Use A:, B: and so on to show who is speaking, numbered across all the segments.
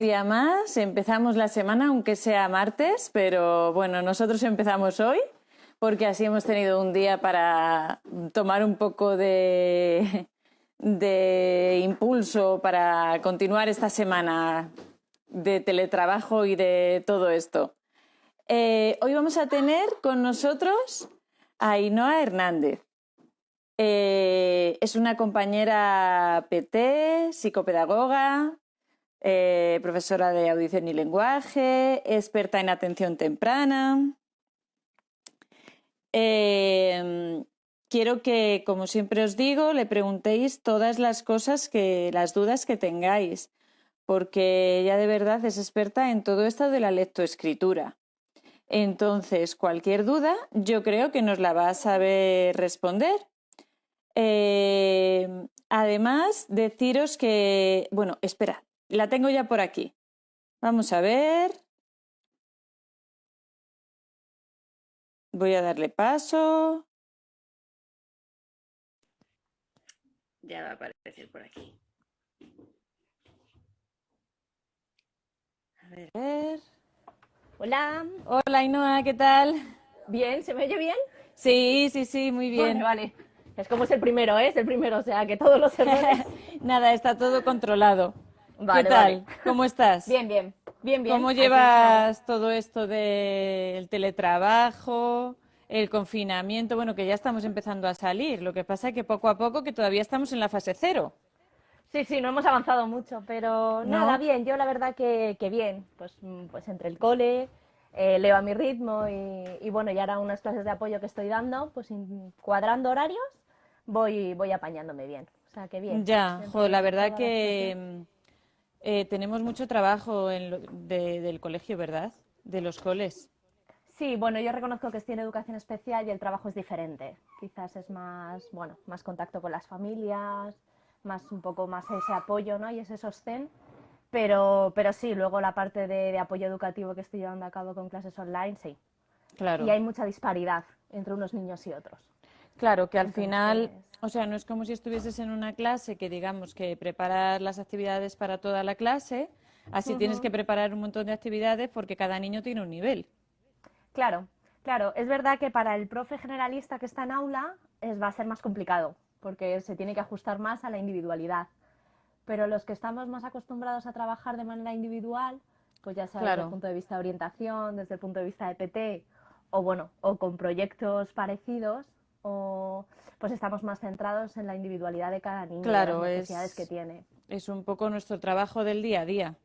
A: Día más, empezamos la semana, aunque sea martes, pero bueno, nosotros empezamos hoy porque así hemos tenido un día para tomar un poco de impulso para continuar esta semana de teletrabajo y de todo esto. Hoy vamos a tener con nosotros a Ainhoa Hernández. Es una compañera PT, psicopedagoga, profesora de audición y lenguaje, experta en atención temprana. Quiero que, como siempre os digo, le preguntéis todas las las dudas que tengáis, porque ella de verdad es experta en todo esto de la lectoescritura. Entonces, cualquier duda, yo creo que nos la va a saber responder. Además, deciros que, bueno, esperad, la tengo ya por aquí. Vamos a ver. Voy a darle paso. Ya va a aparecer por aquí. A ver.
B: Hola,
A: Hola, Ainhoa, ¿qué tal?
B: bien, ¿se me oye bien?
A: Sí, muy bien.
B: Vale. Es como es el primero, ¿eh? Es el primero, o sea, que todos los errores.
A: Nada, está todo controlado. ¿Qué
B: Vale.
A: tal? ¿Cómo estás?
B: Bien.
A: ¿Cómo
B: Aquí estamos.
A: llevas todo esto del teletrabajo, el confinamiento? Bueno, que ya estamos empezando a salir. Lo que pasa es que poco a poco, que todavía estamos en la fase cero,
B: Sí, no hemos avanzado mucho, pero nada,
A: ¿no?
B: bien. Yo la verdad que bien. Pues entre el cole, leo a mi ritmo y bueno, y ahora unas clases de apoyo que estoy dando, pues cuadrando horarios, voy apañándome bien. O sea, que bien.
A: Ya,
B: Dentro
A: jo, la
B: de
A: verdad
B: toda la situación.
A: que tenemos mucho trabajo del colegio, ¿verdad? De los coles.
B: Sí, bueno, yo reconozco que estoy en educación especial y el trabajo es diferente. Quizás es más, bueno, más contacto con las familias, más un poco más ese apoyo, ¿no? Y ese sostén. Pero sí, luego la parte de apoyo educativo que estoy llevando a cabo con clases online, sí. Y
A: Claro,
B: hay mucha disparidad entre unos niños y otros.
A: claro, que al final,
B: Entonces,
A: o sea, no es como si estuvieses en una clase que digamos que preparas las actividades para toda la clase, así tienes que
B: ujú,
A: preparar un montón de actividades porque cada niño tiene un nivel.
B: claro, claro. Es verdad que para el profe generalista que está en aula va a ser más complicado, porque se tiene que ajustar más a la individualidad. Pero los que estamos más acostumbrados a trabajar de manera individual, pues ya sea desde el
A: Claro,
B: punto de vista de orientación, desde el punto de vista de PT, o bueno, o con proyectos parecidos, o pues estamos más centrados en la individualidad de cada niño y de las
A: claro,
B: necesidades que tiene.
A: es un poco nuestro trabajo del día a día.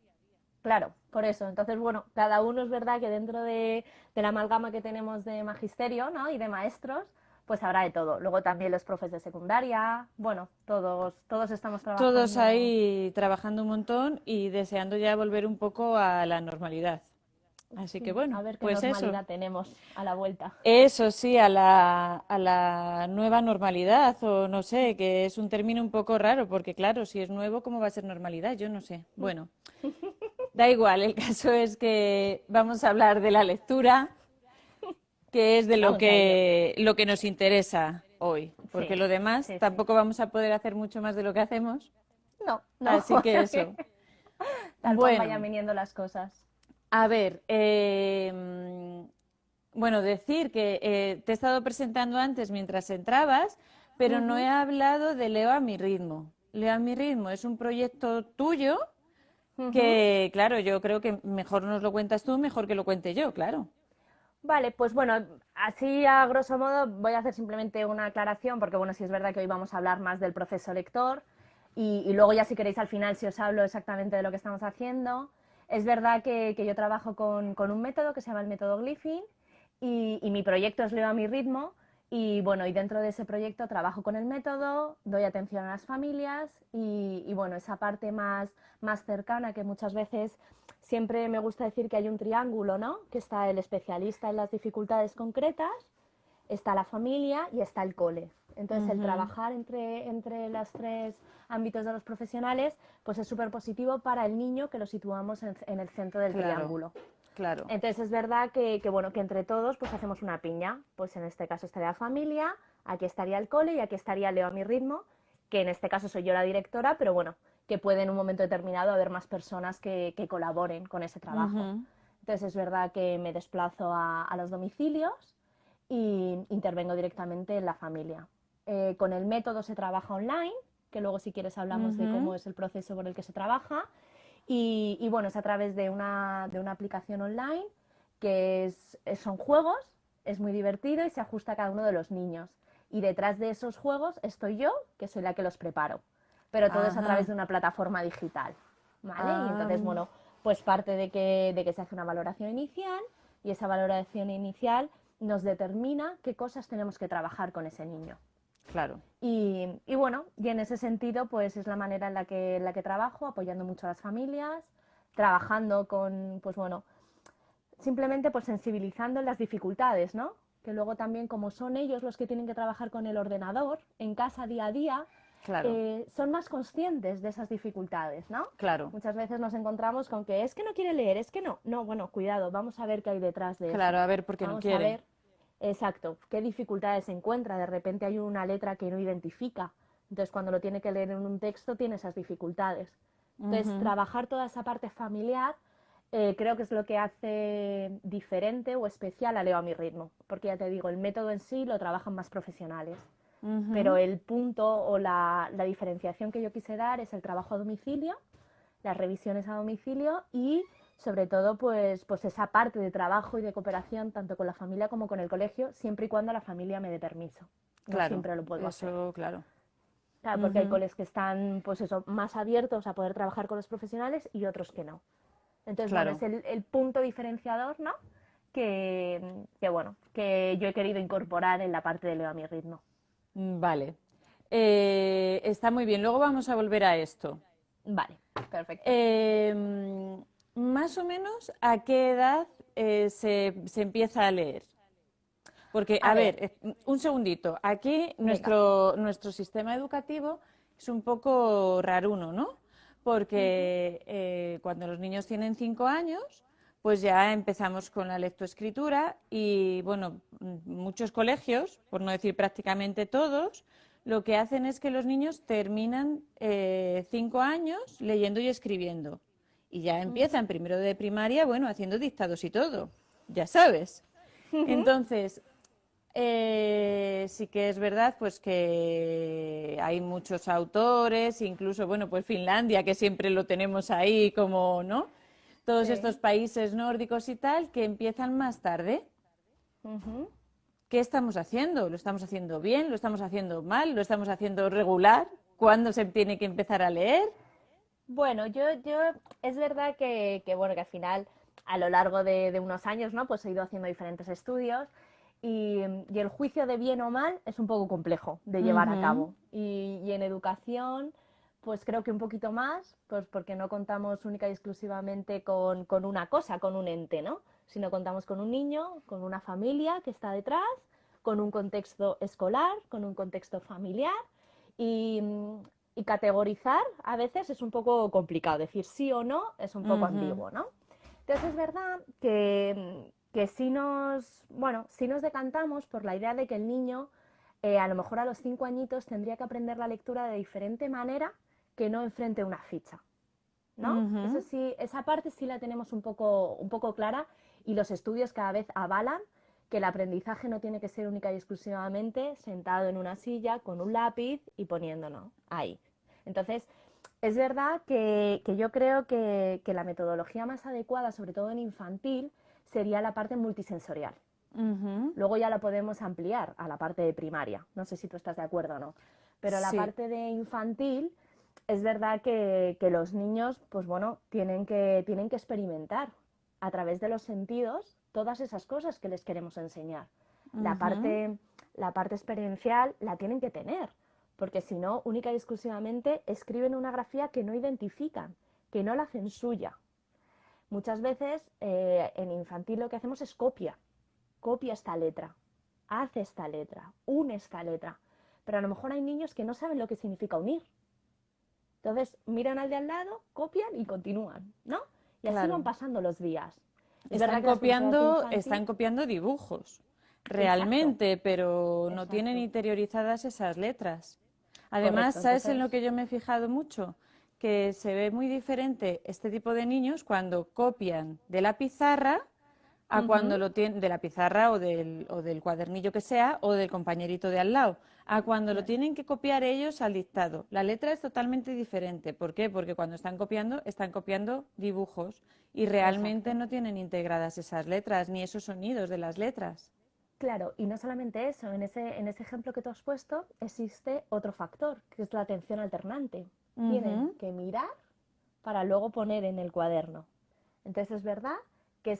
B: Claro, por eso. Entonces, bueno, cada uno es verdad que dentro de la amalgama que tenemos de magisterio, ¿no? Y de maestros, pues habrá de todo. Luego también los profes de secundaria, bueno, todos estamos
A: Todos
B: trabajando.
A: ahí trabajando un montón y deseando ya volver un poco a la normalidad. Así que
B: Sí,
A: bueno,
B: a ver qué
A: pues eso.
B: normalidad tenemos a la vuelta.
A: Eso sí, a la nueva normalidad, o no sé, que es un término un poco raro, porque claro, si es nuevo, ¿cómo va a ser normalidad? Yo no sé. Bueno, da igual, el caso es que vamos a hablar de la lectura, que es de
B: Vamos a ello.
A: lo que nos interesa hoy, porque
B: Sí,
A: lo demás
B: sí.
A: tampoco vamos a poder hacer mucho más de lo que hacemos,
B: No,
A: así
B: o
A: que
B: sea que
A: eso.
B: tal cual vayan
A: Bueno,
B: viniendo las cosas.
A: a ver, bueno, decir que te he estado presentando antes mientras entrabas, pero no he
B: Ujú,
A: hablado de Leo a mi ritmo. Leo a mi ritmo es un proyecto tuyo
B: ujú.
A: que, claro, yo creo que mejor nos lo cuentas tú, mejor que lo cuente yo, claro.
B: Vale, pues bueno, así a grosso modo voy a hacer simplemente una aclaración, porque bueno, sí es verdad que hoy vamos a hablar más del proceso lector y luego ya si queréis al final si os hablo exactamente de lo que estamos haciendo. Es verdad que yo trabajo con un método que se llama el método Glyphing y mi proyecto es Leo a mi ritmo y bueno, y dentro de ese proyecto trabajo con el método, doy atención a las familias y bueno, esa parte más cercana que muchas veces siempre me gusta decir que hay un triángulo, ¿no? Que está el especialista en las dificultades concretas, está la familia y está el cole. Entonces, el
A: Ujú,
B: trabajar entre los tres ámbitos de los profesionales, pues es súper positivo para el niño que lo situamos en el centro del
A: claro,
B: triángulo.
A: claro,
B: Entonces, es verdad bueno, que entre todos pues hacemos una piña. Pues en este caso estaría la familia, aquí estaría el cole y aquí estaría Leo a mi ritmo, que en este caso soy yo la directora, pero bueno, que puede en un momento determinado haber más personas que colaboren con ese trabajo.
A: Ujú.
B: Entonces es verdad que me desplazo a los domicilios y intervengo directamente en la familia. Con el método se trabaja online, que luego si quieres hablamos de cómo
A: Ujú.
B: es el proceso por el que se trabaja. Y bueno, es a través de una aplicación online que son juegos, es muy divertido y se ajusta a cada uno de los niños. Y detrás de esos juegos estoy yo, que soy la que los preparo. Pero todo es a través
A: Ajá.
B: de una plataforma digital, ¿vale? Y
A: Ah,
B: entonces, bueno, pues parte de que se hace una valoración inicial y esa valoración inicial nos determina qué cosas tenemos que trabajar con ese niño.
A: claro.
B: Y bueno, y en ese sentido, pues es la manera en la que trabajo, apoyando mucho a las familias, trabajando con, pues bueno, simplemente pues sensibilizando en las dificultades, ¿no? Que luego también, como son ellos los que tienen que trabajar con el ordenador en casa día a día,
A: Claro,
B: son más conscientes de esas dificultades, ¿no?
A: claro,
B: Muchas veces nos encontramos con que es que no quiere leer, es que no. No, bueno, cuidado, vamos a ver qué hay detrás de
A: claro,
B: eso.
A: a ver por qué no
B: Vamos a
A: quiere.
B: ver, exacto, qué dificultades se encuentra. De repente hay una letra que no identifica. Entonces, cuando lo tiene que leer en un texto, tiene esas dificultades. Entonces,
A: Ujú.
B: trabajar toda esa parte familiar creo que es lo que hace diferente o especial a Leo a mi ritmo. Porque ya te digo, el método en sí lo trabajan más profesionales. Pero
A: Ujú.
B: el punto o la diferenciación que yo quise dar es el trabajo a domicilio, las revisiones a domicilio y sobre todo pues esa parte de trabajo y de cooperación tanto con la familia como con el colegio, siempre y cuando la familia me dé permiso. No
A: Claro,
B: siempre lo puedo hacer.
A: eso, claro.
B: Claro, porque hay
A: Ujú.
B: coles que están pues eso, más abiertos a poder trabajar con los profesionales y otros que no. Entonces, bueno, es
A: Claro.
B: el punto diferenciador, ¿no? Bueno, que yo he querido incorporar en la parte de Leo a mi ritmo.
A: Vale. Está muy bien. Luego vamos a volver a esto.
B: Vale, perfecto.
A: Em, Más o menos, ¿a qué edad se empieza a leer? Porque,
B: A
A: a ver,
B: ver,
A: un segundito. Aquí
B: venga.
A: nuestro sistema educativo es un poco raruno, ¿no?
B: Ujú.
A: Porque cuando los niños tienen 5 años, pues ya empezamos con la lectoescritura y, bueno, muchos colegios, por no decir prácticamente todos, lo que hacen es que los niños terminan 5 años leyendo y escribiendo. Y ya
B: Ujú.
A: empiezan primero de primaria, bueno, haciendo dictados y todo, ya sabes.
B: Ujú.
A: Entonces, sí que es verdad, pues que hay muchos autores, incluso, bueno, pues Finlandia, que siempre lo tenemos ahí como, ¿no? Todos estos
B: Sí.
A: países nórdicos y tal, que empiezan más tarde.
B: Ujú.
A: ¿Qué estamos haciendo? ¿Lo estamos haciendo bien? ¿Lo estamos haciendo mal? ¿Lo estamos haciendo regular? ¿Cuándo se tiene que empezar a leer?
B: Bueno, es verdad bueno, que al final, a lo largo de unos años, ¿no? Pues he ido haciendo diferentes estudios y el juicio de bien o mal es un poco complejo de llevar a
A: Ujú.
B: cabo. Y en educación, pues creo que un poquito más, pues porque no contamos única y exclusivamente con una cosa, con un ente, ¿no? Sino contamos con un niño, con una familia que está detrás, con un contexto escolar, con un contexto familiar y, y categorizar a veces es un poco complicado, decir sí o no es un poco
A: Ujú.
B: ambiguo, ¿no? Entonces es verdad que bueno, si nos decantamos por la idea de que el niño a lo mejor a los 5 añitos tendría que aprender la lectura de diferente manera que no enfrente una ficha, ¿no? Eso
A: Ujú.
B: sí, esa parte sí la tenemos un poco clara y los estudios cada vez avalan que el aprendizaje no tiene que ser única y exclusivamente sentado en una silla con un lápiz y poniéndonos ahí. Entonces, es verdad que yo creo que la metodología más adecuada, sobre todo en infantil, sería la parte multisensorial.
A: Ujú.
B: Luego ya la podemos ampliar a la parte de primaria. No sé si tú estás de acuerdo o no. Pero la
A: Sí,
B: parte de infantil, es verdad que los niños, pues bueno, tienen que experimentar a través de los sentidos todas esas cosas que les queremos enseñar. La
A: ujú.
B: parte, la parte experiencial la tienen que tener, porque si no, única y exclusivamente escriben una grafía que no identifican, que no la hacen suya. Muchas veces en infantil lo que hacemos es copia esta letra, hace esta letra, une esta letra. Pero a lo mejor hay niños que no saben lo que significa unir. Entonces miran al de al lado, copian y continúan, ¿no? Y así van
A: Claro.
B: pasando los días. Es verdad que las profesoras de infantil,
A: Están copiando dibujos,
B: exacto,
A: realmente, pero no tienen
B: exacto,
A: interiorizadas esas letras. Además,
B: correcto.
A: ¿sabes en
B: Entonces,
A: lo que yo me he fijado mucho? que se ve muy diferente este tipo de niños cuando copian de la pizarra a cuando lo tienen de la pizarra o del cuadernillo que sea o del compañerito de al lado, a cuando lo
B: Claro,
A: tienen que copiar ellos al dictado. La letra es totalmente diferente. ¿Por qué? Porque cuando están copiando dibujos y realmente
B: exacto.
A: no tienen integradas esas letras ni esos sonidos de las letras.
B: Claro, y no solamente eso, en ese ejemplo que tú has puesto existe otro factor, que es la atención alternante. Tienen
A: Ujú,
B: que mirar para luego poner en el cuaderno. Entonces es verdad que,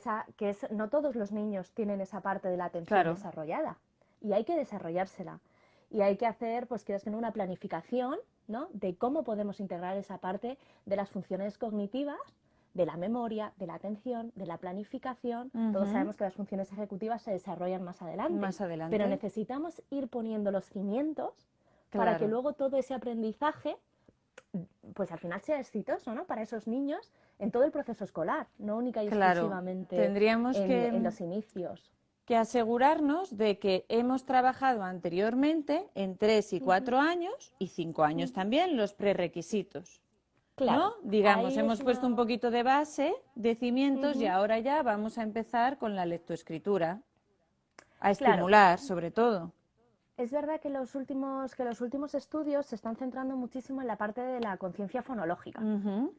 B: no todos los niños tienen esa parte de la atención
A: claro,
B: desarrollada y hay que desarrollársela. Y hay que hacer, pues quieres que no, una planificación, ¿no? De cómo podemos integrar esa parte de las funciones cognitivas, de la memoria, de la atención, de la planificación. Todos
A: ujú,
B: sabemos que las funciones ejecutivas se desarrollan más adelante,
A: más
B: pero
A: adelante,
B: necesitamos ir poniendo los cimientos para que
A: claro.
B: luego todo ese aprendizaje pues al final sea exitoso, ¿no? Para esos niños en todo el proceso escolar, no única y
A: Claro,
B: exclusivamente
A: tendríamos
B: en los inicios.
A: que asegurarnos de que hemos trabajado anteriormente en 3 y 4 años y 5 años también los prerequisitos, ¿no?
B: Claro,
A: Digamos,
B: ahí
A: hemos
B: es
A: puesto un
B: una...
A: poquito de base, de cimientos y
B: Ujú.
A: ahora ya vamos a empezar con la lectoescritura, a
B: Claro,
A: estimular sobre todo.
B: es verdad que los últimos estudios se están centrando muchísimo en la parte de la conciencia fonológica.
A: Ujú,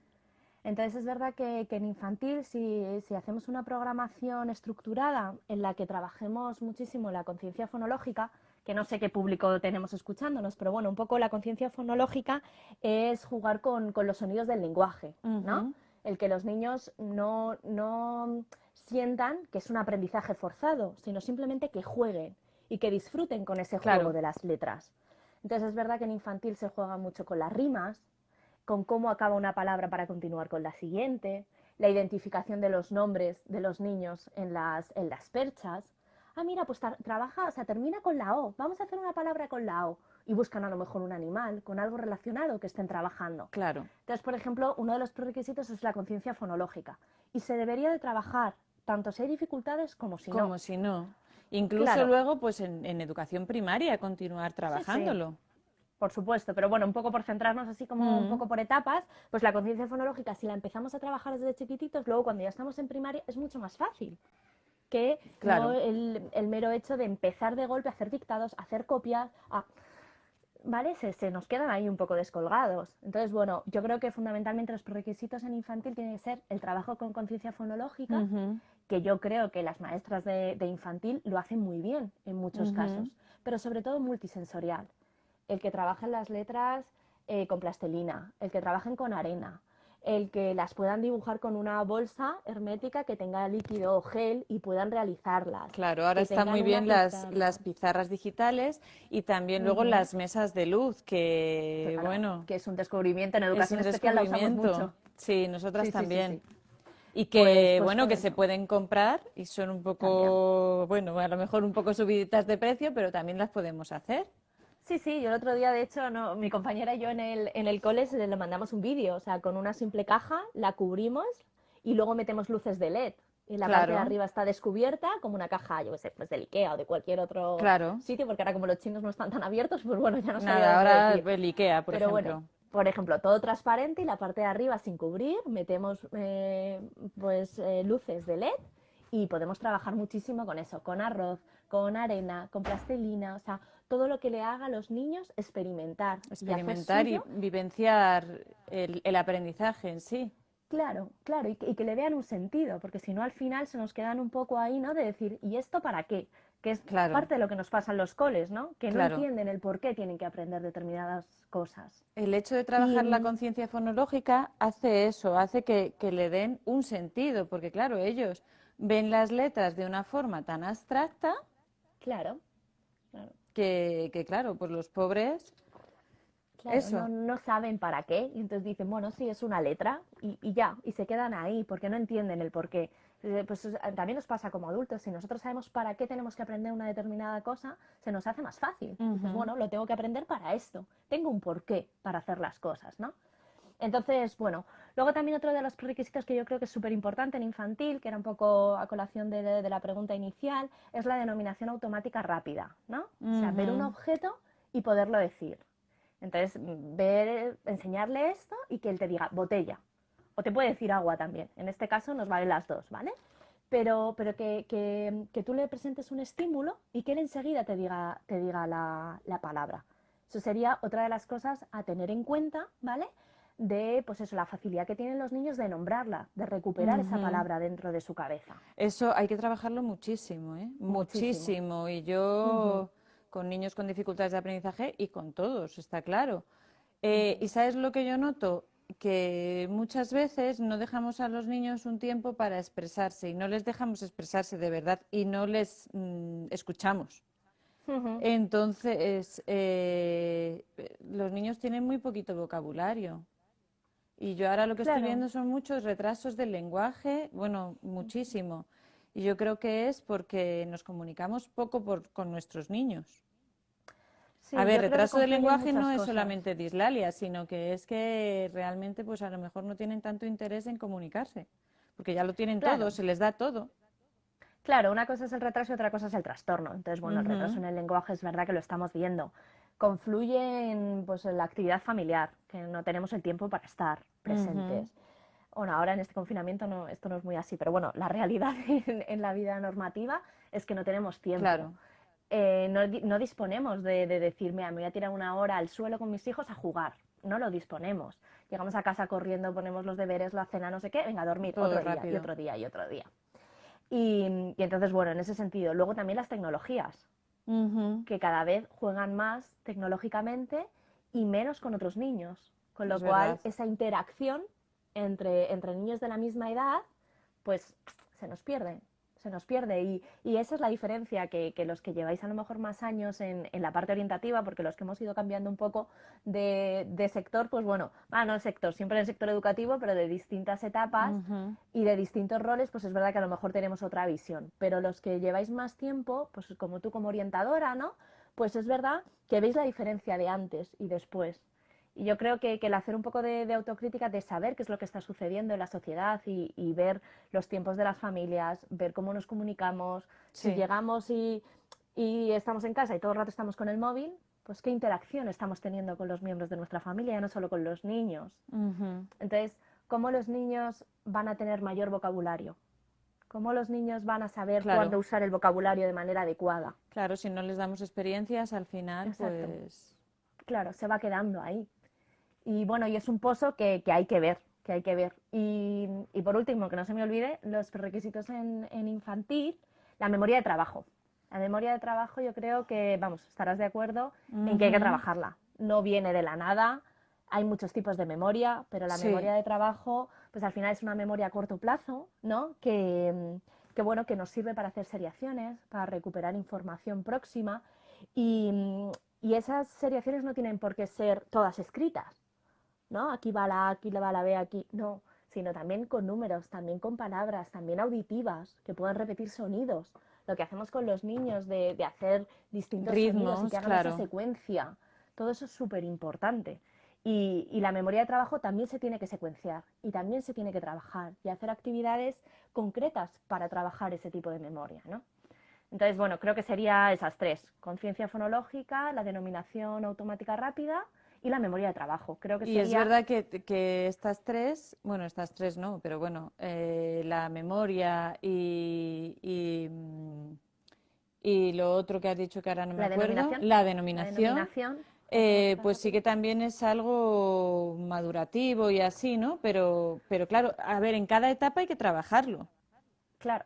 B: Entonces es verdad que en infantil, si hacemos una programación estructurada en la que trabajemos muchísimo la conciencia fonológica, que no sé qué público tenemos escuchándonos, pero bueno, un poco la conciencia fonológica es jugar con los sonidos del lenguaje, ¿no?
A: ujú,
B: El que los niños no sientan que es un aprendizaje forzado, sino simplemente que jueguen y que disfruten con ese juego
A: claro,
B: de las letras. Entonces es verdad que en infantil se juega mucho con las rimas, con cómo acaba una palabra para continuar con la siguiente, la identificación de los nombres de los niños en las perchas. Ah, mira, pues trabaja, o sea, termina con la O. Vamos a hacer una palabra con la O. Y buscan a lo mejor un animal con algo relacionado que estén trabajando.
A: claro,
B: Entonces, por ejemplo, uno de los prerequisitos es la conciencia fonológica. Y se debería de trabajar tanto si hay dificultades como si no.
A: como si no. Incluso
B: Claro,
A: luego, pues en educación primaria, continuar
B: sí, sí.
A: trabajándolo.
B: Por supuesto, pero bueno, un poco por centrarnos así como un
A: Mm,
B: poco por etapas, pues la conciencia fonológica, si la empezamos a trabajar desde chiquititos, luego cuando ya estamos en primaria es mucho más fácil que no
A: claro,
B: el mero hecho de empezar de golpe a hacer dictados, a hacer copias, ¿vale? Se nos quedan ahí un poco descolgados. Entonces, bueno, yo creo que fundamentalmente los prerequisitos en infantil tienen que ser el trabajo con conciencia fonológica,
A: ujú,
B: que yo creo que las maestras de infantil lo hacen muy bien en muchos
A: ujú.
B: casos, pero sobre todo multisensorial. El que trabajen las letras con plastelina, el que trabajen con arena, el que las puedan dibujar con una bolsa hermética que tenga líquido o gel y puedan realizarlas,
A: Claro, ahora
B: que
A: están
B: tengan
A: muy
B: una
A: bien las
B: pizarra.
A: pizarras digitales y también luego
B: Ujú.
A: las mesas de luz, que
B: Claro,
A: bueno,
B: que es un descubrimiento. En
A: es
B: educación
A: un
B: especial la usamos
A: descubrimiento.
B: mucho.
A: Sí, nosotras
B: Sí, sí, sí,
A: también.
B: sí.
A: Y
B: Pues,
A: que
B: pues
A: bueno,
B: con
A: que se
B: eso
A: pueden comprar y son un
B: también.
A: poco, bueno, a lo mejor un poco subiditas de precio, pero también las podemos hacer.
B: Sí, sí, yo el otro día, de hecho, no, mi compañera y yo en el cole le mandamos un vídeo, o sea, con una simple caja la cubrimos y luego metemos luces de LED. Y la parte de
A: Claro,
B: arriba está descubierta como una caja, yo qué sé, pues del Ikea o de cualquier otro
A: claro.
B: sitio, porque ahora como los chinos no están tan abiertos, pues bueno, ya no sabía
A: Nada,
B: dónde
A: ahora
B: decir.
A: el IKEA, por
B: Pero bueno,
A: ejemplo.
B: por ejemplo, todo transparente y la parte de arriba sin cubrir, metemos luces de LED y podemos trabajar muchísimo con eso, con arroz, con arena, con plastilina, o sea, todo lo que le haga a los niños experimentar y hacer
A: Experimentar y
B: suyo.
A: vivenciar el aprendizaje en sí.
B: Claro, claro, y que le vean un sentido, porque si no al final se nos quedan un poco ahí, ¿no? De decir, ¿y esto para qué? Que es
A: Claro,
B: parte de lo que nos pasa en los coles, ¿no? Que no
A: claro.
B: entienden el por qué tienen que aprender determinadas cosas.
A: El hecho de
B: Y
A: trabajar la conciencia fonológica hace eso, hace que le den un sentido, porque claro, ellos ven las letras de una forma tan abstracta
B: claro, claro.
A: que claro, pues los pobres,
B: Claro,
A: eso,
B: no saben para qué, y entonces dicen, bueno, sí, es una letra, y ya, y se quedan ahí, porque no entienden el por qué. Pues también nos pasa como adultos, si nosotros sabemos para qué tenemos que aprender una determinada cosa, se nos hace más fácil. Dices,
A: ujú,
B: bueno, lo tengo que aprender para esto, tengo un porqué para hacer las cosas, ¿no? Entonces, bueno, luego también otro de los requisitos que yo creo que es súper importante en infantil, que era un poco a colación de la pregunta inicial, es la denominación automática rápida, ¿no? O sea, ver un
A: ujú,
B: objeto y poderlo decir. Entonces, enseñarle esto y que él te diga botella. O te puede decir agua también. En este caso nos valen las dos, ¿vale? Pero que tú le presentes un estímulo y que él enseguida te diga la palabra. Eso sería otra de las cosas a tener en cuenta, ¿vale? De, pues eso, la facilidad que tienen los niños de nombrarla, de recuperar esa palabra dentro de su cabeza.
A: Eso hay que trabajarlo muchísimo, ¿eh?
B: Muchísimo.
A: Muchísimo. Y yo con niños con dificultades de aprendizaje y con todos, está claro. ¿Y sabes lo que yo noto? Que muchas veces no dejamos a los niños un tiempo para expresarse y no les dejamos expresarse de verdad y no les escuchamos. Entonces, los niños tienen muy poquito vocabulario. Y yo ahora lo que estoy
B: Claro.
A: viendo son muchos retrasos del lenguaje, bueno, muchísimo. Y yo creo que es porque nos comunicamos poco con nuestros niños. A
B: Sí,
A: ver,
B: yo creo que
A: retraso del
B: confluyen
A: lenguaje
B: muchas
A: no es
B: cosas.
A: solamente dislalia, sino que es que realmente pues a lo mejor no tienen tanto interés en comunicarse, porque ya lo tienen todo,
B: Claro.
A: se les da todo.
B: Claro, una cosa es el retraso y otra cosa es el trastorno. Entonces, bueno, el retraso
A: Ujú,
B: en el lenguaje es verdad que lo estamos viendo. Confluye en, pues, en la actividad familiar, que no tenemos el tiempo para estar presentes.
A: ujú,
B: Bueno, ahora en este confinamiento no, esto no es muy así, pero bueno, la realidad en la vida normativa es que no tenemos tiempo.
A: claro,
B: No disponemos de decir, mira, me voy a tirar una hora al suelo con mis hijos a jugar. No lo disponemos. Llegamos a casa corriendo, ponemos los deberes, la cena, no sé qué, venga a dormir
A: todo
B: otro día y
A: rápido.
B: otro día y otro día. Y entonces, bueno, en ese sentido. Luego también las tecnologías,
A: Ujú,
B: que cada vez juegan más tecnológicamente y menos con otros niños. Con
A: es
B: lo cual,
A: verdad.
B: esa interacción entre niños de la misma edad, pues se nos pierde. Se nos pierde. Y esa es la diferencia, que los que lleváis a lo mejor más años en la parte orientativa, porque los que hemos ido cambiando un poco de sector, pues bueno, no el sector, siempre en el sector educativo, pero de distintas etapas
A: Ujú,
B: y de distintos roles, pues es verdad que a lo mejor tenemos otra visión. Pero los que lleváis más tiempo, pues como tú como orientadora, ¿no? Pues es verdad que veis la diferencia de antes y después. Y yo creo que el hacer un poco de autocrítica, de saber qué es lo que está sucediendo en la sociedad y ver los tiempos de las familias, ver cómo nos comunicamos, si
A: sí.
B: llegamos y estamos en casa y todo el rato estamos con el móvil, pues qué interacción estamos teniendo con los miembros de nuestra familia, ya no solo con los niños.
A: Ujú.
B: Entonces, ¿cómo los niños van a tener mayor vocabulario? ¿Cómo los niños van a saber cuándo
A: Claro,
B: usar el vocabulario de manera adecuada?
A: claro, si no les damos experiencias, al final,
B: Exacto.
A: pues
B: Claro, se va quedando ahí. Y bueno, y es un pozo que hay que ver, que hay que ver. Y por último, que no se me olvide, los requisitos en infantil, la memoria de trabajo. La memoria de trabajo yo creo que, vamos, estarás de acuerdo en que hay que
A: ujú,
B: trabajarla. No viene de la nada, hay muchos tipos de memoria, pero la
A: sí,
B: memoria de trabajo, pues al final es una memoria a corto plazo, ¿no? Que bueno, que nos sirve para hacer seriaciones, para recuperar información próxima. Y, y esas seriaciones no tienen por qué ser todas escritas, ¿no? Aquí va la A, aquí va la B, aquí. No, sino también con números, también con palabras, también auditivas, que puedan repetir sonidos. Lo que hacemos con los niños de hacer distintos sonidos y que
A: ritmos,
B: hagan esa
A: claro,
B: secuencia. Todo eso es súper importante. Y la memoria de trabajo también se tiene que secuenciar y también se tiene que trabajar y hacer actividades concretas para trabajar ese tipo de memoria, ¿no? Entonces, bueno, creo que sería esas tres: conciencia fonológica, la denominación automática rápida y la memoria de trabajo. Creo que
A: y es
B: sería,
A: verdad que estas tres, bueno, estas tres no, pero bueno, la memoria y lo otro que has dicho que ahora no me
B: la
A: acuerdo,
B: denominación,
A: la
B: la
A: denominación,
B: denominación automática
A: pues sí
B: rápida.
A: que también es algo madurativo y así, ¿no? Pero claro, a ver, en cada etapa hay que trabajarlo.
B: Claro,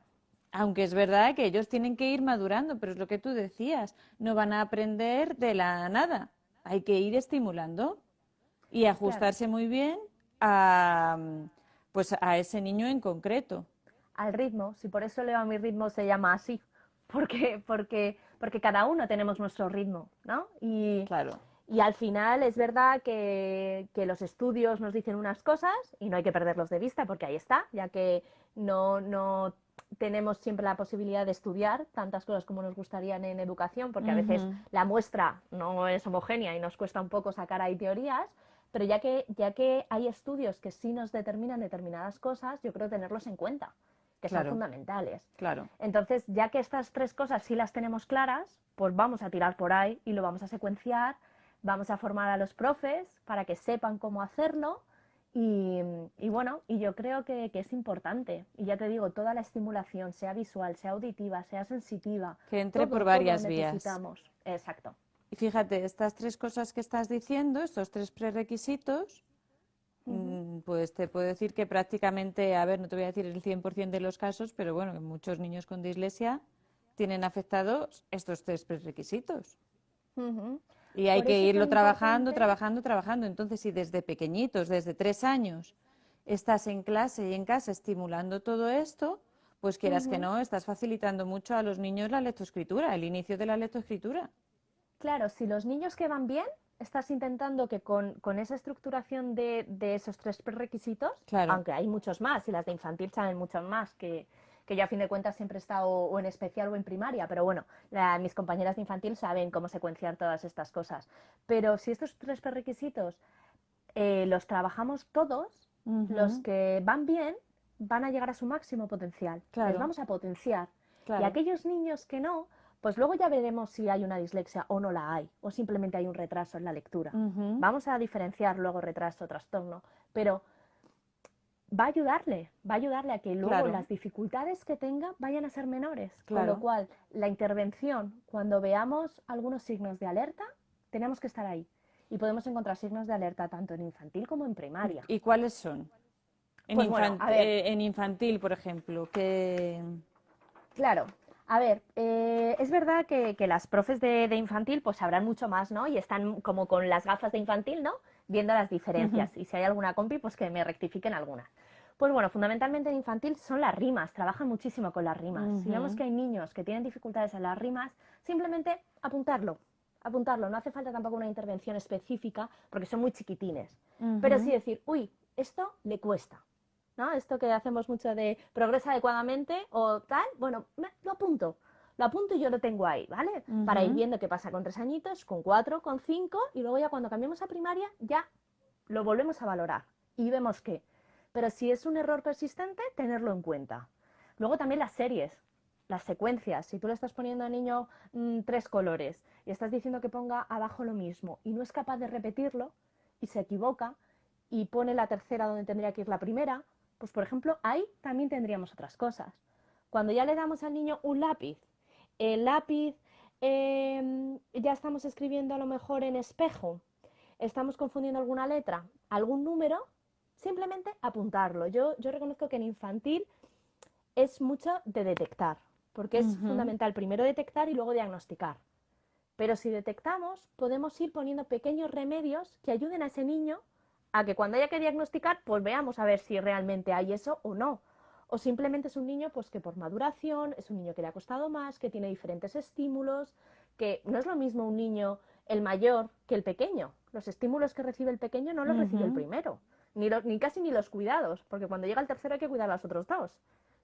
A: Aunque es verdad que ellos tienen que ir madurando, pero es lo que tú decías, no van a aprender de la nada. Hay que ir estimulando y
B: claro.
A: ajustarse muy bien a, pues a ese niño en concreto.
B: Al ritmo, si por eso Leo a mi ritmo se llama así, porque cada uno tenemos nuestro ritmo, ¿no?
A: Claro,
B: Y al final es verdad que los estudios nos dicen unas cosas y no hay que perderlos de vista porque ahí está, ya que no tenemos siempre la posibilidad de estudiar tantas cosas como nos gustarían en educación, porque a veces
A: ujú,
B: la muestra no es homogénea y nos cuesta un poco sacar ahí teorías, pero ya que hay estudios que sí nos determinan determinadas cosas, yo creo tenerlos en cuenta, que son
A: claro,
B: fundamentales.
A: claro.
B: Entonces, ya que estas tres cosas sí las tenemos claras, pues vamos a tirar por ahí y lo vamos a secuenciar vamos a formar a los profes para que sepan cómo hacerlo y bueno, y yo creo que es importante. Y ya te digo, toda la estimulación, sea visual, sea auditiva, sea sensitiva,
A: Que entre por
B: todo
A: varias vías.
B: necesitamos. Exacto.
A: Y fíjate, estas 3 cosas que estás diciendo, estos 3 prerequisitos, pues te puedo decir que prácticamente, a ver, no te voy a decir el 100% de los casos, pero bueno, que muchos niños con dislexia tienen afectados estos 3 prerequisitos.
B: Ujú.
A: Y hay
B: Por
A: que
B: eso es
A: irlo
B: tan
A: trabajando,
B: importante.
A: trabajando, trabajando. Entonces, si desde pequeñitos, desde 3 años, estás en clase y en casa estimulando todo esto, pues quieras que
B: Ujú.
A: no, estás facilitando mucho a los niños la lectoescritura, el inicio de la lectoescritura.
B: Claro, si los niños que van bien, estás intentando que con esa estructuración de esos 3 prerequisitos,
A: Claro.
B: aunque hay muchos más, y las de infantil saben muchos más, que yo a fin de cuentas siempre he estado o en especial o en primaria, pero bueno, mis compañeras de infantil saben cómo secuenciar todas estas cosas. Pero si estos 3 prerequisitos los trabajamos todos, los
A: Ujú.
B: que van bien van a llegar a su máximo potencial, les
A: Claro,
B: vamos a potenciar. Y
A: claro.
B: aquellos niños que no, pues luego ya veremos si hay una dislexia o no la hay, o simplemente hay un retraso en la lectura.
A: Ujú.
B: Vamos a diferenciar luego retraso, trastorno, pero va a ayudarle a que luego
A: Claro,
B: las dificultades que tenga vayan a ser menores, con lo
A: claro.
B: cual la intervención, cuando veamos algunos signos de alerta, tenemos que estar ahí. Y podemos encontrar signos de alerta tanto en infantil como en primaria.
A: ¿Y cuáles son?
B: Pues bueno, a ver,
A: En infantil, por ejemplo, que...
B: claro, a ver, es verdad que las profes de infantil pues sabrán mucho más, ¿no? Y están como con las gafas de infantil, ¿no? Viendo las diferencias. Y si hay alguna compi, pues que me rectifiquen algunas. Pues bueno, fundamentalmente en infantil son las rimas, trabajan muchísimo con las rimas. Si vemos
A: Ujú,
B: que hay niños que tienen dificultades en las rimas, simplemente apuntarlo, apuntarlo. No hace falta tampoco una intervención específica porque son muy chiquitines. Pero sí
A: ujú.
B: decir, uy, esto le cuesta, ¿no? Esto que hacemos mucho de progresa adecuadamente o tal, bueno, lo apunto y yo lo tengo ahí, ¿vale? Para ir
A: Ujú.
B: viendo qué pasa con 3 añitos, con 4, con 5 y luego ya cuando cambiemos a primaria ya lo volvemos a valorar y vemos qué. Pero si es un error persistente, tenerlo en cuenta. Luego también las series, las secuencias. Si tú le estás poniendo al niño 3 colores y estás diciendo que ponga abajo lo mismo y no es capaz de repetirlo y se equivoca y pone la tercera donde tendría que ir la primera, pues por ejemplo ahí también tendríamos otras cosas. Cuando ya le damos al niño un lápiz, el lápiz ya estamos escribiendo a lo mejor en espejo, estamos confundiendo alguna letra, algún número, simplemente apuntarlo. Yo reconozco que en infantil es mucho de detectar, porque es
A: Ujú.
B: fundamental primero detectar y luego diagnosticar. Pero si detectamos, podemos ir poniendo pequeños remedios que ayuden a ese niño a que cuando haya que diagnosticar, pues veamos a ver si realmente hay eso o no. O simplemente es un niño pues que por maduración, es un niño que le ha costado más, que tiene diferentes estímulos, que no es lo mismo un niño, el mayor, que el pequeño. Los estímulos que recibe el pequeño no los recibe el
A: Ujú.
B: primero, ni casi ni los cuidados, porque cuando llega el tercero hay que cuidar a los otros dos.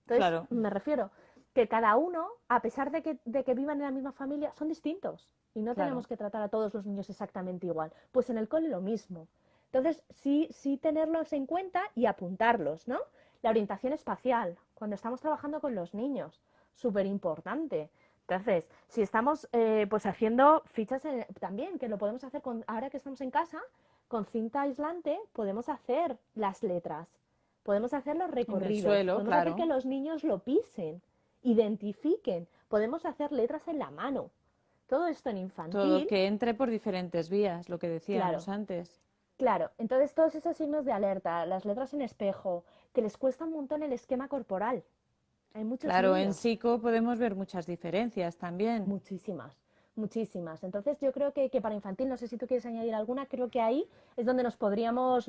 B: Entonces,
A: Claro,
B: me refiero que cada uno, a pesar de que vivan en la misma familia, son distintos y no
A: claro.
B: tenemos que tratar a todos los niños exactamente igual. Pues en el cole lo mismo. Entonces, sí tenerlos en cuenta y apuntarlos, ¿no? La orientación espacial, cuando estamos trabajando con los niños, súper importante. Entonces, si estamos pues haciendo fichas también, que lo podemos hacer ahora que estamos en casa, con cinta aislante podemos hacer las letras, podemos hacer los
A: En el
B: recorridos,
A: suelo,
B: podemos hacer que
A: claro.
B: los niños lo pisen, identifiquen, podemos hacer letras en la mano. Todo esto en
A: Todo
B: infantil,
A: que entre por diferentes vías, lo que decíamos
B: claro,
A: antes.
B: claro. Entonces todos esos signos de alerta, las letras en espejo, que les cuesta un montón el esquema corporal. Hay muchos
A: Claro, en
B: niños,
A: psico podemos ver muchas diferencias también.
B: muchísimas, muchísimas. Entonces yo creo que para infantil, no sé si tú quieres añadir alguna, creo que ahí es donde nos podríamos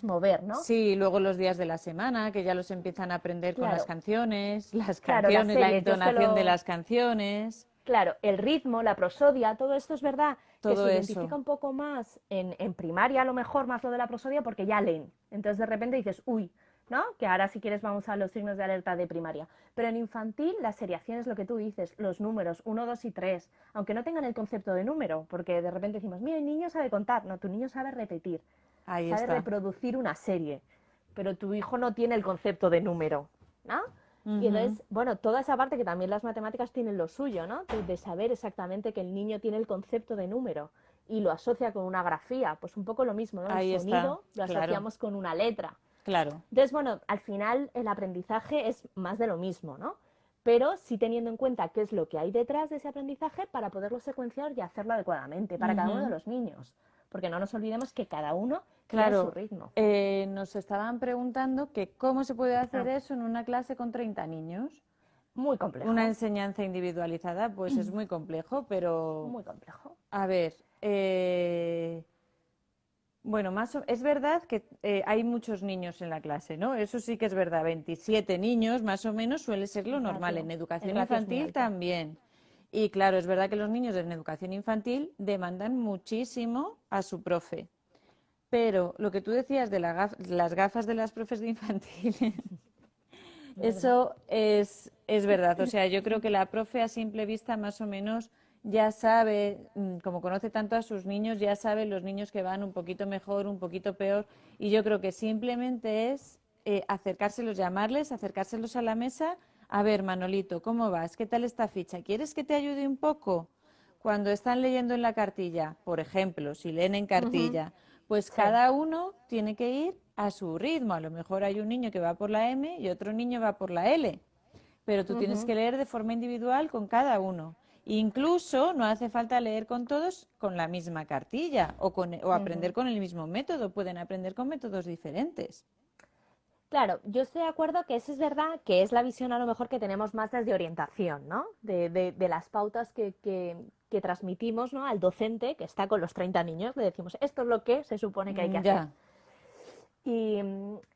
B: mover, ¿no?
A: Sí, luego los días de la semana, que ya los empiezan a aprender con
B: Claro,
A: las
B: claro, las
A: canciones, la
B: series, yo es que
A: entonación de las canciones,
B: claro, el ritmo, la prosodia, todo esto es verdad que
A: todo
B: se identifica
A: eso.
B: un poco más en primaria, a lo mejor más lo de la prosodia, porque ya leen. Entonces de repente dices, uy, ¿no? Que ahora si quieres vamos a los signos de alerta de primaria. Pero en infantil la seriación es lo que tú dices, los números 1, 2 y 3, aunque no tengan el concepto de número, porque de repente decimos, mira, el niño sabe contar, no, tu niño sabe repetir,
A: Ahí
B: sabe
A: está.
B: reproducir una serie, pero tu hijo no tiene el concepto de número, ¿no? Y
A: Ujú.
B: entonces, bueno, toda esa parte que también las matemáticas tienen lo suyo, ¿no? De saber exactamente que el niño tiene el concepto de número. y lo asocia con una grafía, pues un poco lo mismo, ¿no? El
A: Ahí está,
B: sonido lo
A: claro,
B: asociamos con una letra.
A: claro.
B: Entonces, bueno, al final el aprendizaje es más de lo mismo, ¿no? Pero sí teniendo en cuenta qué es lo que hay detrás de ese aprendizaje para poderlo secuenciar y hacerlo adecuadamente para cada uno de
A: Ujú.
B: los niños. Porque no nos olvidemos que cada uno tiene su
A: Claro,
B: ritmo.
A: nos estaban preguntando que cómo se puede hacer
B: Ah,
A: eso en una clase con 30 niños.
B: muy
A: Una
B: complejo,
A: enseñanza individualizada, pues es muy complejo, pero
B: muy complejo.
A: a ver, bueno, es verdad que hay muchos niños en la clase, ¿no? Eso sí que es verdad, 27 niños más o menos suele ser lo normal. En
B: El
A: educación
B: ratio es muy
A: infantil
B: alto.
A: también. Y claro, es verdad que los niños en educación infantil demandan muchísimo a su profe. Pero lo que tú decías de las gafas de las profes de infantil,
B: ¿Verdad?
A: eso es verdad. O sea, yo creo que la profe a simple vista más o menos ya sabe, como conoce tanto a sus niños, ya sabe los niños que van un poquito mejor, un poquito peor. Y yo creo que simplemente es acercárselos, llamarles, acercárselos a la mesa. A ver, Manolito, ¿cómo vas? ¿Qué tal esta ficha? ¿Quieres que te ayude un poco? Cuando están leyendo en la cartilla, por ejemplo, si leen en
B: Ujú.
A: cartilla, pues
B: Sí.
A: cada uno tiene que ir a su ritmo. A lo mejor hay un niño que va por la M y otro niño va por la L, pero tú tienes
B: Ujú,
A: que leer de forma individual con cada uno. Incluso no hace falta leer con todos con la misma cartilla o aprender
B: ujú.
A: con el mismo método, pueden aprender con métodos diferentes.
B: Claro, yo estoy de acuerdo que eso es verdad, que es la visión a lo mejor que tenemos más desde orientación, ¿no? De las pautas que transmitimos, ¿no? Al docente que está con los 30 niños, le decimos, esto es lo que se supone que hay que hacer.
A: Ya,
B: Y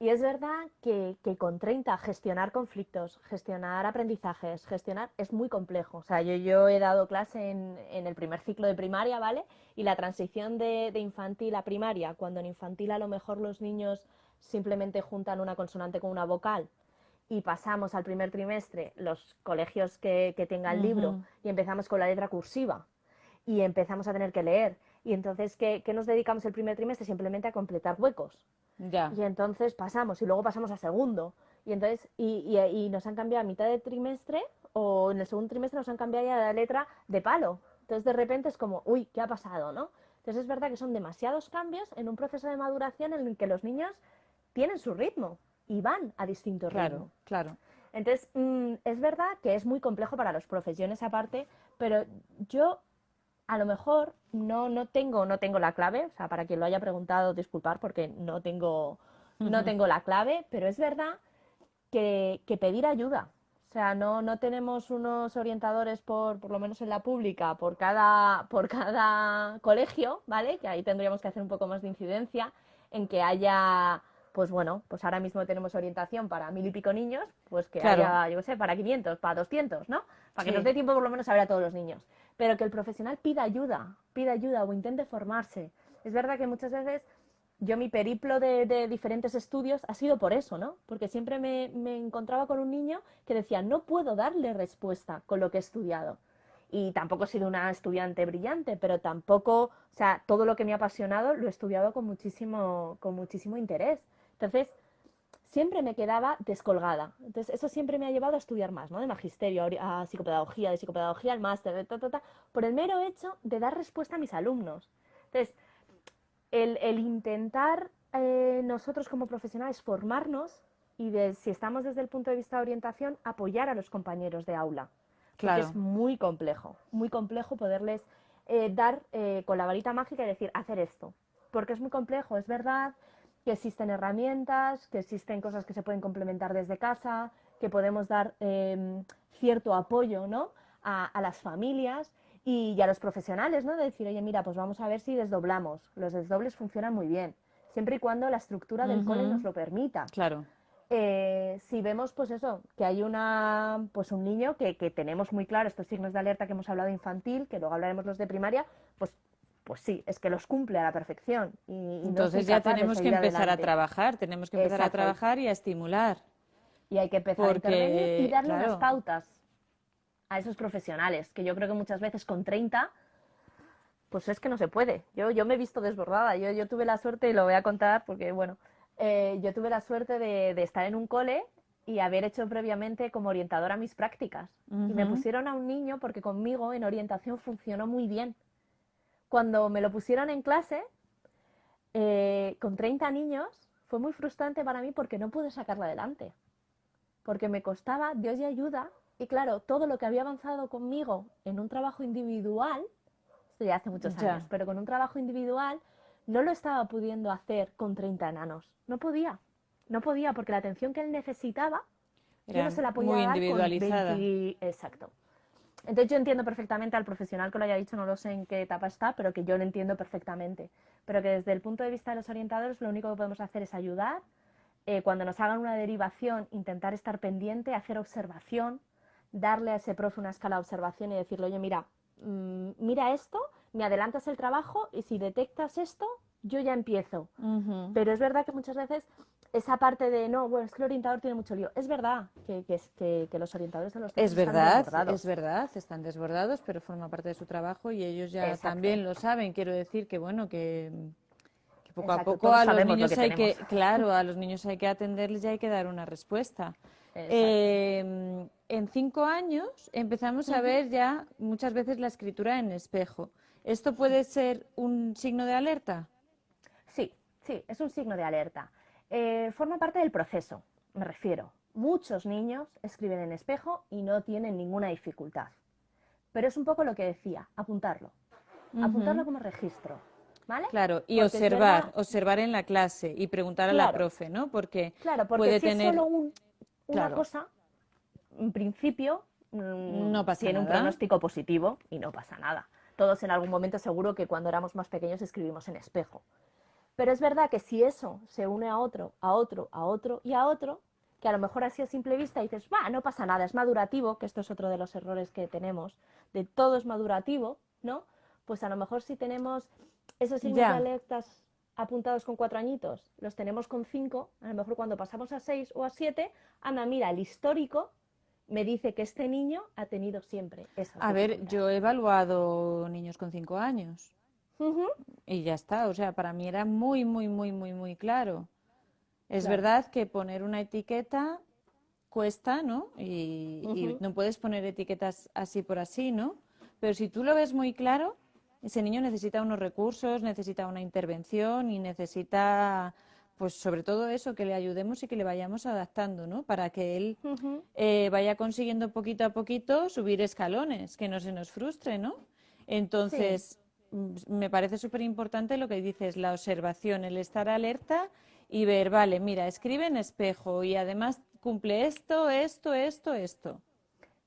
B: es verdad que con 30 gestionar conflictos, gestionar aprendizajes, gestionar es muy complejo. O sea, yo he dado clase en el primer ciclo de primaria, ¿vale? Y la transición de infantil a primaria, cuando en infantil a lo mejor los niños simplemente juntan una consonante con una vocal y pasamos al primer trimestre los colegios que tengan libro
A: ujú,
B: y empezamos con la letra cursiva y empezamos a tener que leer. Y entonces, ¿qué nos dedicamos el primer trimestre? Simplemente a completar huecos.
A: ya,
B: Y entonces pasamos, y luego pasamos a segundo. Y entonces, y nos han cambiado a mitad de trimestre, o en el segundo trimestre nos han cambiado ya la letra de palo. Entonces de repente es como, uy, ¿qué ha pasado, no? Entonces es verdad que son demasiados cambios en un proceso de maduración en el que los niños tienen su ritmo y van a distinto
A: claro,
B: ritmo.
A: claro.
B: Entonces, es verdad que es muy complejo para los profes, yo en esa parte, pero yo a lo mejor no tengo la clave, o sea, para quien lo haya preguntado, disculpar porque no tengo la clave, pero es verdad que pedir ayuda. O sea, no tenemos unos orientadores por lo menos en la pública, por cada colegio, ¿vale? Que ahí tendríamos que hacer un poco más de incidencia en que haya, pues bueno, pues ahora mismo tenemos orientación para 1000 y pico niños, pues que
A: Claro,
B: haya, yo qué sé, para 500, para 200, ¿no? Para que nos
A: sí.
B: dé tiempo por lo menos a ver a todos los niños. Pero que el profesional pida ayuda o intente formarse. Es verdad que muchas veces yo mi periplo de diferentes estudios ha sido por eso, ¿no? Porque siempre me encontraba con un niño que decía, no puedo darle respuesta con lo que he estudiado. Y tampoco he sido una estudiante brillante, pero tampoco, o sea, todo lo que me ha apasionado lo he estudiado con muchísimo interés. Entonces, siempre me quedaba descolgada. Entonces, eso siempre me ha llevado a estudiar más, ¿no? De magisterio a psicopedagogía, de psicopedagogía al máster, por el mero hecho de dar respuesta a mis alumnos. Entonces, el intentar nosotros como profesionales formarnos y si estamos desde el punto de vista de orientación, apoyar a los compañeros de aula, porque es
A: Claro,
B: muy complejo poderles dar con la varita mágica y decir, hacer esto, porque es muy complejo, es verdad que existen herramientas, que existen cosas que se pueden complementar desde casa, que podemos dar cierto apoyo, ¿no? A las familias y a los profesionales, ¿no? De decir, oye, mira, pues vamos a ver si desdoblamos. Los desdobles funcionan muy bien, siempre y cuando la estructura del cole nos
A: ujú,
B: lo permita.
A: claro,
B: Si vemos, pues eso, que hay pues un niño que tenemos muy claro estos signos de alerta que hemos hablado infantil, que luego hablaremos los de primaria, pues sí, es que los cumple a la perfección y no soy
A: entonces ya
B: capaz de
A: tenemos que
B: seguir
A: empezar a
B: adelante.
A: trabajar, tenemos que empezar a
B: Exacto.
A: trabajar y a estimular,
B: Y hay que empezar a intervenir y
A: porque,
B: darle unas
A: claro,
B: pautas a esos profesionales, que yo creo que muchas veces con 30 pues es que no se puede. Yo me he visto desbordada. Yo tuve la suerte, y lo voy a contar porque, bueno, yo tuve la suerte de estar en un cole y haber hecho previamente como orientadora mis prácticas. Y me
A: ujú,
B: pusieron a un niño porque conmigo en orientación funcionó muy bien. cuando me lo pusieron en clase, con 30 niños, fue muy frustrante para mí porque no pude sacarlo adelante. Porque me costaba Dios y ayuda. Y claro, todo lo que había avanzado conmigo en un trabajo individual, esto ya hace muchos años,
A: Ya,
B: pero con un trabajo individual no lo estaba pudiendo hacer con 30 enanos. No podía. No podía porque la atención que él necesitaba, yo no
A: era
B: se la podía
A: muy
B: dar con
A: individualizada.
B: 20... Exacto. Entonces yo entiendo perfectamente al profesional que lo haya dicho, no lo sé en qué etapa está, pero que yo lo entiendo perfectamente. Pero que desde el punto de vista de los orientadores lo único que podemos hacer es ayudar, cuando nos hagan una derivación, intentar estar pendiente, hacer observación, darle a ese profe una escala de observación y decirle, oye, mira, mira esto, me adelantas el trabajo y si detectas esto, yo ya empiezo.
A: Ujú.
B: Pero es verdad que muchas veces esa parte de, no, bueno, es que el orientador tiene mucho lío. Es verdad que los orientadores en los centros están
A: Es
B: desbordados.
A: verdad, están desbordados, pero forma parte de su trabajo y ellos ya
B: Exacto,
A: también lo saben. Quiero decir que, bueno, que poco a
B: exacto.
A: poco
B: Todos
A: a los
B: sabemos lo
A: niños
B: que
A: hay
B: tenemos.
A: que, claro, a los niños hay que atenderles y hay que dar una respuesta.
B: Exacto.
A: En 5 años empezamos a
B: Ujú.
A: ver ya muchas veces la escritura en espejo. ¿Esto puede ser un signo de alerta?
B: Sí, sí, es un signo de alerta. Forma parte del proceso, me refiero. Muchos niños escriben en espejo y no tienen ninguna dificultad. Pero es un poco lo que decía, apuntarlo. Apuntarlo
A: Ujú.
B: como registro, ¿vale?
A: Claro, y
B: Porque es verdad,
A: observar en la clase y preguntar a la
B: claro,
A: profe, ¿no? Porque
B: claro, porque
A: puede
B: si es solo
A: tener,
B: una
A: claro,
B: cosa, en principio
A: no pasa
B: tiene un
A: nada.
B: pronóstico positivo y no pasa nada. Todos en algún momento seguro que cuando éramos más pequeños escribimos en espejo. Pero es verdad que si eso se une a otro, a otro, a otro y a otro, que a lo mejor así a simple vista dices, va, no pasa nada, es madurativo, que esto es otro de los errores que tenemos, de todo es madurativo, ¿no? Pues a lo mejor si tenemos esos signos de
A: Ya.
B: alertas apuntados con 4 añitos, los tenemos con 5, a lo mejor cuando pasamos a 6 o a 7, anda, mira, el histórico me dice que este niño ha tenido siempre esas
A: A ver, yo
B: dificultades.
A: he evaluado niños con 5 años
B: Uh -huh,
A: y ya está. O sea, para mí era muy, muy, muy, muy, muy claro. Es
B: claro.
A: verdad que poner una etiqueta cuesta, ¿no?
B: Uh
A: Y
B: -huh,
A: no puedes poner etiquetas así por así, ¿no? Pero si tú lo ves muy claro, ese niño necesita unos recursos, necesita una intervención y necesita, pues sobre todo eso, que le ayudemos y que le vayamos adaptando, ¿no? Para que él
B: uh -huh.
A: vaya consiguiendo poquito a poquito subir escalones, que no se nos frustre, ¿no?
B: Sí,
A: Entonces, me parece súper importante lo que dices, la observación, el estar alerta y ver, vale, mira, escribe en espejo y además cumple esto, esto, esto, esto.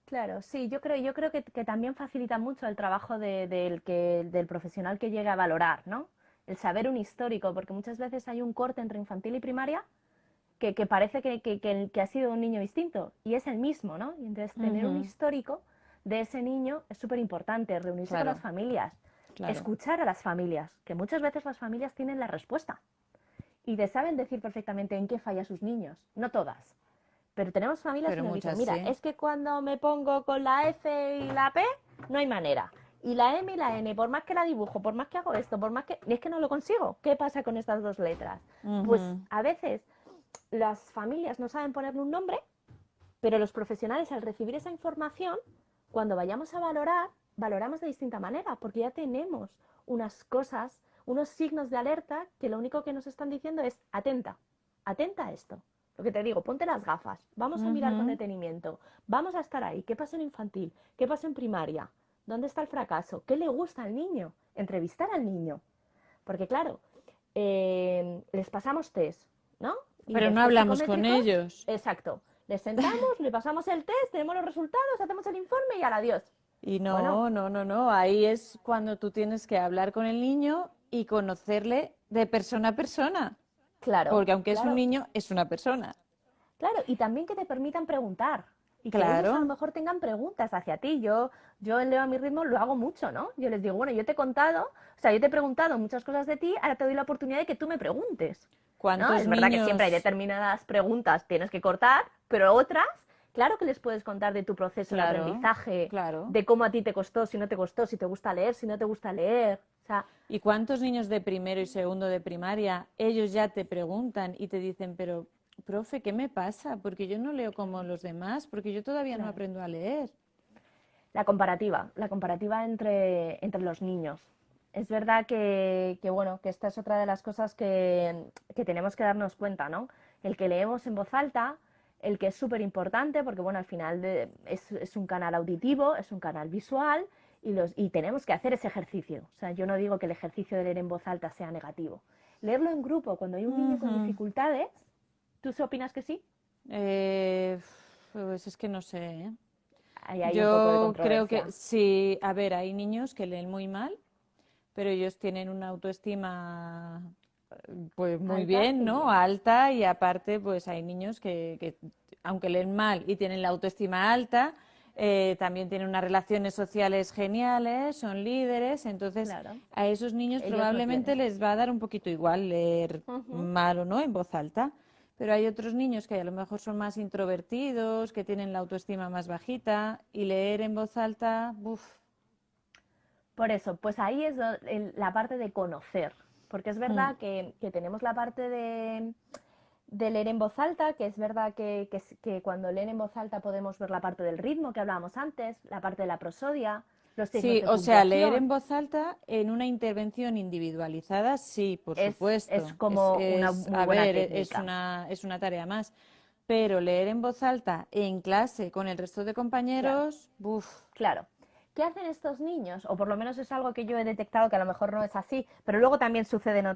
B: claro, sí, yo creo que también facilita mucho el trabajo del profesional que llega a valorar, ¿no? El saber un histórico, porque muchas veces hay un corte entre infantil y primaria que parece que ha sido un niño distinto y es el mismo, ¿no? Y entonces tener un
A: Ujú.
B: histórico de ese niño es súper importante, reunirse con las
A: Claro,
B: familias,
A: claro.
B: escuchar a las familias, que muchas veces las familias tienen la respuesta y te saben decir perfectamente en qué falla sus niños, no todas. Pero tenemos familias que
A: Pero
B: nos dicen,
A: muchas
B: mira,
A: sí.
B: es que cuando me pongo con la F y la P, no hay manera. Y la M y la N, por más que la dibujo, por más que hago esto, por más que... es que no lo consigo. ¿Qué pasa con estas dos letras? Pues
A: Ujú.
B: a veces las familias no saben ponerle un nombre, pero los profesionales al recibir esa información, cuando vayamos a valorar, valoramos de distinta manera, porque ya tenemos unas cosas, unos signos de alerta que lo único que nos están diciendo es atenta, atenta a esto. Lo que te digo, ponte las gafas, vamos a mirar con
A: Ujú.
B: detenimiento, vamos a estar ahí. ¿Qué pasa en infantil? ¿Qué pasa en primaria? ¿Dónde está el fracaso? ¿Qué le gusta al niño? Entrevistar al niño. Porque claro, les pasamos test, ¿no? Y
A: Pero
B: los
A: no
B: test
A: hablamos con
B: psicométricos,
A: ellos.
B: exacto. Les sentamos, le pasamos el test, tenemos los resultados, hacemos el informe y al adiós.
A: Y
B: Bueno,
A: no, no, no, no. Ahí es cuando tú tienes que hablar con el niño y conocerle de persona a persona.
B: claro,
A: Porque aunque es un
B: claro,
A: niño, es una persona.
B: claro. Y también que te permitan preguntar y que ellos a lo
A: Claro.
B: mejor tengan preguntas hacia ti. Yo en Leo a mi ritmo lo hago mucho, ¿no? Yo les digo, bueno, yo te he contado, o sea, yo te he preguntado muchas cosas de ti, ahora te doy la oportunidad de que tú me preguntes, ¿no?
A: ¿Cuántos
B: Es verdad que siempre hay
A: niños?
B: determinadas preguntas tienes que cortar, pero otras, claro que les puedes contar de tu proceso de
A: Claro,
B: aprendizaje,
A: claro.
B: de cómo a ti te costó, si no te costó, si te gusta leer, si no te gusta leer. O sea,
A: ¿Y cuántos niños de primero y segundo de primaria, ellos ya te preguntan y te dicen, pero, profe, ¿qué me pasa? Porque yo no leo como los demás, porque yo todavía no
B: claro.
A: aprendo a leer.
B: La comparativa entre los niños. Es verdad bueno, que esta es otra de las cosas que tenemos que darnos cuenta, ¿no? El que leemos en voz alta, el que es súper importante, porque bueno, al final es un canal auditivo, es un canal visual y tenemos que hacer ese ejercicio. O sea, yo no digo que el ejercicio de leer en voz alta sea negativo. Leerlo en grupo, cuando hay un niño con
A: Ujú.
B: dificultades, ¿tú opinas que sí?
A: Eh, pues es que no sé, ¿eh?
B: Ahí hay un poco de
A: Yo creo que
B: controversia.
A: sí, a ver, hay niños que leen muy mal, pero ellos tienen una autoestima pues muy
B: Alta
A: bien,
B: y
A: ¿no?
B: bien.
A: Alta y aparte pues hay niños que aunque leen mal y tienen la autoestima alta, también tienen unas relaciones sociales geniales, son líderes, entonces
B: Claro,
A: a esos niños
B: ellos lo
A: probablemente
B: tienen.
A: les va a dar un poquito igual leer
B: Ujú.
A: mal o no en voz alta. Pero hay otros niños que a lo mejor son más introvertidos, que tienen la autoestima más bajita y leer en voz alta, uff,
B: Por eso, pues ahí es la parte de conocer, porque es verdad que tenemos la parte de leer en voz alta, que es verdad que cuando leen en voz alta podemos ver la parte del ritmo que hablábamos antes, la parte de la prosodia, los signos
A: sí,
B: de
A: o sea, leer en
B: puntuación.
A: voz alta en una intervención individualizada, sí, por
B: Es
A: supuesto.
B: como una muy
A: A
B: buena
A: ver,
B: técnica.
A: es una tarea más. Pero leer en voz alta en clase con el resto de
B: Claro.
A: compañeros, uff,
B: Claro. ¿Qué hacen estos niños? O por lo menos es algo que yo he detectado que a lo mejor no es así, pero luego también sucede en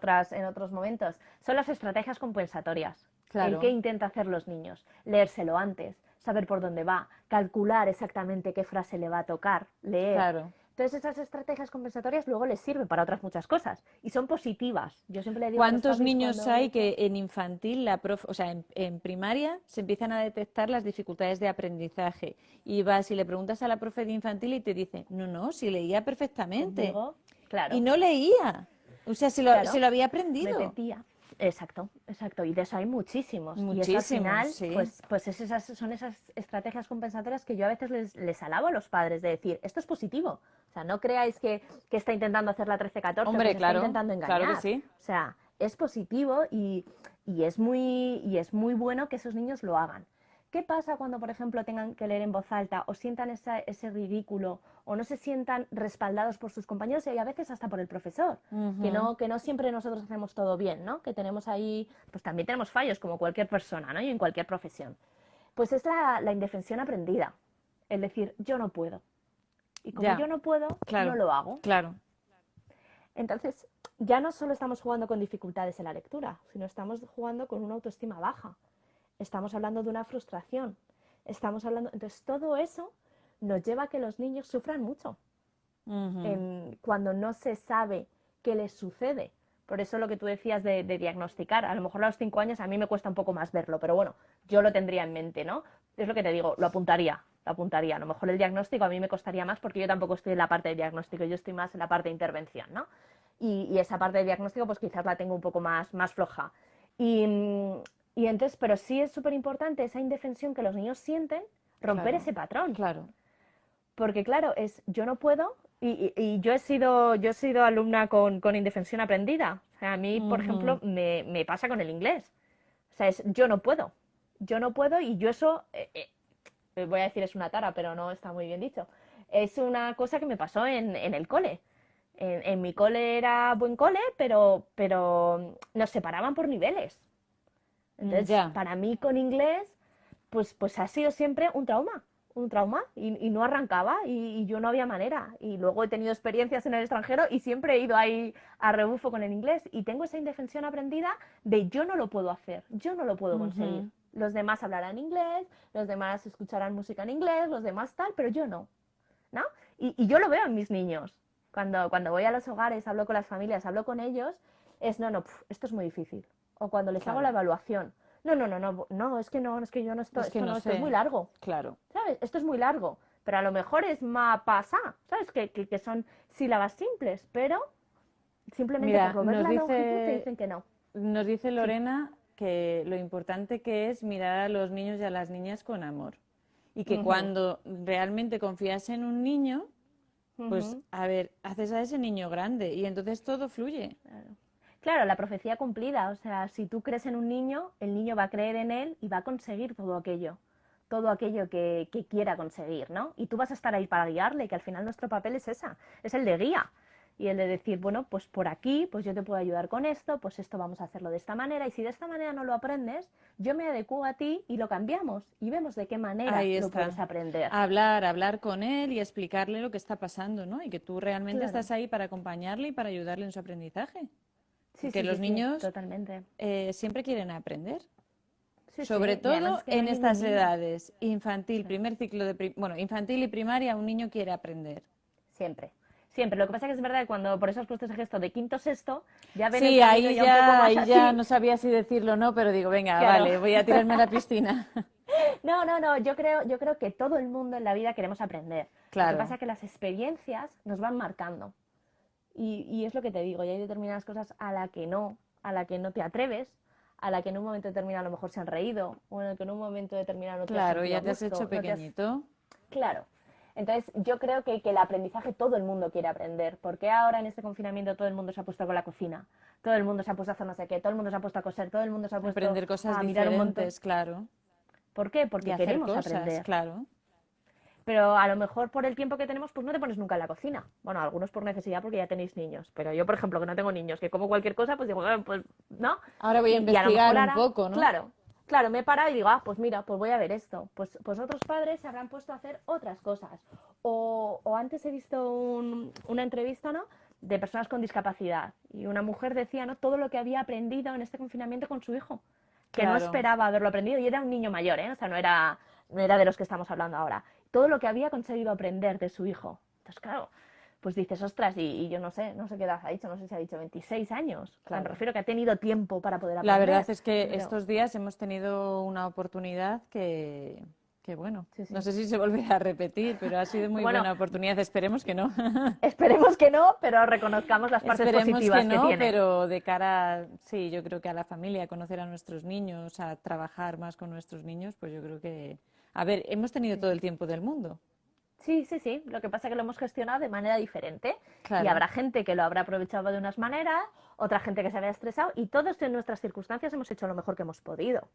B: otros momentos. Son las estrategias compensatorias. El que
A: claro,
B: intenta hacer los niños. Leérselo antes, saber por dónde va, calcular exactamente qué frase le va a tocar, leer.
A: claro.
B: Entonces esas estrategias compensatorias luego les sirven para otras muchas cosas y son positivas. Yo siempre le digo a los
A: ¿Cuántos
B: papis
A: niños
B: cuando
A: hay
B: les
A: que en infantil, o sea, en primaria, se empiezan a detectar las dificultades de aprendizaje? Y vas y le preguntas a la profe de infantil y te dice, no, no, si leía perfectamente.
B: conmigo,
A: Y
B: claro,
A: no leía. O sea, se
B: claro,
A: lo había aprendido.
B: repetía. Exacto, exacto. Y de eso hay muchísimos. Y eso al
A: Muchísimo,
B: final,
A: sí.
B: son esas estrategias compensatorias que yo a veces les alabo a los padres de decir, esto es positivo. O sea, no creáis que está intentando hacer la 13-14 o que
A: Hombre,
B: os está
A: claro,
B: intentando
A: claro que
B: engañar.
A: sí.
B: O sea, es positivo y es muy bueno que esos niños lo hagan. ¿Qué pasa cuando, por ejemplo, tengan que leer en voz alta o sientan ese ridículo o no se sientan respaldados por sus compañeros y a veces hasta por el profesor?
A: Ujú,
B: Que no siempre nosotros hacemos todo bien, ¿no? Que tenemos ahí, pues también tenemos fallos como cualquier persona, ¿no? Y en cualquier profesión. Pues es la indefensión aprendida, el decir, yo no puedo. Y como
A: ya,
B: yo no puedo, no
A: claro,
B: lo hago.
A: claro.
B: Entonces, ya no solo estamos jugando con dificultades en la lectura, sino estamos jugando con una autoestima baja. Estamos hablando de una frustración. Estamos hablando. Entonces, todo eso nos lleva a que los niños sufran mucho
A: Ujú,
B: cuando no se sabe qué les sucede. Por eso lo que tú decías de diagnosticar, a lo mejor a los 5 años a mí me cuesta un poco más verlo, pero bueno, yo lo tendría en mente, ¿no? Es lo que te digo, lo apuntaría, lo apuntaría. A lo mejor el diagnóstico a mí me costaría más porque yo tampoco estoy en la parte de diagnóstico, yo estoy más en la parte de intervención, ¿no? Y esa parte de diagnóstico pues quizás la tengo un poco más floja. Y, y entonces, pero sí es súper importante esa indefensión que los niños sienten, romper
A: claro,
B: ese patrón.
A: claro.
B: Porque claro, es yo no puedo y yo he sido alumna con indefensión aprendida. O sea, a mí, por ejemplo,
A: Ujú,
B: me pasa con el inglés. O sea, es yo no puedo. Yo no puedo y yo eso, voy a decir es una tara, pero no está muy bien dicho. Es una cosa que me pasó en el cole. En mi cole era buen cole, pero nos separaban por niveles. Entonces,
A: ya.
B: para mí con inglés, pues ha sido siempre un trauma, y no arrancaba y yo no había manera. Y luego he tenido experiencias en el extranjero y siempre he ido ahí a rebufo con el inglés y tengo esa indefensión aprendida de yo no lo puedo hacer, yo no lo puedo conseguir.
A: Ujú,
B: Los demás hablarán inglés, los demás escucharán música en inglés, los demás tal, pero yo no, ¿no? Y yo lo veo en mis niños. Cuando voy a los hogares, hablo con las familias, hablo con ellos, es no, no, esto es muy difícil. O cuando les hago la
A: claro.
B: evaluación, no, es que no, es que yo no,
A: Es que no
B: esto es muy
A: sé.
B: largo,
A: Claro.
B: ¿sabes? Esto es muy largo, pero a lo mejor es ma pasa, ¿sabes? Que son sílabas simples, pero simplemente por
A: Mira,
B: no ver la longitud te dicen que no.
A: nos dice
B: Sí.
A: Lorena que lo importante que es mirar a los niños y a las niñas con amor. Y que
B: Ujú,
A: cuando realmente confías en un niño, pues
B: ujú.
A: a ver, haces a ese niño grande y entonces todo fluye.
B: Claro. Claro, la profecía cumplida, o sea, si tú crees en un niño, el niño va a creer en él y va a conseguir todo aquello que quiera conseguir, ¿no? Y tú vas a estar ahí para guiarle, que al final nuestro papel es esa, es el de guía. y el de decir, bueno, pues por aquí, pues yo te puedo ayudar con esto, pues esto vamos a hacerlo de esta manera, y si de esta manera no lo aprendes, yo me adecuo a ti y lo cambiamos y vemos de qué manera
A: Ahí
B: lo puedes
A: está.
B: aprender.
A: Hablar con él y explicarle lo que está pasando, ¿no? Y que tú realmente
B: Claro.
A: estás ahí para acompañarle y para ayudarle en su aprendizaje.
B: Sí,
A: Porque
B: sí, sí,
A: los
B: sí,
A: niños
B: totalmente.
A: siempre quieren aprender.
B: Sí,
A: Sobre
B: sí, y además
A: todo
B: es que no
A: en
B: hay ningún
A: estas
B: niño.
A: edades, infantil,
B: Sí.
A: primer ciclo de, bueno, infantil y primaria, un niño quiere aprender.
B: Siempre, siempre. Lo que pasa es que es verdad que cuando por eso has puesto ese gesto de quinto sexto, ya ven el
A: Sí,
B: camino ya un poco más
A: ahí ya
B: así.
A: no sabía si decirlo o no, pero digo, venga,
B: Claro.
A: vale, voy a tirarme a la piscina.
B: No, no, no, yo creo que todo el mundo en la vida queremos aprender. Lo que pasa
A: Claro,
B: es que las experiencias nos van marcando. Y es lo que te digo, y hay determinadas cosas a la que no te atreves, a la que en un momento determinado a lo mejor se han reído, o en el que en un momento determinado no te has
A: claro,
B: sentido a
A: ya te has
B: gusto,
A: hecho
B: no te has...
A: pequeñito.
B: Claro. Entonces, yo creo que el aprendizaje todo el mundo quiere aprender. Porque ahora en este confinamiento todo el mundo se ha puesto con la cocina, todo el mundo se ha puesto a hacer no sé qué, todo el mundo se ha puesto a coser, todo el mundo se ha puesto
A: Aprender cosas
B: a mirar un montón.
A: diferentes, claro.
B: ¿Por qué?
A: Y
B: Porque
A: hacer
B: queremos
A: cosas,
B: aprender.
A: claro.
B: Pero a lo mejor por el tiempo que tenemos, pues no te pones nunca en la cocina. Bueno, algunos por necesidad porque ya tenéis niños. Pero yo, por ejemplo, que no tengo niños, que como cualquier cosa, pues digo, pues no.
A: Ahora voy a
B: Y a lo
A: investigar
B: mejor
A: un
B: ahora,
A: poco, ¿no?
B: claro, claro, me he parado y digo, pues mira, pues voy a ver esto. Pues otros padres se habrán puesto a hacer otras cosas. O antes he visto una entrevista, ¿no? De personas con discapacidad. Y una mujer decía, ¿no? Todo lo que había aprendido en este confinamiento con su hijo. Que no
A: Claro.
B: esperaba haberlo aprendido. Y era un niño mayor, ¿eh? O sea, no era de los que estamos hablando ahora. Todo lo que había conseguido aprender de su hijo. Entonces, claro, pues dices, ostras, y yo no sé qué edad ha dicho, no sé si ha dicho 26 años. O sea, me
A: Claro.
B: refiero que ha tenido tiempo para poder
A: La verdad
B: aprender.
A: es que
B: Pero,
A: estos días hemos tenido una oportunidad que bueno,
B: sí,
A: no
B: sí.
A: sé si se volverá a repetir, pero ha sido muy
B: Bueno,
A: buena oportunidad. Esperemos que no.
B: esperemos que no, pero reconozcamos las partes
A: Esperemos que
B: positivas que
A: no,
B: tiene.
A: pero de cara, sí, yo creo que a la familia, a conocer a nuestros niños, a trabajar más con nuestros niños, pues yo creo que, a ver, hemos tenido todo el tiempo del mundo.
B: Sí, sí, sí. Lo que pasa es que lo hemos gestionado de manera diferente y
A: Claro,
B: habrá gente que lo habrá aprovechado de unas maneras, otra gente que se había estresado y todos en nuestras circunstancias hemos hecho lo mejor que hemos podido.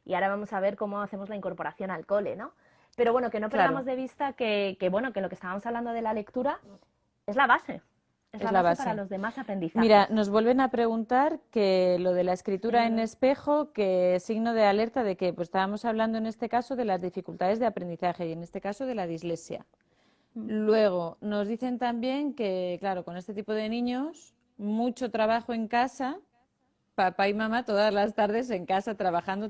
B: Y ahora vamos a ver cómo hacemos la incorporación al cole, ¿no? Pero bueno, que no perdamos
A: claro,
B: de vista que bueno, que lo que estábamos hablando de la lectura es la base. Es
A: es
B: la
A: la
B: base para
A: base.
B: los demás
A: Mira,
B: aprendizajes.
A: nos vuelven a preguntar que lo de la escritura en
B: Sí.
A: espejo, que signo de alerta de que, pues estábamos hablando en este caso de las dificultades de aprendizaje y en este caso de la dislexia. Luego, nos dicen también que, claro, con este tipo de niños, mucho trabajo en casa, papá y mamá todas las tardes en casa trabajando.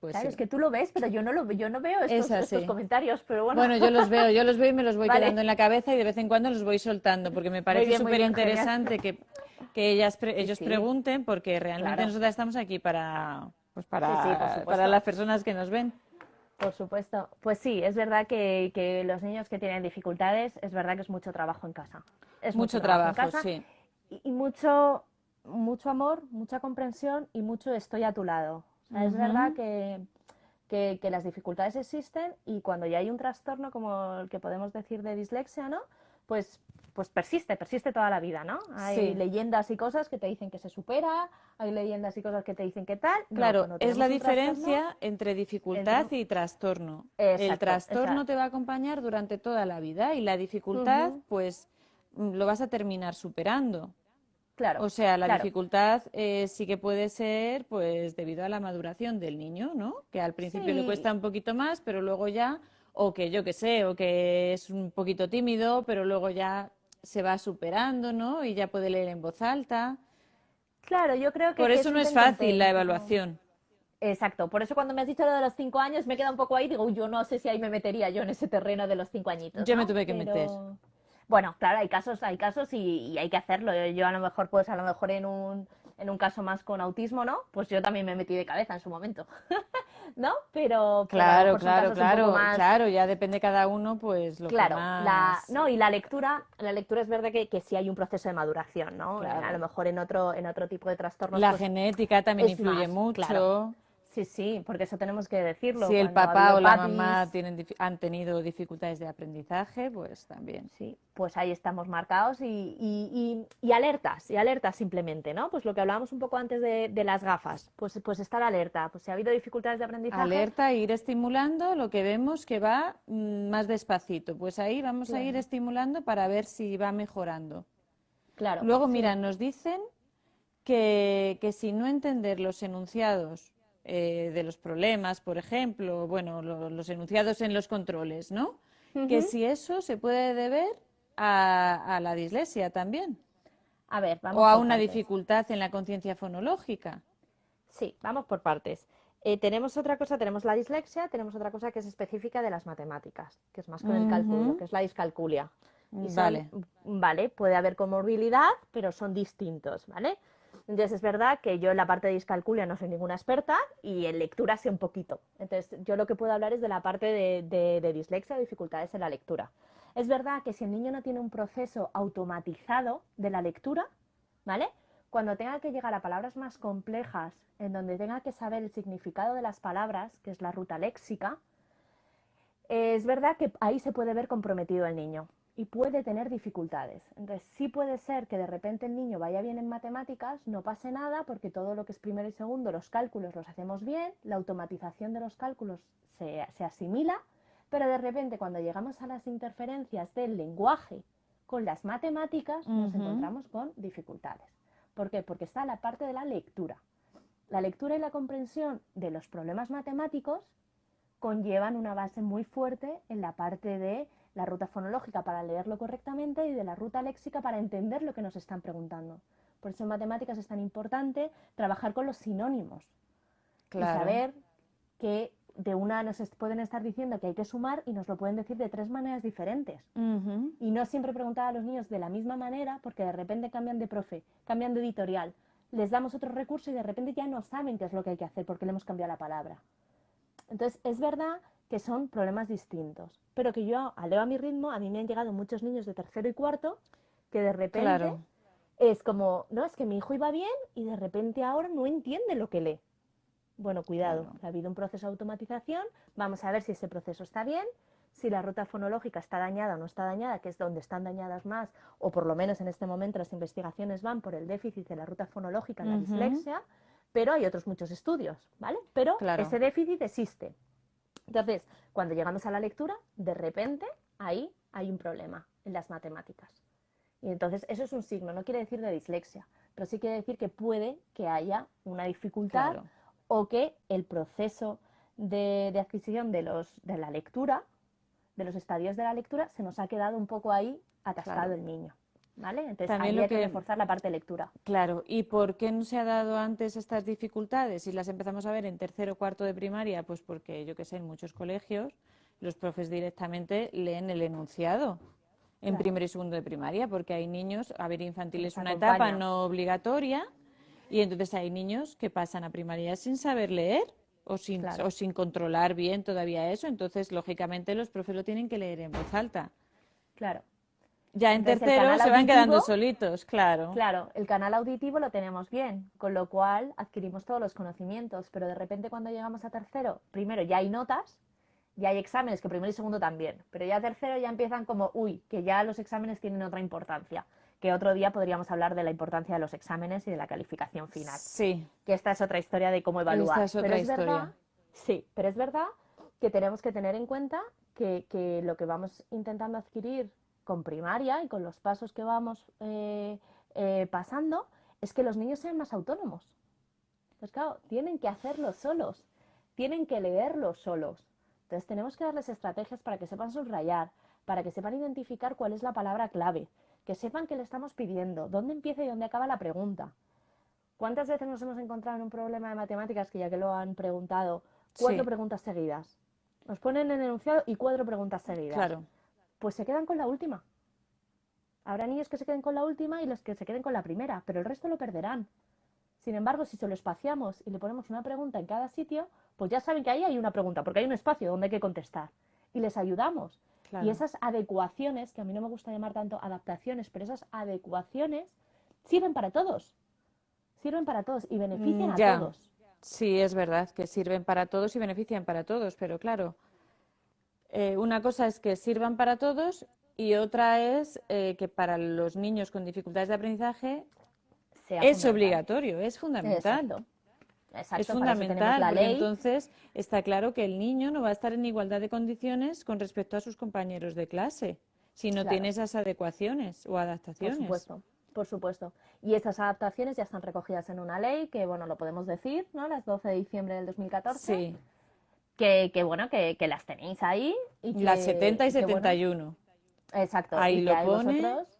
A: Pues
B: Claro, es
A: sí,
B: que tú lo ves, pero yo no veo
A: es
B: estos
A: así.
B: comentarios, pero bueno.
A: Bueno, yo los veo y me los voy quedando
B: Vale.
A: en la cabeza y de vez en cuando los voy soltando, porque me parece
B: Muy
A: súper
B: bien, genial.
A: interesante que
B: Sí,
A: ellos
B: sí,
A: pregunten, porque realmente
B: claro.
A: nosotras estamos aquí para, pues
B: Sí, sí, por
A: para
B: supuesto.
A: las personas que nos ven.
B: Por supuesto. Pues sí, es verdad que los niños que tienen dificultades, es verdad que es mucho trabajo en casa. Es mucho
A: Mucho
B: trabajo en
A: trabajo,
B: casa
A: sí.
B: y mucho amor, mucha comprensión y mucho estoy a tu lado. O sea, es verdad
A: Ujú.
B: que las dificultades existen y cuando ya hay un trastorno como el que podemos decir de dislexia, ¿no? Pues persiste toda la vida, ¿no? Hay
A: Sí.
B: leyendas y cosas que te dicen que se supera, hay leyendas y cosas que te dicen que tal. No,
A: Claro,
B: cuando
A: es la
B: tenemos un trastorno,
A: diferencia entre dificultad
B: entra...
A: y trastorno. El
B: Exacto,
A: trastorno te va a acompañar durante toda la vida y la dificultad,
B: Ujú.
A: pues, lo vas a terminar superando.
B: Claro,
A: O sea, la
B: claro.
A: dificultad sí que puede ser, pues, debido a la maduración del niño, ¿no? Que al principio le
B: Sí,
A: cuesta un poquito más, pero luego ya, o que yo qué sé, o que es un poquito tímido, pero luego ya se va superando, ¿no? Y ya puede leer en voz alta.
B: claro, yo creo
A: Por
B: que
A: eso
B: es
A: no
B: un
A: es
B: ten con
A: fácil la
B: ten.
A: evaluación.
B: Exacto, por eso cuando me has dicho lo de los 5 años me queda un poco ahí, digo, "Uy, yo no sé si ahí me metería yo en ese terreno de los 5 añitos,
A: Yo me
B: ¿no?
A: tuve que meter.
B: Pero bueno, claro, hay casos y hay que hacerlo. Yo a lo mejor, pues a lo mejor en un caso más con autismo, ¿no? Pues yo también me metí de cabeza en su momento, ¿no? Pero a lo
A: Claro,
B: mejor son
A: claro,
B: casos un poco
A: claro,
B: más.
A: claro, ya depende cada uno, pues lo que
B: Claro,
A: más,
B: no, y la lectura es verdad que sí hay un proceso de maduración, ¿no? A lo
A: claro.
B: mejor en otro tipo de trastornos,
A: La
B: pues
A: genética también
B: es
A: influye
B: más, claro.
A: mucho.
B: Sí, sí, porque eso tenemos que decirlo.
A: Si el
B: Cuando ha
A: papá
B: habido
A: o la mamá
B: papis,
A: han tenido dificultades de aprendizaje, pues también.
B: sí, pues ahí estamos marcados y alertas simplemente, ¿no? Pues lo que hablábamos un poco antes de las gafas, pues estar alerta. Pues si ha habido dificultades de aprendizaje,
A: Alerta, ir estimulando lo que vemos que va más despacito. Pues ahí vamos a ir
B: claro.
A: estimulando para ver si va mejorando.
B: Claro,
A: Luego,
B: sí.
A: mira, nos dicen que si no entender los enunciados de los problemas, por ejemplo, bueno, los enunciados en los controles, ¿no? Que
B: Ujú.
A: si eso se puede deber a la dislexia también,
B: A ver,
A: o
B: vamos
A: a
B: por
A: una
B: partes.
A: dificultad en la conciencia fonológica.
B: Sí, vamos por partes. Tenemos otra cosa, tenemos la dislexia, tenemos otra cosa que es específica de las matemáticas, que es más con el cálculo,
A: Ujú.
B: que es la discalculia. Y son,
A: Vale,
B: vale, puede haber comorbilidad, pero son distintos, ¿vale? Entonces es verdad que yo en la parte de discalculia no soy ninguna experta y en lectura sé un poquito. Entonces yo lo que puedo hablar es de la parte de dislexia o dificultades en la lectura. Es verdad que si el niño no tiene un proceso automatizado de la lectura, ¿vale? Cuando tenga que llegar a palabras más complejas, en donde tenga que saber el significado de las palabras, que es la ruta léxica, es verdad que ahí se puede ver comprometido el niño y puede tener dificultades. Entonces, sí puede ser que de repente el niño vaya bien en matemáticas, no pase nada, porque todo lo que es primero y segundo, los cálculos los hacemos bien, la automatización de los cálculos se asimila, pero de repente cuando llegamos a las interferencias del lenguaje con las matemáticas, nos
A: ujú,
B: encontramos con dificultades. ¿Por qué? Porque está la parte de la lectura. La lectura y la comprensión de los problemas matemáticos conllevan una base muy fuerte en la parte de la ruta fonológica para leerlo correctamente y de la ruta léxica para entender lo que nos están preguntando. Por eso en matemáticas es tan importante trabajar con los sinónimos y
A: claro.
B: saber que de una nos pueden estar diciendo que hay que sumar y nos lo pueden decir de tres maneras diferentes.
A: Ujú,
B: Y no siempre preguntar a los niños de la misma manera porque de repente cambian de profe, cambian de editorial, les damos otro recurso y de repente ya no saben qué es lo que hay que hacer porque le hemos cambiado la palabra. Entonces, es verdad que son problemas distintos, pero que yo, al leo a mi ritmo, a mí me han llegado muchos niños de tercero y cuarto que de repente
A: claro,
B: es como, no, es que mi hijo iba bien y de repente ahora no entiende lo que lee. Bueno, cuidado,
A: claro.
B: ha habido un proceso de automatización, vamos a ver si ese proceso está bien, si la ruta fonológica está dañada o no está dañada, que es donde están dañadas más, o por lo menos en este momento las investigaciones van por el déficit de la ruta fonológica en la
A: Ujú,
B: dislexia, pero hay otros muchos estudios, ¿vale? Pero
A: claro.
B: ese déficit existe. Entonces, cuando llegamos a la lectura, de repente ahí hay un problema en las matemáticas. Y entonces eso es un signo, no quiere decir de dislexia, pero sí quiere decir que puede que haya una dificultad
A: Claro.
B: o que el proceso de adquisición de la lectura, de los estadios de la lectura, se nos ha quedado un poco ahí atascado
A: Claro.
B: el niño. ¿Vale? Entonces
A: También lo
B: habría que
A: que,
B: reforzar la parte de lectura.
A: claro, ¿y por qué no se ha dado antes estas dificultades? Si las empezamos a ver en tercero o cuarto de primaria, pues porque, yo qué sé, en muchos colegios los profes directamente leen el enunciado en
B: Claro,
A: primero y segundo de primaria, porque hay niños, a ver,
B: se
A: infantil es
B: les
A: una etapa
B: acompaña.
A: no obligatoria, y entonces hay niños que pasan a primaria sin saber leer o
B: Claro,
A: sin controlar bien todavía eso, entonces lógicamente los profes lo tienen que leer en voz alta.
B: claro.
A: Ya en
B: Entonces el
A: tercero
B: canal
A: se van quedando
B: auditivo,
A: solitos, claro.
B: claro, el canal auditivo lo tenemos bien, con lo cual adquirimos todos los conocimientos, pero de repente cuando llegamos a tercero, primero ya hay notas, ya hay exámenes, que primero y segundo también, pero ya tercero ya empiezan como, uy, que ya los exámenes tienen otra importancia, que otro día podríamos hablar de la importancia de los exámenes y de la calificación final,
A: Sí,
B: que esta es otra historia de cómo
A: esta
B: evaluar,
A: es
B: pero
A: otra
B: es verdad,
A: historia.
B: sí, pero es verdad que tenemos que tener en cuenta que lo que vamos intentando adquirir con primaria y con los pasos que vamos pasando es que los niños sean más autónomos. Pues claro, tienen que hacerlo solos, tienen que leerlo solos. Entonces tenemos que darles estrategias para que sepan subrayar, para que sepan identificar cuál es la palabra clave, que sepan qué le estamos pidiendo, dónde empieza y dónde acaba la pregunta. ¿Cuántas veces nos hemos encontrado en un problema de matemáticas que ya que lo han preguntado, cuatro
A: Sí,
B: preguntas seguidas? Nos ponen en el enunciado y cuatro preguntas seguidas.
A: claro.
B: Pues se quedan con la última. Habrá niños que se queden con la última y los que se queden con la primera, pero el resto lo perderán. Sin embargo, si se lo espaciamos y le ponemos una pregunta en cada sitio, pues ya saben que ahí hay una pregunta, porque hay un espacio donde hay que contestar. Y les ayudamos. Y
A: Claro.
B: esas adecuaciones, que a mí no me gusta llamar tanto adaptaciones, pero esas adecuaciones sirven para todos. Sirven para todos y benefician a
A: Ya,
B: todos.
A: sí, es verdad que sirven para todos y benefician para todos, pero claro, una cosa es que sirvan para todos y otra es que para los niños con dificultades de aprendizaje
B: Sea
A: es
B: fundamental.
A: obligatorio, es fundamental.
B: Exacto.
A: Es
B: Exacto, para eso tenemos
A: fundamental,
B: la
A: porque
B: ley.
A: entonces está claro que el niño no va a estar en igualdad de condiciones con respecto a sus compañeros de clase si no tiene
B: Claro,
A: esas adecuaciones o
B: por
A: adaptaciones.
B: supuesto. por supuesto. Y esas adaptaciones ya están recogidas en una ley que, bueno, lo podemos decir, ¿no? Las 12 de diciembre del 2014,
A: Sí,
B: bueno, que las tenéis ahí
A: las 70 y
B: bueno,
A: 71.
B: exacto, y
A: Ahí
B: que
A: lo
B: hay
A: pone
B: vosotros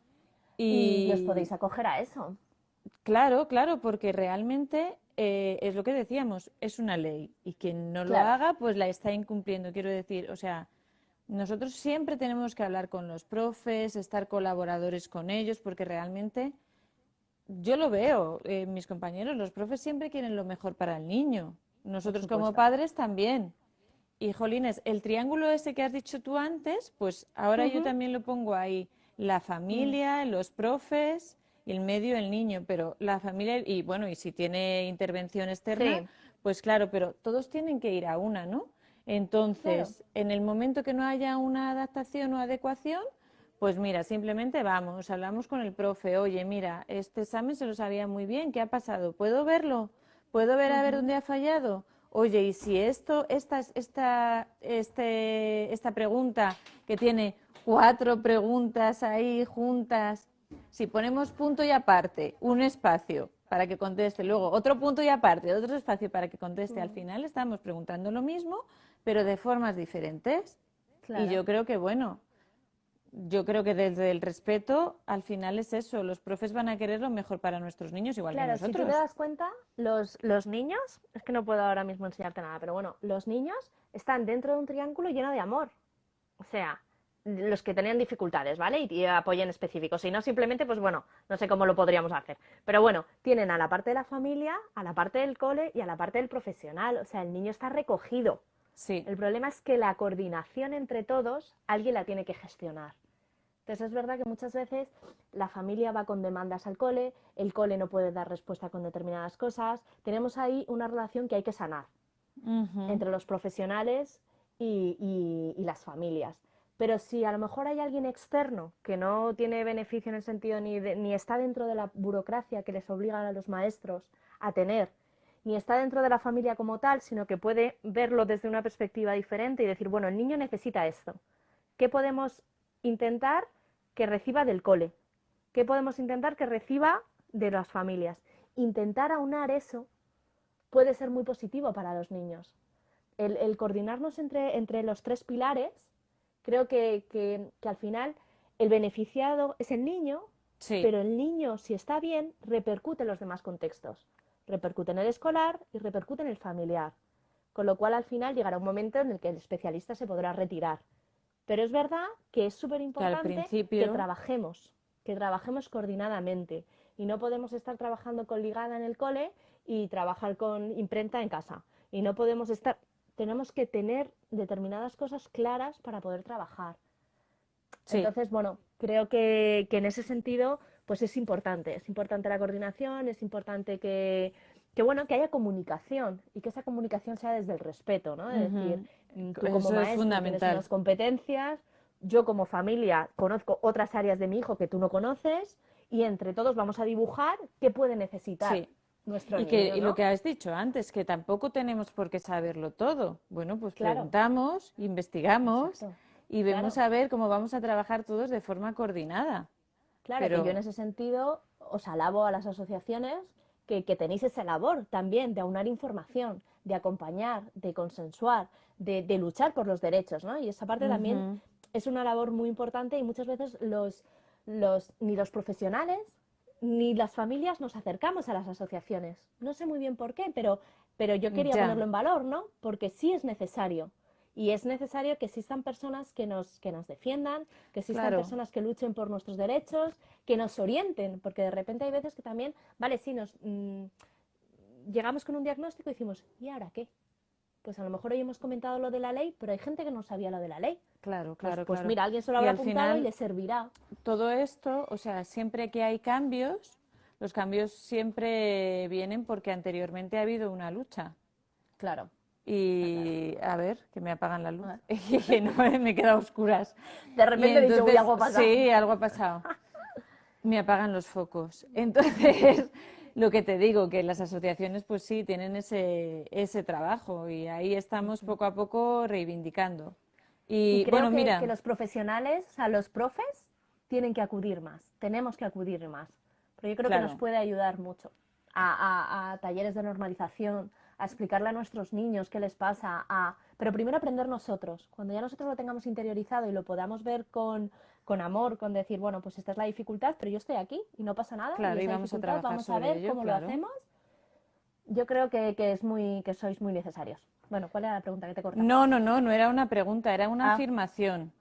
B: y os
A: y
B: podéis acoger a eso.
A: claro, claro, porque realmente es lo que decíamos, es una ley y quien no lo
B: Claro.
A: haga, pues la está incumpliendo. Quiero decir, o sea, nosotros siempre tenemos que hablar con los profes, estar colaboradores con ellos, porque realmente yo lo veo, mis compañeros, los profes siempre quieren lo mejor para el niño.
B: Por
A: Nosotros como
B: supuesto.
A: padres también. Y jolines, el triángulo ese que has dicho tú antes, pues ahora yo
B: Ujú.
A: también lo pongo ahí. La
B: Mm.
A: familia, los profes y el medio el niño, pero la familia y bueno, y si tiene intervención externa,
B: Sí,
A: pues claro, pero todos tienen que ir a una, ¿no?
B: claro.
A: Entonces, en el momento que no haya una adaptación o adecuación, pues mira, simplemente vamos, hablamos con el profe, oye, mira, este examen se lo sabía muy bien, ¿qué ha pasado? ¿Puedo verlo? ¿Puedo ver a ver
B: Ujú.
A: dónde ha fallado? Oye, y si esta pregunta que tiene 4 preguntas ahí juntas, si ponemos punto y aparte, un espacio para que conteste, luego otro punto y aparte, otro espacio para que conteste, al
B: Mm.
A: final estamos preguntando lo mismo, pero de formas diferentes. Y
B: Claro.
A: yo creo que, bueno, yo creo que desde el respeto, al final es eso, los profes van a querer lo mejor para nuestros niños, igual que
B: Claro, si tú te
A: nosotros.
B: das cuenta, los niños, es que no puedo ahora mismo enseñarte nada, pero bueno, los niños están dentro de un triángulo lleno de amor. O sea, los que tenían dificultades, ¿vale? Y apoyo específico. Si no, simplemente, pues bueno, no sé cómo lo podríamos hacer. Pero bueno, tienen a la parte de la familia, a la parte del cole y a la parte del profesional. O sea, el niño está recogido.
A: Sí,
B: El problema es que la coordinación entre todos, alguien la tiene que gestionar. Entonces es verdad que muchas veces la familia va con demandas al cole, el cole no puede dar respuesta con determinadas cosas. Tenemos ahí una relación que hay que sanar
A: ujú,
B: entre los profesionales y las familias. Pero si a lo mejor hay alguien externo que no tiene beneficio en el sentido ni está dentro de la burocracia que les obligan a los maestros a tener, ni está dentro de la familia como tal, sino que puede verlo desde una perspectiva diferente y decir, bueno, el niño necesita esto. ¿Qué podemos intentar que reciba del cole? ¿Qué podemos intentar que reciba de las familias? Intentar aunar eso puede ser muy positivo para los niños. El coordinarnos entre los tres pilares, creo que al final el beneficiado es el niño,
A: sí.
B: pero el niño, si está bien, repercute en los demás contextos. Repercute en el escolar y repercute en el familiar. Con lo cual, al final, llegará un momento en el que el especialista se podrá retirar. Pero es verdad que es súper
A: Que al
B: importante
A: principio,
B: que trabajemos coordinadamente. Y no podemos estar trabajando con ligada en el cole y trabajar con imprenta en casa. Y no podemos estar, tenemos que tener determinadas cosas claras para poder trabajar.
A: sí,
B: Entonces, bueno, creo en ese sentido, pues es importante la coordinación, es importante bueno, que haya comunicación y que esa comunicación sea desde el respeto, ¿no? Es decir,
A: ujú,
B: tú como
A: eso es
B: maestro tienes
A: fundamental.
B: unas competencias, yo como familia conozco otras áreas de mi hijo que tú no conoces y entre todos vamos a dibujar qué puede necesitar
A: Sí.
B: nuestro
A: Y
B: niño,
A: lo
B: ¿no?
A: que has dicho antes, que tampoco tenemos por qué saberlo todo. Bueno, pues
B: Claro,
A: preguntamos, investigamos
B: exacto,
A: y vemos
B: claro.
A: a ver cómo vamos a trabajar todos de forma coordinada.
B: Claro, que yo en
A: Pero,
B: ese sentido os alabo a las asociaciones que tenéis esa labor también de aunar información, de acompañar, de consensuar, de luchar por los derechos, ¿no? Y esa parte también
A: ujú,
B: es una labor muy importante y muchas veces ni los profesionales ni las familias nos acercamos a las asociaciones. No sé muy bien por qué, pero yo quería
A: ya,
B: ponerlo en valor, ¿no? Porque sí es necesario. Y es necesario que existan personas que nos defiendan, que existan
A: claro,
B: personas que luchen por nuestros derechos, que nos orienten, porque de repente hay veces que también, vale, sí, llegamos con un diagnóstico y decimos, ¿y ahora qué? Pues a lo mejor hoy hemos comentado lo de la ley, pero hay gente que no sabía lo de la ley.
A: claro,
B: Pues,
A: claro,
B: pues
A: claro.
B: mira, alguien se lo
A: Y
B: habrá
A: al
B: apuntado y
A: final,
B: le servirá.
A: todo esto, o sea, siempre que hay cambios, los cambios siempre vienen porque anteriormente ha habido una lucha.
B: Claro, está claro.
A: Y a ver, que me apagan la luz
B: A ver.
A: y que no me queda a oscuras.
B: De
A: Y
B: repente he dicho, uy,
A: entonces,
B: algo pasa.
A: sí, algo ha pasado. Me apagan los focos. Entonces, lo que te digo, que las asociaciones, pues sí, tienen ese trabajo y ahí estamos poco a poco reivindicando.
B: Y
A: Y
B: creo
A: bueno, mira,
B: que los profesionales, o sea, los profes, tienen que acudir más, tenemos que acudir más. pero yo creo que nos
A: Claro,
B: puede ayudar mucho a talleres de normalización, a explicarle a nuestros niños qué les pasa, pero primero aprender nosotros. Cuando ya nosotros lo tengamos interiorizado y lo podamos ver con amor, con decir, bueno, pues esta es la dificultad, pero yo estoy aquí y no pasa nada, y
A: claro, y
B: esa
A: vamos a
B: dificultad
A: trabajar
B: vamos a
A: sobre
B: ver
A: ello,
B: cómo lo
A: claro.
B: hacemos. Yo creo que sois muy necesarios. Bueno, ¿cuál era la pregunta que te he cortado?
A: No, no, no, no era una pregunta, era una
B: Ah,
A: afirmación.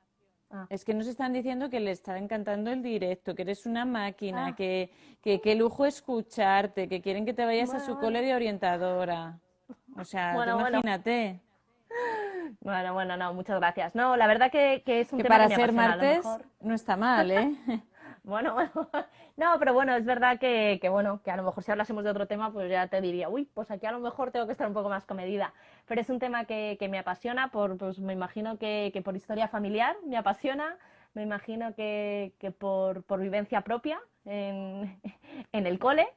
B: ah,
A: Es que nos están diciendo que le está encantando el directo, que eres una máquina,
B: ah.
A: que qué lujo escucharte, que quieren que te vayas a
B: Bueno,
A: su cole
B: bueno.
A: de orientadora. O sea, tú
B: Bueno, bueno.
A: imagínate
B: Bueno, bueno, no, muchas gracias. No, la verdad que es un
A: que
B: tema que
A: para
B: me
A: ser
B: apasiona, a lo
A: martes
B: mejor.
A: no está mal, ¿eh?
B: Bueno, bueno. No, pero bueno, es verdad bueno, que a lo mejor si hablásemos de otro tema, pues ya te diría, uy, pues aquí a lo mejor tengo que estar un poco más comedida. Pero es un tema que me apasiona, pues me imagino que por historia familiar me apasiona, me imagino que por vivencia propia en, en el cole,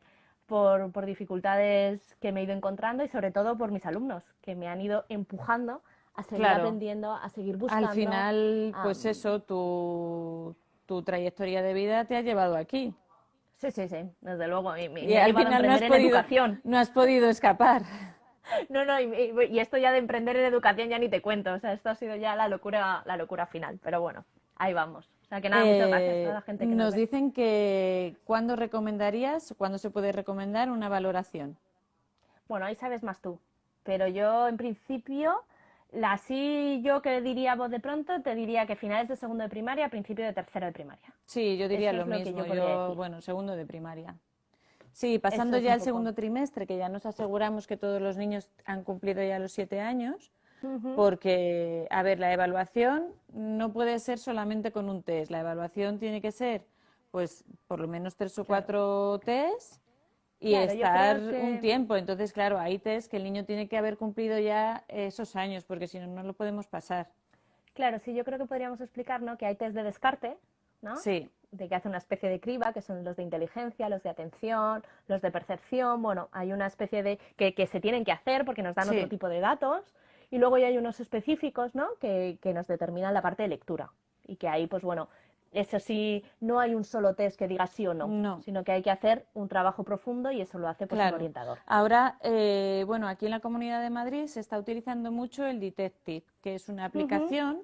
B: por dificultades que me he ido encontrando y sobre todo por mis alumnos, que me han ido empujando a seguir
A: Claro,
B: aprendiendo, a seguir
A: al
B: buscando.
A: final,
B: a-
A: pues eso, tu trayectoria de vida te ha llevado aquí.
B: Sí, sí, sí, desde luego. Y
A: Y
B: me ha
A: al
B: llevado a
A: final
B: emprender en educación.
A: no has podido escapar.
B: No, no, y esto ya de emprender en educación ya ni te cuento. O sea, esto ha sido ya la locura final. Pero bueno, ahí vamos. O sea, que nada, muchas gracias a toda la gente que nos
A: Nos
B: ve.
A: dicen que ¿cuándo recomendarías, cuándo se puede recomendar una valoración?
B: Bueno, ahí sabes más tú. Pero yo, en principio, así yo que diría vos de pronto, te diría que finales de segundo de primaria, principio de tercero de primaria.
A: Sí, yo diría
B: Eso
A: lo
B: es lo que
A: mismo.
B: yo podría
A: Yo,
B: decir.
A: bueno, segundo de primaria. Sí,
B: Eso
A: pasando
B: es
A: ya
B: un
A: el
B: poco.
A: segundo trimestre, que ya nos aseguramos que todos los niños han cumplido ya los 7 años,
B: Ujú.
A: porque, a ver, la evaluación no puede ser solamente con un test. La evaluación tiene que ser, pues, por lo menos tres o
B: Claro.
A: cuatro test y
B: Claro, yo
A: estar
B: creo
A: un
B: que.
A: tiempo. Entonces, claro, hay test que el niño tiene que haber cumplido ya esos años, porque si no, no lo podemos pasar.
B: Claro, sí, yo creo que podríamos explicar, ¿no? Que hay test de descarte, ¿no?
A: Sí,
B: De que hace una especie de criba, que son los de inteligencia, los de atención, los de percepción. Bueno, hay una especie de que se tienen que hacer porque nos dan otro
A: sí,
B: tipo de datos. Y luego ya hay unos específicos, ¿no? Que nos determinan la parte de lectura. Y que ahí, pues bueno, eso sí, no hay un solo test que diga sí o no,
A: no.
B: sino que hay que hacer un trabajo profundo y eso lo hace pues un
A: Claro.
B: orientador.
A: Ahora, bueno, aquí en la Comunidad de Madrid se está utilizando mucho el Detective, que es una
B: Ujú.
A: aplicación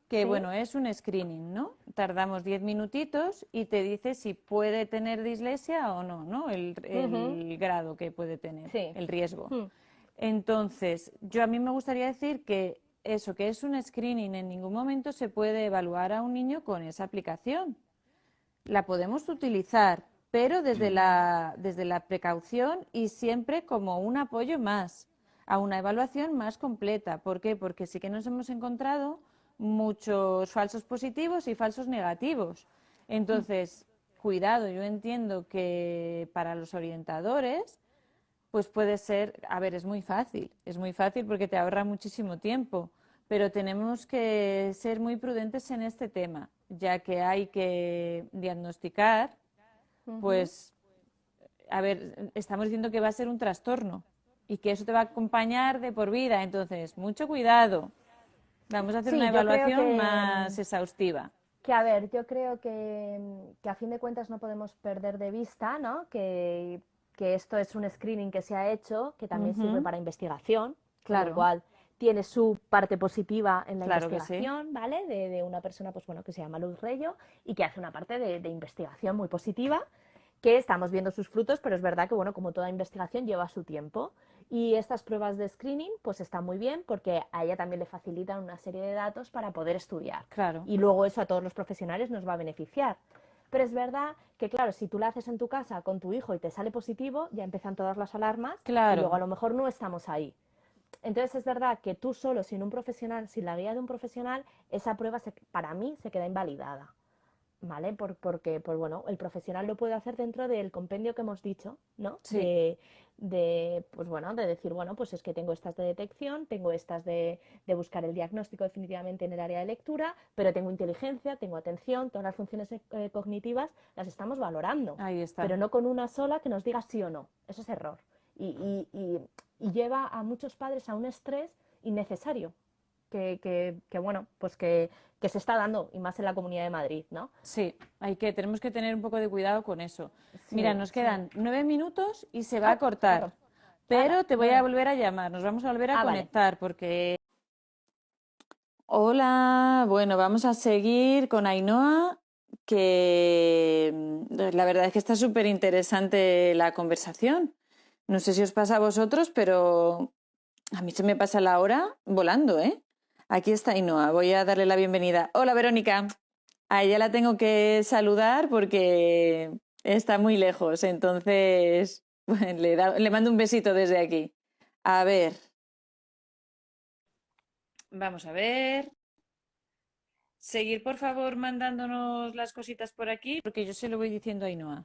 A: que,
B: Sí,
A: bueno, es un screening, ¿no? Tardamos 10 minutitos y te dice si puede tener dislexia o no, ¿no?
B: ujú,
A: El grado que puede tener,
B: sí.
A: el riesgo.
B: Mm.
A: Entonces, yo a mí me gustaría decir que eso, que es un screening, en ningún momento se puede evaluar a un niño con esa aplicación. La podemos utilizar, pero desde la precaución y siempre como un apoyo más a una evaluación más completa. ¿Por qué? Porque sí que nos hemos encontrado muchos falsos positivos y falsos negativos. Entonces, cuidado, yo entiendo que para los orientadores, pues puede ser, a ver, es muy fácil porque te ahorra muchísimo tiempo, pero tenemos que ser muy prudentes en este tema, ya que hay que diagnosticar,
B: Ujú.
A: pues, a ver, estamos diciendo que va a ser un trastorno y que eso te va a acompañar de por vida, entonces, mucho cuidado. Vamos a hacer una
B: Sí, yo creo
A: evaluación más exhaustiva.
B: a ver, yo creo que a fin de cuentas no podemos perder de vista, ¿no? Que esto es un screening que se ha hecho, que también sirve
A: Ujú,
B: para investigación, con lo
A: claro,
B: cual tiene su parte positiva en la
A: claro que sí.
B: investigación, ¿vale? De una persona, pues bueno, que se llama Luz Reyo y que hace una parte de investigación muy positiva, que estamos viendo sus frutos, pero es verdad que, bueno, como toda investigación lleva su tiempo. Y estas pruebas de screening, pues están muy bien porque a ella también le facilitan una serie de datos para poder estudiar.
A: Claro,
B: Y luego eso a todos los profesionales nos va a beneficiar. Pero es verdad que, claro, si tú lo haces en tu casa con tu hijo y te sale positivo, ya empiezan todas las alarmas y luego a
A: claro.
B: lo mejor no estamos ahí. Entonces es verdad que tú solo, sin un profesional, sin la guía de un profesional, esa prueba para mí se queda invalidada. ¿Vale? Porque, pues bueno, el profesional lo puede hacer dentro del compendio que hemos dicho, ¿no?
A: Sí,
B: Pues bueno, de decir, bueno, pues es que tengo estas de detección, tengo estas de buscar el diagnóstico definitivamente en el área de lectura, pero tengo inteligencia, tengo atención, todas las funciones cognitivas las estamos valorando,
A: ahí está.
B: pero no con una sola que nos diga sí o no. Eso es error. Y lleva a muchos padres a un estrés innecesario, bueno, pues que se está dando, y más en la Comunidad de Madrid, ¿no?
A: Sí, tenemos que tener un poco de cuidado con eso. Mira,
B: Sí,
A: nos
B: sí.
A: quedan 9 minutos y se va a
B: Ah, se
A: cortar,
B: corta. Hala,
A: pero te voy a
B: bueno.
A: volver a llamar, nos vamos a volver a
B: Ah, vale.
A: conectar porque... Hola, bueno, vamos a seguir con Ainhoa, que la verdad es que está súper interesante la conversación. No sé si os pasa a vosotros, pero a mí se me pasa la hora volando, ¿eh? Aquí está Ainhoa, voy a darle la bienvenida. Hola, Verónica. A ella la tengo que saludar porque está muy lejos, entonces bueno, le mando un besito desde aquí. A ver, vamos a ver. Seguir, por favor, mandándonos las cositas por aquí, porque yo se lo voy diciendo a Ainhoa.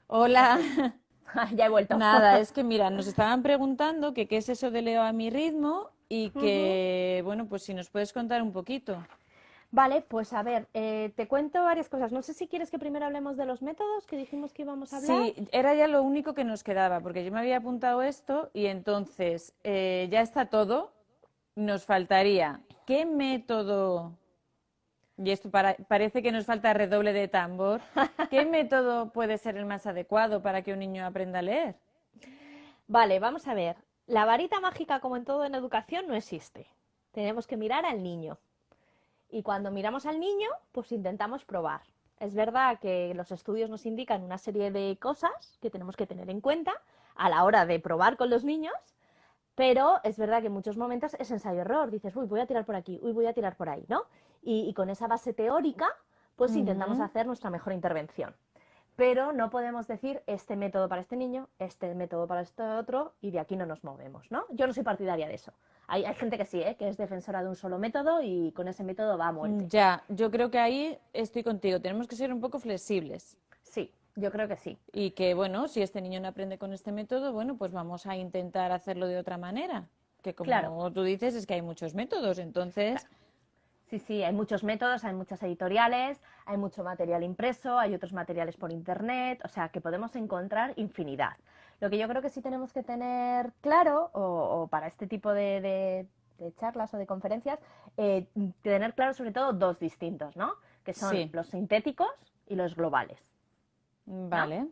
A: Hola.
B: Perfecto. Ya he vuelto.
A: Nada, es que mira, nos estaban preguntando que qué es eso de Leo a mi ritmo y
B: Ujú.
A: que, bueno, pues si nos puedes contar un poquito.
B: Vale, pues a ver, te cuento varias cosas. No sé si quieres que primero hablemos de los métodos que dijimos que íbamos a hablar.
A: Sí, era ya lo único que nos quedaba, porque yo me había apuntado esto y entonces ya está todo. Nos faltaría, ¿qué método? Y esto parece que nos falta redoble de tambor. ¿Qué método puede ser el más adecuado para que un niño aprenda a leer?
B: Vale, vamos a ver. La varita mágica, como en todo en educación, no existe. Tenemos que mirar al niño. Y cuando miramos al niño, pues intentamos probar. Es verdad que los estudios nos indican una serie de cosas que tenemos que tener en cuenta a la hora de probar con los niños, pero es verdad que en muchos momentos es ensayo-error. Dices, uy, voy a tirar por aquí, uy, voy a tirar por ahí, ¿no? Y con esa base teórica, pues intentamos
A: Ujú.
B: hacer nuestra mejor intervención. Pero no podemos decir este método para este niño, este método para este otro, y de aquí no nos movemos, ¿no? Yo no soy partidaria de eso. Hay gente que sí, ¿eh? Que es defensora de un solo método y con ese método va a muerte.
A: Ya, yo creo que ahí estoy contigo. Tenemos que ser un poco flexibles.
B: Sí, yo creo que sí.
A: Y que, bueno, si este niño no aprende con este método, bueno, pues vamos a intentar hacerlo de otra manera. Que
B: Claro.
A: como tú dices, es que hay muchos métodos. Entonces,
B: Sí, sí, hay muchos métodos, hay muchas editoriales, hay mucho material impreso, hay otros materiales por internet, o sea que podemos encontrar infinidad. Lo que yo creo que sí tenemos que tener claro, o para este tipo de charlas o de conferencias, tener claro sobre todo dos distintos, ¿no? Que son
A: sí,
B: los sintéticos y los globales, ¿no?
A: vale.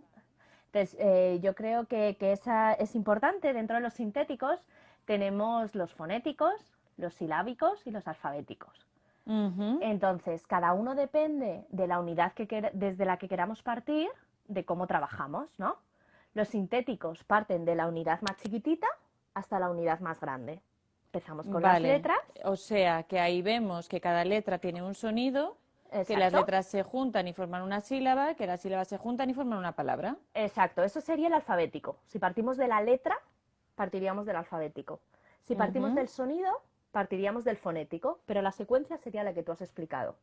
B: Entonces, yo creo que esa es importante. Dentro de los sintéticos tenemos los fonéticos, los silábicos y los alfabéticos.
A: Ujú.
B: Entonces, cada uno depende de la unidad desde la que queramos partir, de cómo trabajamos, ¿no? Los sintéticos parten de la unidad más chiquitita hasta la unidad más grande. Empezamos con las
A: Vale.
B: letras,
A: O sea, que ahí vemos que cada letra tiene un sonido, que las
B: exacto,
A: letras se juntan y forman una sílaba, que las sílabas se juntan y forman una palabra.
B: exacto, eso sería el alfabético. Si partimos de la letra, partiríamos del alfabético. Si partimos
A: Ujú,
B: del sonido, partiríamos del fonético, pero la secuencia sería la que tú has explicado.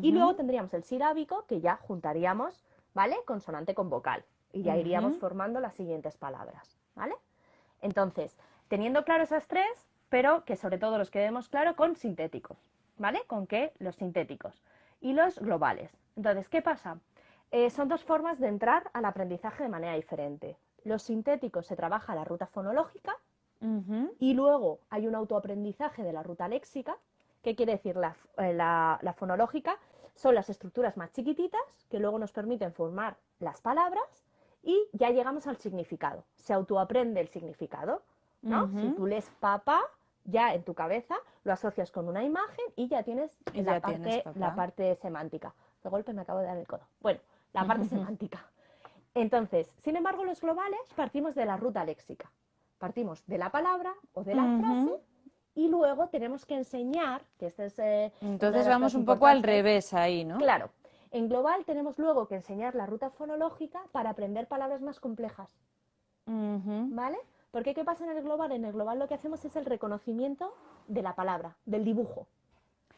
B: Y luego
A: ujú,
B: tendríamos el silábico, que ya juntaríamos, ¿vale? Consonante con vocal. Y ya iríamos
A: ujú.
B: formando las siguientes palabras, ¿vale? Entonces, teniendo claro esas tres, pero que sobre todo los quedemos claro con sintéticos, ¿vale? ¿Con qué? Los sintéticos. Y los globales. Entonces, ¿qué pasa? Son dos formas de entrar al aprendizaje de manera diferente. Los sintéticos se trabaja la ruta fonológica
A: Ujú.
B: y luego hay un autoaprendizaje de la ruta léxica. ¿Qué quiere decir la fonológica? Son las estructuras más chiquititas que luego nos permiten formar las palabras y ya llegamos al significado. Se autoaprende el significado, ¿no? Si
A: Ujú.
B: tú lees papá, ya en tu cabeza lo asocias con una imagen y ya tienes
A: Y ya tienes
B: la
A: papá.
B: parte semántica. De golpe me acabo de dar el codo. Bueno, la parte semántica. Entonces, sin embargo, los globales partimos de la ruta léxica. Partimos de la palabra o de la frase
A: Ujú.
B: y luego tenemos que enseñar, que esta es una de
A: Entonces
B: las
A: vamos
B: cosas
A: un poco al
B: importantes,
A: revés ahí, ¿no?
B: claro, en global tenemos luego que enseñar la ruta fonológica para aprender palabras más complejas,
A: Ujú.
B: ¿vale? Porque ¿qué pasa en el global? En el global lo que hacemos es el reconocimiento de la palabra, del dibujo.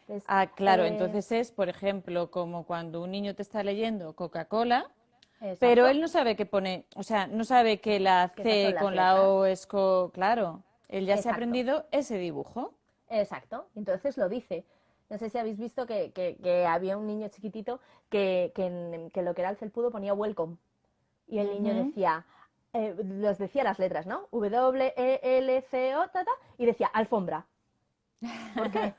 B: Entonces,
A: Ah, claro, entonces es, por ejemplo, como cuando un niño te está leyendo Coca-Cola, pero
B: exacto,
A: él no sabe qué pone, o sea, no sabe que la
B: que esas son
A: C
B: las
A: con la
B: letras.
A: O es claro, él ya se ha
B: Exacto.
A: aprendido ese dibujo.
B: Exacto, entonces lo dice. No sé si habéis visto que había un niño chiquitito que lo que era el felpudo ponía welcome. Y el niño
A: Ujú.
B: decía, los decía las letras, ¿no? W, E, L, C, O, ta, ta, y decía alfombra. ¿Por qué?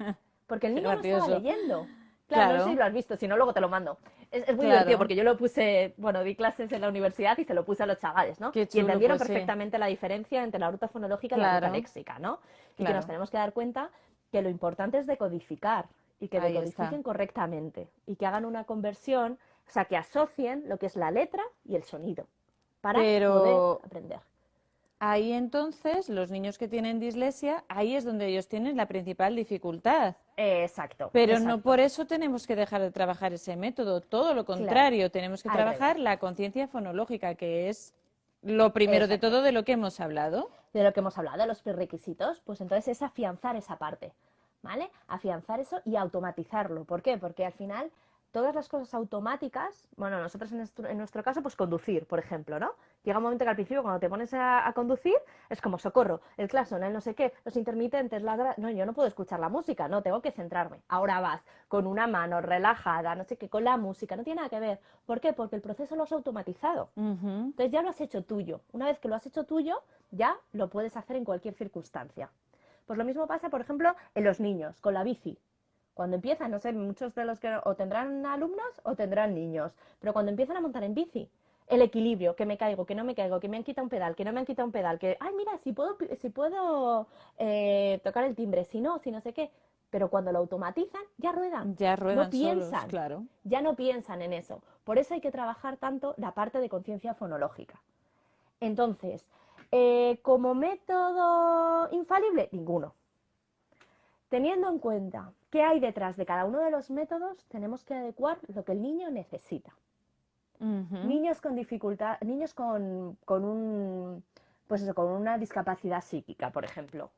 B: porque el
A: Qué
B: niño no estaba
A: gracioso.
B: leyendo. Claro, no sé si
A: Claro,
B: lo has visto, si no, luego te lo mando. Es muy divertido
A: claro.
B: porque yo lo puse, bueno, di clases en la universidad y se lo puse a los chavales, ¿no?
A: Qué
B: Y
A: chulo,
B: entendieron
A: pues sí.
B: perfectamente la diferencia entre la ruta fonológica y la ruta
A: Claro,
B: léxica, ¿no? Y que nos
A: claro.
B: tenemos que dar cuenta que lo importante es decodificar y que
A: Ahí está.
B: decodifiquen correctamente y que hagan una conversión, o sea, que asocien lo que es la letra y el sonido para poder
A: Pero
B: aprender.
A: ahí entonces, los niños que tienen dislexia, ahí es donde ellos tienen la principal dificultad.
B: Exacto,
A: Pero no
B: exacto.
A: por eso tenemos que dejar de trabajar ese método, todo lo
B: Claro,
A: contrario, tenemos que
B: al
A: trabajar
B: revés.
A: la conciencia fonológica, que es lo primero de
B: Exacto.
A: todo de lo que hemos hablado.
B: De lo que hemos hablado, de los prerequisitos, pues entonces es afianzar esa parte, ¿vale? Afianzar eso y automatizarlo. ¿Por qué? Porque al final todas las cosas automáticas, bueno, nosotros en nuestro caso, pues conducir, por ejemplo, ¿no? Llega un momento que al principio cuando te pones a conducir es como socorro, el claxon, el no sé qué, los intermitentes, no, yo no puedo escuchar la música, no, tengo que centrarme. Ahora vas con una mano relajada, no sé qué, con la música, no tiene nada que ver. ¿Por qué? Porque el proceso lo has automatizado.
A: Ujú.
B: Entonces ya lo has hecho tuyo. Una vez que lo has hecho tuyo, ya lo puedes hacer en cualquier circunstancia. Pues lo mismo pasa, por ejemplo, en los niños, con la bici. Cuando empiezan, no sé, muchos de los que o tendrán alumnos o tendrán niños, pero cuando empiezan a montar en bici, el equilibrio, que me caigo, que no me caigo, que me han quitado un pedal, que no me han quitado un pedal, que, ay, mira, si puedo tocar el timbre, si no sé qué. Pero cuando lo automatizan, ya ruedan,
A: Ya
B: no
A: ruedan solos,
B: piensan,
A: claro.
B: ya no piensan en eso. Por eso hay que trabajar tanto la parte de conciencia fonológica. Entonces, como método infalible, ninguno. Teniendo en cuenta qué hay detrás de cada uno de los métodos, tenemos que adecuar lo que el niño necesita.
A: Ujú.
B: Niños con dificultad, niños pues eso, con una discapacidad psíquica, por ejemplo.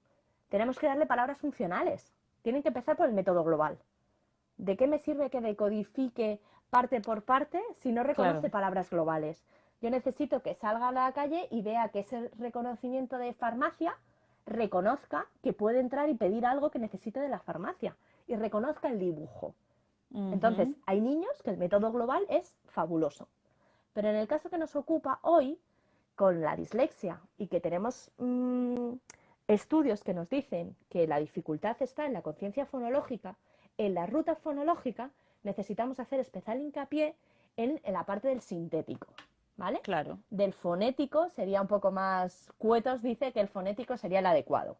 B: Tenemos que darle palabras funcionales. Tienen que empezar por el método global. ¿De qué me sirve que decodifique parte por parte si no reconoce
A: Claro.
B: palabras globales? Yo necesito que salga a la calle y vea que ese reconocimiento de farmacia reconozca que puede entrar y pedir algo que necesite de la farmacia y reconozca el dibujo. Entonces,
A: Ujú.
B: hay niños que el método global es fabuloso. Pero en el caso que nos ocupa hoy, con la dislexia y que tenemos estudios que nos dicen que la dificultad está en la conciencia fonológica, en la ruta fonológica, necesitamos hacer especial hincapié en la parte del sintético, ¿vale?
A: Claro.
B: Del fonético sería un poco más cuetos, dice que el fonético sería el adecuado.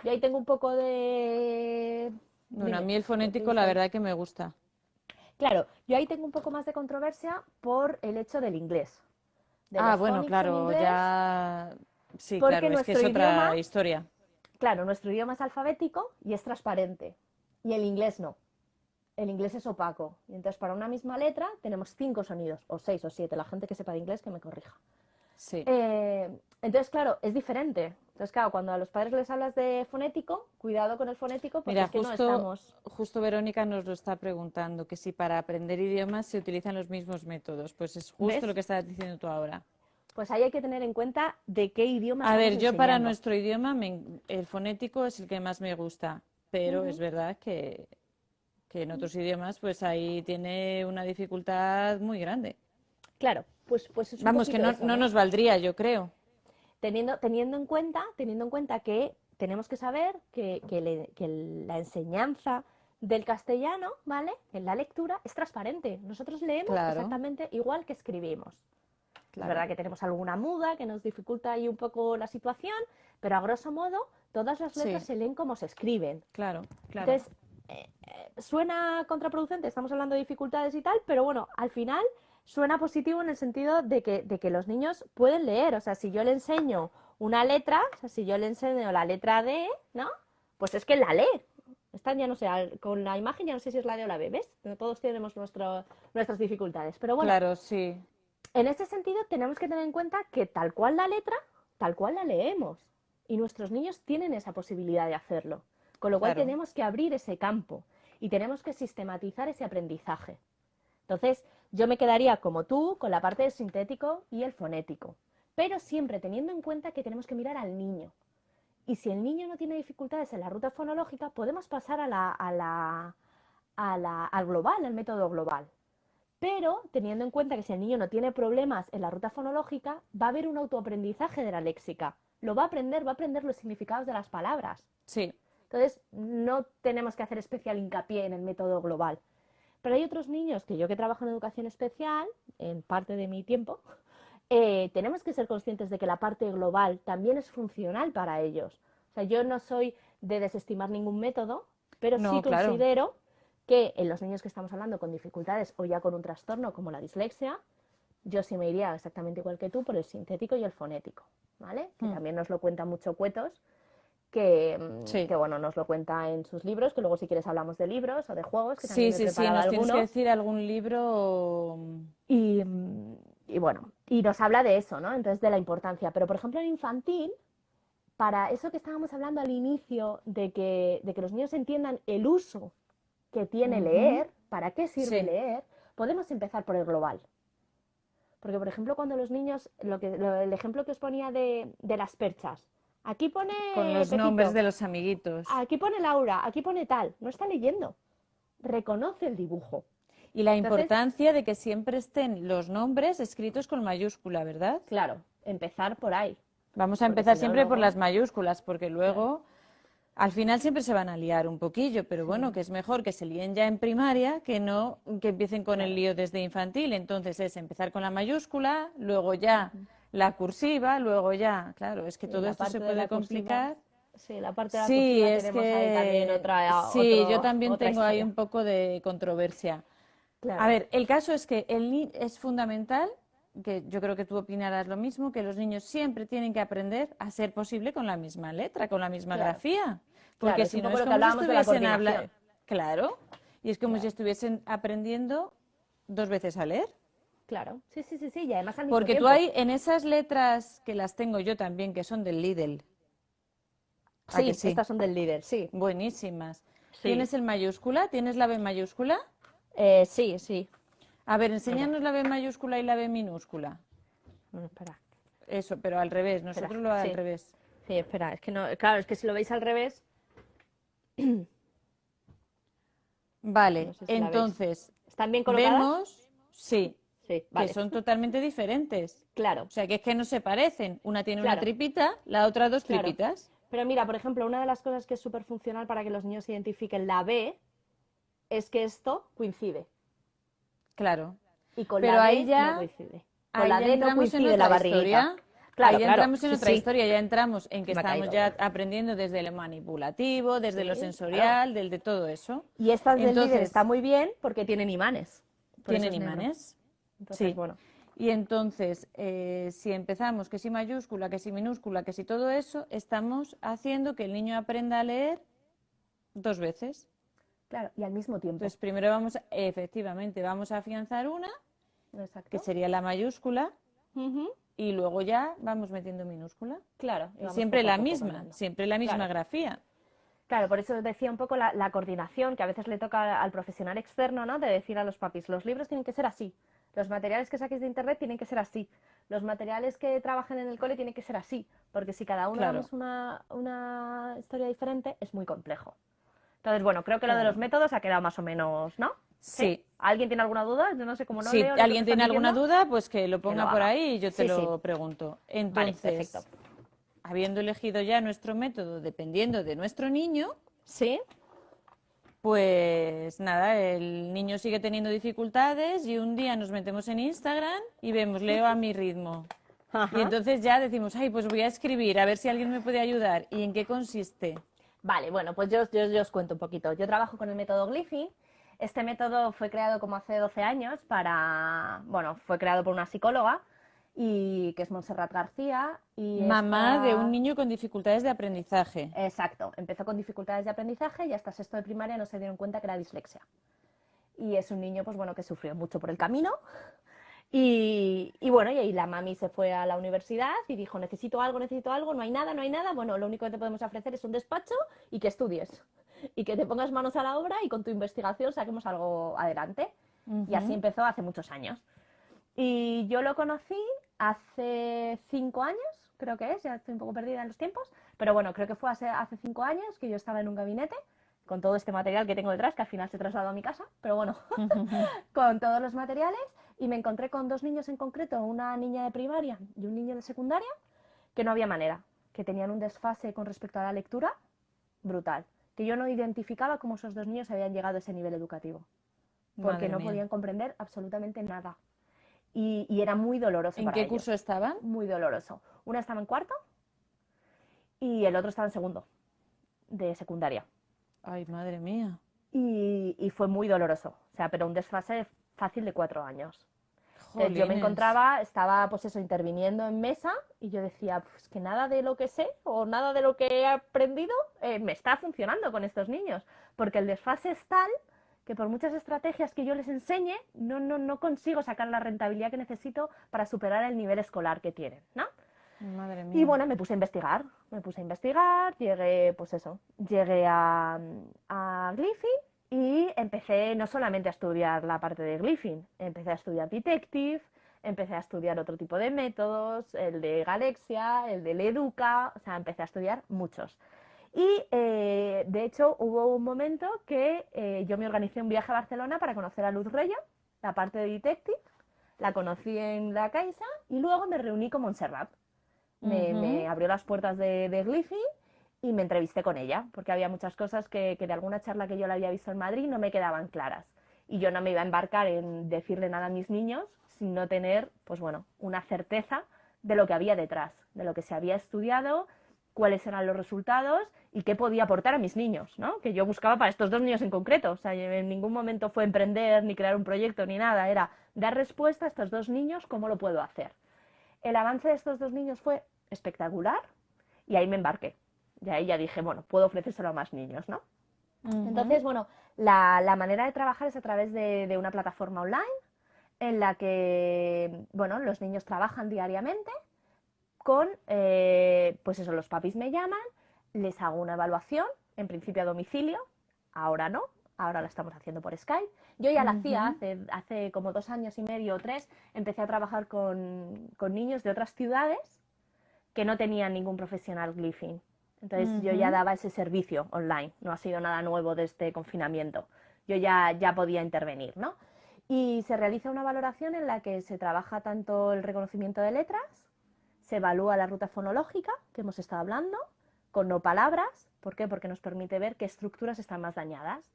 B: Y ahí tengo un poco de...
A: Bueno, a
B: Dime,
A: mí el
B: ¿qué
A: fonético la
B: dice ahí?
A: verdad que me gusta.
B: Claro, yo ahí tengo un poco más de controversia por el hecho del inglés, de
A: Ah,
B: los
A: bueno,
B: phonics en
A: claro,
B: inglés,
A: ya. Sí,
B: porque
A: claro, es que
B: nuestro
A: es
B: idioma,
A: otra historia.
B: claro, nuestro idioma es alfabético y es transparente, y el inglés no. El inglés es opaco. Y entonces para una misma letra tenemos 5 sonidos, o 6 o 7, la gente que sepa de inglés que me corrija.
A: Sí.
B: Entonces, claro, es diferente. Entonces, claro, cuando a los padres les hablas de fonético, cuidado con el fonético porque
A: Mira,
B: es que no
A: justo,
B: estamos...
A: justo Verónica nos lo está preguntando, que si para aprender idiomas se utilizan los mismos métodos. Pues es justo lo
B: ¿Ves?
A: que estabas diciendo tú ahora.
B: Pues ahí hay que tener en cuenta de qué idioma
A: A
B: estamos
A: ver, yo para
B: enseñando.
A: nuestro idioma el fonético es el que más me gusta, pero es
B: Ujú.
A: verdad que en otros idiomas pues ahí tiene una dificultad muy grande.
B: Claro, pues es un
A: Vamos, que
B: poquito
A: no,
B: eso,
A: no
B: ¿no?
A: nos valdría, yo creo.
B: Teniendo en cuenta que tenemos que saber que la enseñanza del castellano, ¿vale? En la lectura es transparente. Nosotros leemos
A: Claro,
B: exactamente igual que escribimos. Es
A: claro,
B: verdad que tenemos alguna muda que nos dificulta ahí un poco la situación, pero a grosso modo todas las letras
A: sí,
B: se leen como se escriben.
A: claro, claro.
B: Entonces, suena contraproducente, estamos hablando de dificultades y tal, pero bueno, al final suena positivo en el sentido de que los niños pueden leer. O sea, si yo le enseño una letra, o sea, si yo le enseño la letra D, ¿no? Pues es que la lee. Esta ya no sé, con la imagen ya no sé si es la D o la B, ¿ves? Todos tenemos nuestras dificultades. Pero bueno,
A: Claro, sí,
B: en ese sentido tenemos que tener en cuenta que tal cual la letra, tal cual la leemos. Y nuestros niños tienen esa posibilidad de hacerlo. Con lo cual
A: claro.
B: tenemos que abrir ese campo y tenemos que sistematizar ese aprendizaje. Entonces, yo me quedaría como tú con la parte del sintético y el fonético, pero siempre teniendo en cuenta que tenemos que mirar al niño. Y si el niño no tiene dificultades en la ruta fonológica, podemos pasar al global, al método global. Pero teniendo en cuenta que si el niño no tiene problemas en la ruta fonológica, va a haber un autoaprendizaje de la léxica. Lo va a aprender los significados de las palabras.
A: Sí,
B: Entonces, no tenemos que hacer especial hincapié en el método global. Pero hay otros niños que yo que trabajo en educación especial, en parte de mi tiempo, tenemos que ser conscientes de que la parte global también es funcional para ellos. O sea, yo no soy de desestimar ningún método, pero sí
A: No, claro.
B: considero que en los niños que estamos hablando con dificultades o ya con un trastorno como la dislexia, yo sí me iría exactamente igual que tú por el sintético y el fonético, ¿vale? Que también nos lo cuenta mucho Cuetos,
A: Sí.
B: que bueno, nos lo cuenta en sus libros, que luego si quieres hablamos de libros o de juegos, que también
A: Sí,
B: me he
A: sí, sí,
B: preparado
A: nos tienes que
B: algunos.
A: decir algún libro.
B: Y bueno, y nos habla de eso, ¿no? Entonces de la importancia. Pero por ejemplo en infantil, para eso que estábamos hablando al inicio, de que los niños entiendan el uso que tiene
A: Ujú.
B: leer, para qué sirve
A: Sí,
B: leer, podemos empezar por el global. Porque, por ejemplo, cuando los niños, el ejemplo que os ponía de las perchas, aquí
A: con
B: pone
A: los nombres
B: Pepito,
A: de los amiguitos.
B: aquí pone Laura, aquí pone tal, no está leyendo, reconoce el dibujo.
A: Y la
B: Entonces,
A: importancia de que siempre estén los nombres escritos con mayúscula, ¿verdad?
B: claro, empezar por ahí,
A: Vamos a
B: porque
A: empezar
B: si no
A: siempre por
B: luego,
A: las mayúsculas, porque
B: claro,
A: luego al final siempre se van a liar un poquillo, pero bueno,
B: sí,
A: que es mejor que se líen ya en primaria que no que empiecen con el
B: claro.
A: lío desde infantil. Entonces es empezar con la mayúscula, luego ya la cursiva, luego ya, claro, es que
B: Sí,
A: todo
B: la
A: esto se
B: parte de
A: puede
B: la cursiva,
A: complicar.
B: sí, la parte de la
A: Sí,
B: cursiva
A: es
B: tenemos ahí también
A: que sí, yo también
B: otra
A: tengo ahí
B: historia.
A: un poco de controversia. A
B: Claro,
A: ver, el caso es que es fundamental, que yo creo que tú opinarás lo mismo, que los niños siempre tienen que aprender a ser posible con la misma letra, con la misma
B: claro,
A: grafía,
B: claro,
A: porque
B: es
A: si
B: un
A: no
B: poco
A: es
B: lo que
A: como si
B: hablábamos de la
A: estuviesen hablando,
B: coordinación.
A: claro, y es como si
B: Claro,
A: estuviesen aprendiendo dos veces a leer.
B: claro, sí, sí, sí, sí, y además al mismo
A: Porque tú
B: tiempo.
A: hay en esas letras que las tengo yo también, que son del Lidl, ¿a que
B: Sí,
A: sí?
B: estas son del líder, sí,
A: Buenísimas.
B: sí,
A: ¿Tienes el mayúscula? ¿Tienes la B mayúscula?
B: sí, sí.
A: A ver,
B: Mira,
A: enséñanos la B mayúscula y la B minúscula.
B: espera,
A: Eso, pero al revés,
B: espera,
A: nosotros lo al
B: sí,
A: revés.
B: sí, espera, es que no, claro, es que si lo veis al revés, no
A: Vale,
B: sé si la veis.
A: entonces,
B: ¿Están bien colocadas?
A: vemos, sí,
B: Sí,
A: que
B: vale,
A: son totalmente diferentes.
B: claro,
A: O sea, que es que no se parecen. Una tiene una
B: claro.
A: tripita, la otra dos
B: Claro.
A: tripitas.
B: Pero mira, por ejemplo, una de las cosas que es súper funcional para que los niños identifiquen la B es que esto coincide.
A: Claro.
B: Y con
A: Pero
B: la D no coincide. Con
A: ahí
B: la
A: ya
B: D no
A: entramos en
B: coincide la
A: otra
B: barriguita.
A: historia. Ahí
B: Claro,
A: ya
B: claro,
A: entramos en
B: sí,
A: otra
B: sí.
A: historia, ya entramos en que
B: Se me ha
A: estamos
B: caído.
A: ya aprendiendo desde lo manipulativo, desde lo
B: Sí, claro.
A: sensorial, del de todo eso.
B: Y estas del líder está
A: Entonces,
B: muy bien porque tienen imanes. Por eso
A: ¿tienen
B: es negro.
A: imanes?
B: Entonces,
A: Sí.
B: bueno,
A: Y entonces, si empezamos que si mayúscula, que si minúscula, que si todo eso, estamos haciendo que el niño aprenda a leer dos veces.
B: claro, y al mismo tiempo.
A: Entonces, primero efectivamente, vamos a afianzar una, que
B: Exacto.
A: sería la mayúscula,
B: Ujú.
A: y luego ya vamos metiendo minúscula.
B: Claro, y
A: Y
B: vamos poco a poco
A: siempre la misma
B: Claro.
A: grafía.
B: Claro, por eso decía un poco la coordinación que a veces le toca al profesional externo, ¿no? De decir a los papis, los libros tienen que ser así, los materiales que saquéis de internet tienen que ser así, los materiales que trabajen en el cole tienen que ser así, porque si cada uno
A: Claro,
B: damos una historia diferente es muy complejo. Entonces, bueno, creo que lo de los
A: claro.
B: métodos ha quedado más o menos, ¿no? ¿Sí?
A: Sí.
B: ¿Alguien tiene alguna duda? Yo no sé, cómo no
A: Si
B: leo lo que me
A: alguien
B: están
A: tiene alguna
B: diciendo,
A: duda, pues que lo
B: que lo
A: ponga por
B: haga.
A: ahí y yo te
B: Sí, sí.
A: lo pregunto.
B: Vale, perfecto.
A: Entonces, habiendo elegido ya nuestro método dependiendo de nuestro niño,
B: ¿Sí?
A: pues nada, el niño sigue teniendo dificultades y un día nos metemos en Instagram y vemos, leo a mi ritmo. Y
B: Ajá.
A: entonces ya decimos, ay, pues voy a escribir, a ver si alguien me puede ayudar. ¿Y en qué consiste?
B: Vale, bueno, pues yo os cuento un poquito. Yo trabajo con el método Gliffy. Este método fue creado como hace 12 años bueno, fue creado por una psicóloga y que es Montserrat García y
A: Mamá de un
B: esta,
A: niño con dificultades de aprendizaje.
B: exacto, empezó con dificultades de aprendizaje y hasta sexto de primaria no se dieron cuenta que era dislexia. Y es un niño, pues bueno, que sufrió mucho por el camino. Y bueno, y ahí la mami se fue a la universidad y dijo, necesito algo, no hay nada, no hay nada. Bueno, lo único que te podemos ofrecer es un despacho y que estudies. Y que te pongas manos a la obra y con tu investigación saquemos algo adelante. Y así
A: Ujú.
B: empezó hace muchos años. Y yo lo conocí hace 5 años, creo que es, ya estoy un poco perdida en los tiempos, pero bueno, creo que fue hace 5 años que yo estaba en un gabinete con todo este material que tengo detrás, que al final se trasladó a mi casa, pero bueno, con todos los materiales y me encontré con dos niños en concreto, una niña de primaria y un niño de secundaria, que no había manera, que tenían un desfase con respecto a la lectura brutal. que yo no identificaba cómo esos 2 niños habían llegado a ese nivel educativo, porque
A: Madre
B: no
A: mía.
B: podían comprender absolutamente nada. Y era muy doloroso
A: ¿En
B: para
A: qué
B: ellos,
A: curso estaban?
B: muy doloroso. Una estaba en cuarto y el otro estaba en segundo, de secundaria.
A: Ay, madre mía.
B: Y fue muy doloroso, o sea, pero un desfase fácil de 4 años. Entonces yo me
A: Jolines.
B: encontraba, estaba pues eso, interviniendo en mesa y yo decía, pues que nada de lo que sé o nada de lo que he aprendido me está funcionando con estos niños, porque el desfase es tal que por muchas estrategias que yo les enseñe, no consigo sacar la rentabilidad que necesito para superar el nivel escolar que tienen, ¿no?
A: Madre
B: Y
A: mía.
B: bueno, me puse a investigar, llegué, pues eso, llegué a Glyphing y empecé no solamente a estudiar la parte de Glyphing, empecé a estudiar Detective, empecé a estudiar otro tipo de métodos, el de Galexia, el de Leduca, o sea, empecé a estudiar muchos. Y de hecho hubo un momento que yo me organicé un viaje a Barcelona para conocer a Luz Reyo, la parte de Detective, la conocí en la Caixa y luego me reuní con Montserrat. Me
A: Ujú.
B: abrió las puertas de Glyphing y me entrevisté con ella, porque había muchas cosas que de alguna charla que yo le había visto en Madrid no me quedaban claras. Y yo no me iba a embarcar en decirle nada a mis niños sin no tener, pues bueno, una certeza de lo que había detrás, de lo que se había estudiado, cuáles eran los resultados y qué podía aportar a mis niños, ¿no? Que yo buscaba para estos 2 niños en concreto. O sea, en ningún momento fue emprender, ni crear un proyecto, ni nada. Era dar respuesta a estos 2 niños, ¿cómo lo puedo hacer? El avance de estos 2 niños fue espectacular y ahí me embarqué. Y ahí ya dije, bueno, puedo ofrecérselo a más niños, ¿no?
A: Ujú.
B: Entonces, bueno, la manera de trabajar es a través de una plataforma online en la que, bueno, los niños trabajan diariamente con, pues eso, los papis me llaman, les hago una evaluación, en principio a domicilio, ahora no, ahora la estamos haciendo por Skype. Yo ya la hacía
A: Ujú.
B: hace como 2 años y medio o 3, empecé a trabajar con niños de otras ciudades que no tenían ningún profesional Glyphing. Entonces yo ya
A: Ujú.
B: daba ese servicio online, no ha sido nada nuevo de este confinamiento. Yo ya podía intervenir, ¿no? Y se realiza una valoración en la que se trabaja tanto el reconocimiento de letras, se evalúa la ruta fonológica, que hemos estado hablando, con no palabras. ¿Por qué? Porque nos permite ver qué estructuras están más dañadas.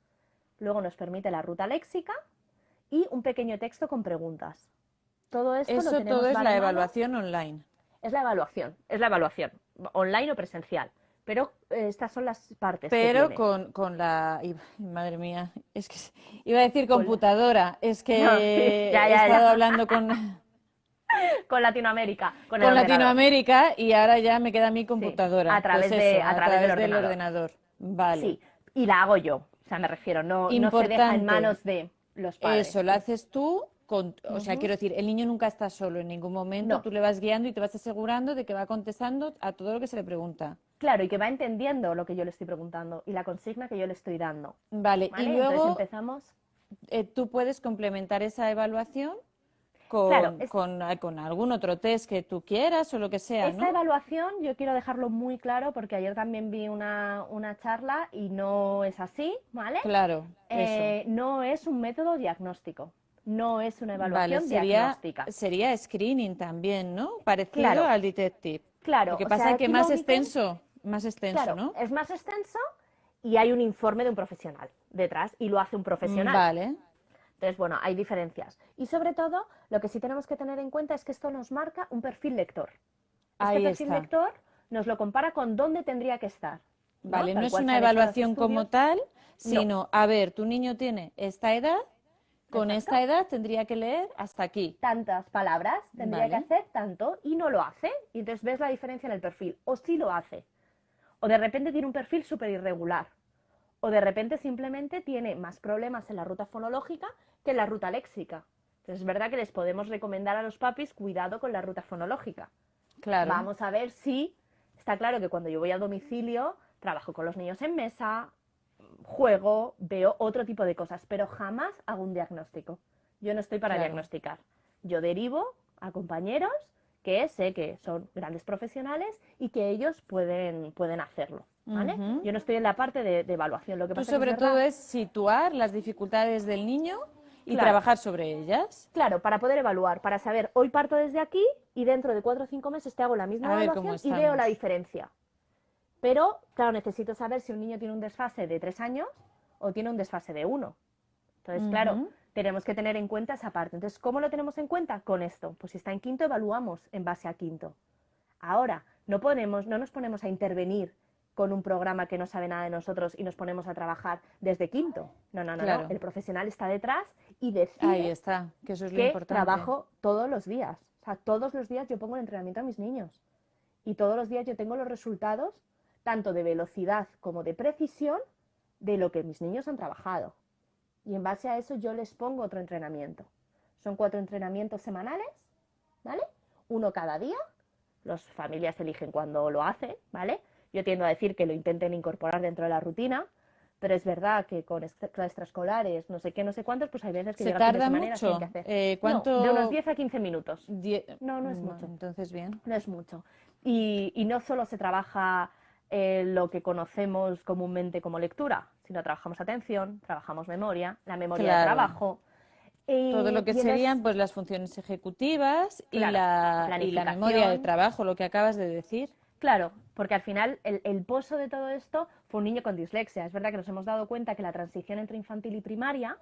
B: Luego nos permite la ruta léxica y un pequeño texto con preguntas. Todo esto lo
A: Eso todo
B: tenemos
A: es la
B: baremado.
A: evaluación online.
B: Es la evaluación, online o presencial. Pero estas son las partes que
A: Pero
B: tiene.
A: con la... madre mía, es que iba a decir
B: Con la-
A: computadora. Es
B: No, sí,
A: que
B: ya,
A: he
B: ya,
A: estado
B: ya.
A: hablando
B: Con Latinoamérica, con el
A: con
B: ordenador.
A: Latinoamérica y ahora ya me queda mi
B: Sí, a
A: computadora. Pues
B: través
A: eso,
B: a
A: a
B: través del
A: través del
B: ordenador.
A: ordenador. Vale.
B: Sí, y la hago yo. O sea, me refiero, no se deja en
A: Importante.
B: manos de los padres.
A: Eso, lo haces tú con, o sea,
B: Ujú.
A: quiero decir, el niño nunca está solo en ningún momento,
B: No,
A: tú le vas guiando y te vas asegurando de que va contestando a todo lo que se le pregunta.
B: claro, y que va entendiendo lo que yo le estoy preguntando y la consigna que yo le estoy dando.
A: Vale, y
B: ¿Vale? Entonces
A: luego
B: empezamos.
A: tú puedes complementar esa evaluación
B: Claro,
A: con algún otro test que tú quieras o lo que sea,
B: esa
A: ¿no?
B: evaluación yo quiero dejarlo muy claro porque ayer también vi una charla y no es así, ¿vale?
A: Claro, eso.
B: No es un método diagnóstico, no es una
A: Vale,
B: evaluación diagnóstica.
A: sería screening también, ¿no? Parecido
B: Claro,
A: al detective. Lo
B: claro,
A: que
B: o sea,
A: pasa es que
B: aquí lo único,
A: más extenso,
B: claro,
A: ¿no?
B: es más extenso y hay un informe de un profesional detrás y lo hace un profesional.
A: Vale,
B: Entonces, bueno, hay diferencias. Y sobre todo, lo que sí tenemos que tener en cuenta es que esto nos marca un perfil lector. Este
A: ahí
B: perfil
A: está.
B: lector nos lo compara con dónde tendría que estar, ¿no?
A: Vale, no
B: Tal
A: es
B: cual se
A: una
B: han hecho los
A: evaluación como
B: estudios.
A: tal,
B: No,
A: sino, a ver, tu niño tiene esta edad, con
B: exacto.
A: esta edad tendría que leer hasta aquí.
B: Tantas palabras tendría que
A: Vale,
B: hacer tanto y no lo hace. Y entonces ves la diferencia en el perfil. O sí lo hace. O de repente tiene un perfil súper irregular. O de repente simplemente tiene más problemas en la ruta fonológica que en la ruta léxica. Entonces es verdad que les podemos recomendar a los papis cuidado con la ruta fonológica.
A: claro.
B: Vamos a ver si está claro que cuando yo voy a domicilio trabajo con los niños en mesa, juego, veo otro tipo de cosas, pero jamás hago un diagnóstico. Yo no estoy para
A: Claro.
B: diagnosticar. Yo derivo a compañeros que sé que son grandes profesionales y que ellos pueden hacerlo, ¿vale?
A: Ujú.
B: Yo no estoy en la parte de evaluación. Lo que
A: Tú
B: pasa que es
A: sobre todo
B: verdad,
A: es situar las dificultades del niño y
B: claro,
A: trabajar sobre ellas.
B: claro, para poder evaluar, para saber, hoy parto desde aquí y dentro de 4 o 5 meses te hago la misma
A: A ver cómo
B: evaluación y veo la
A: estamos.
B: diferencia. Pero, claro, necesito saber si un niño tiene un desfase de 3 años o tiene un desfase de 1. Entonces, claro,
A: Ujú.
B: tenemos que tener en cuenta esa parte. Entonces, ¿cómo lo tenemos en cuenta? Con esto. Pues si está en quinto, evaluamos en base a quinto. Ahora, no nos ponemos a intervenir con un programa que no sabe nada de nosotros y nos ponemos a trabajar desde quinto. No, no, no, no.
A: Claro,
B: El profesional está detrás y
A: ahí
B: decide
A: está, que eso es lo
B: que
A: importante.
B: trabajo todos los días. O sea, todos los días yo pongo el entrenamiento a mis niños. Y todos los días yo tengo los resultados, tanto de velocidad como de precisión, de lo que mis niños han trabajado. Y en base a eso yo les pongo otro entrenamiento. Son 4 entrenamientos semanales, ¿vale? Uno cada día. Las familias eligen cuándo lo hacen, ¿vale? Yo tiendo a decir que lo intenten incorporar dentro de la rutina, pero es verdad que con extraescolares, no sé qué, no sé cuántos, pues hay veces que
A: ¿Se
B: llega el fin de
A: tarda
B: semana y las tienen que
A: mucho?
B: hacer. No, de unos
A: ¿Cuánto?
B: 10 a 15 minutos. No, no es mucho.
A: Entonces, bien.
B: No es mucho. Y no solo se trabaja lo que conocemos comúnmente como lectura, sino trabajamos atención, trabajamos memoria, la memoria de
A: Claro.
B: trabajo.
A: Todo lo que
B: Y entonces,
A: serían pues las funciones ejecutivas
B: claro,
A: y la memoria de
B: planificación,
A: trabajo, lo que acabas de decir.
B: claro, porque al final el pozo de todo esto fue un niño con dislexia. Es verdad que nos hemos dado cuenta que la transición entre infantil y primaria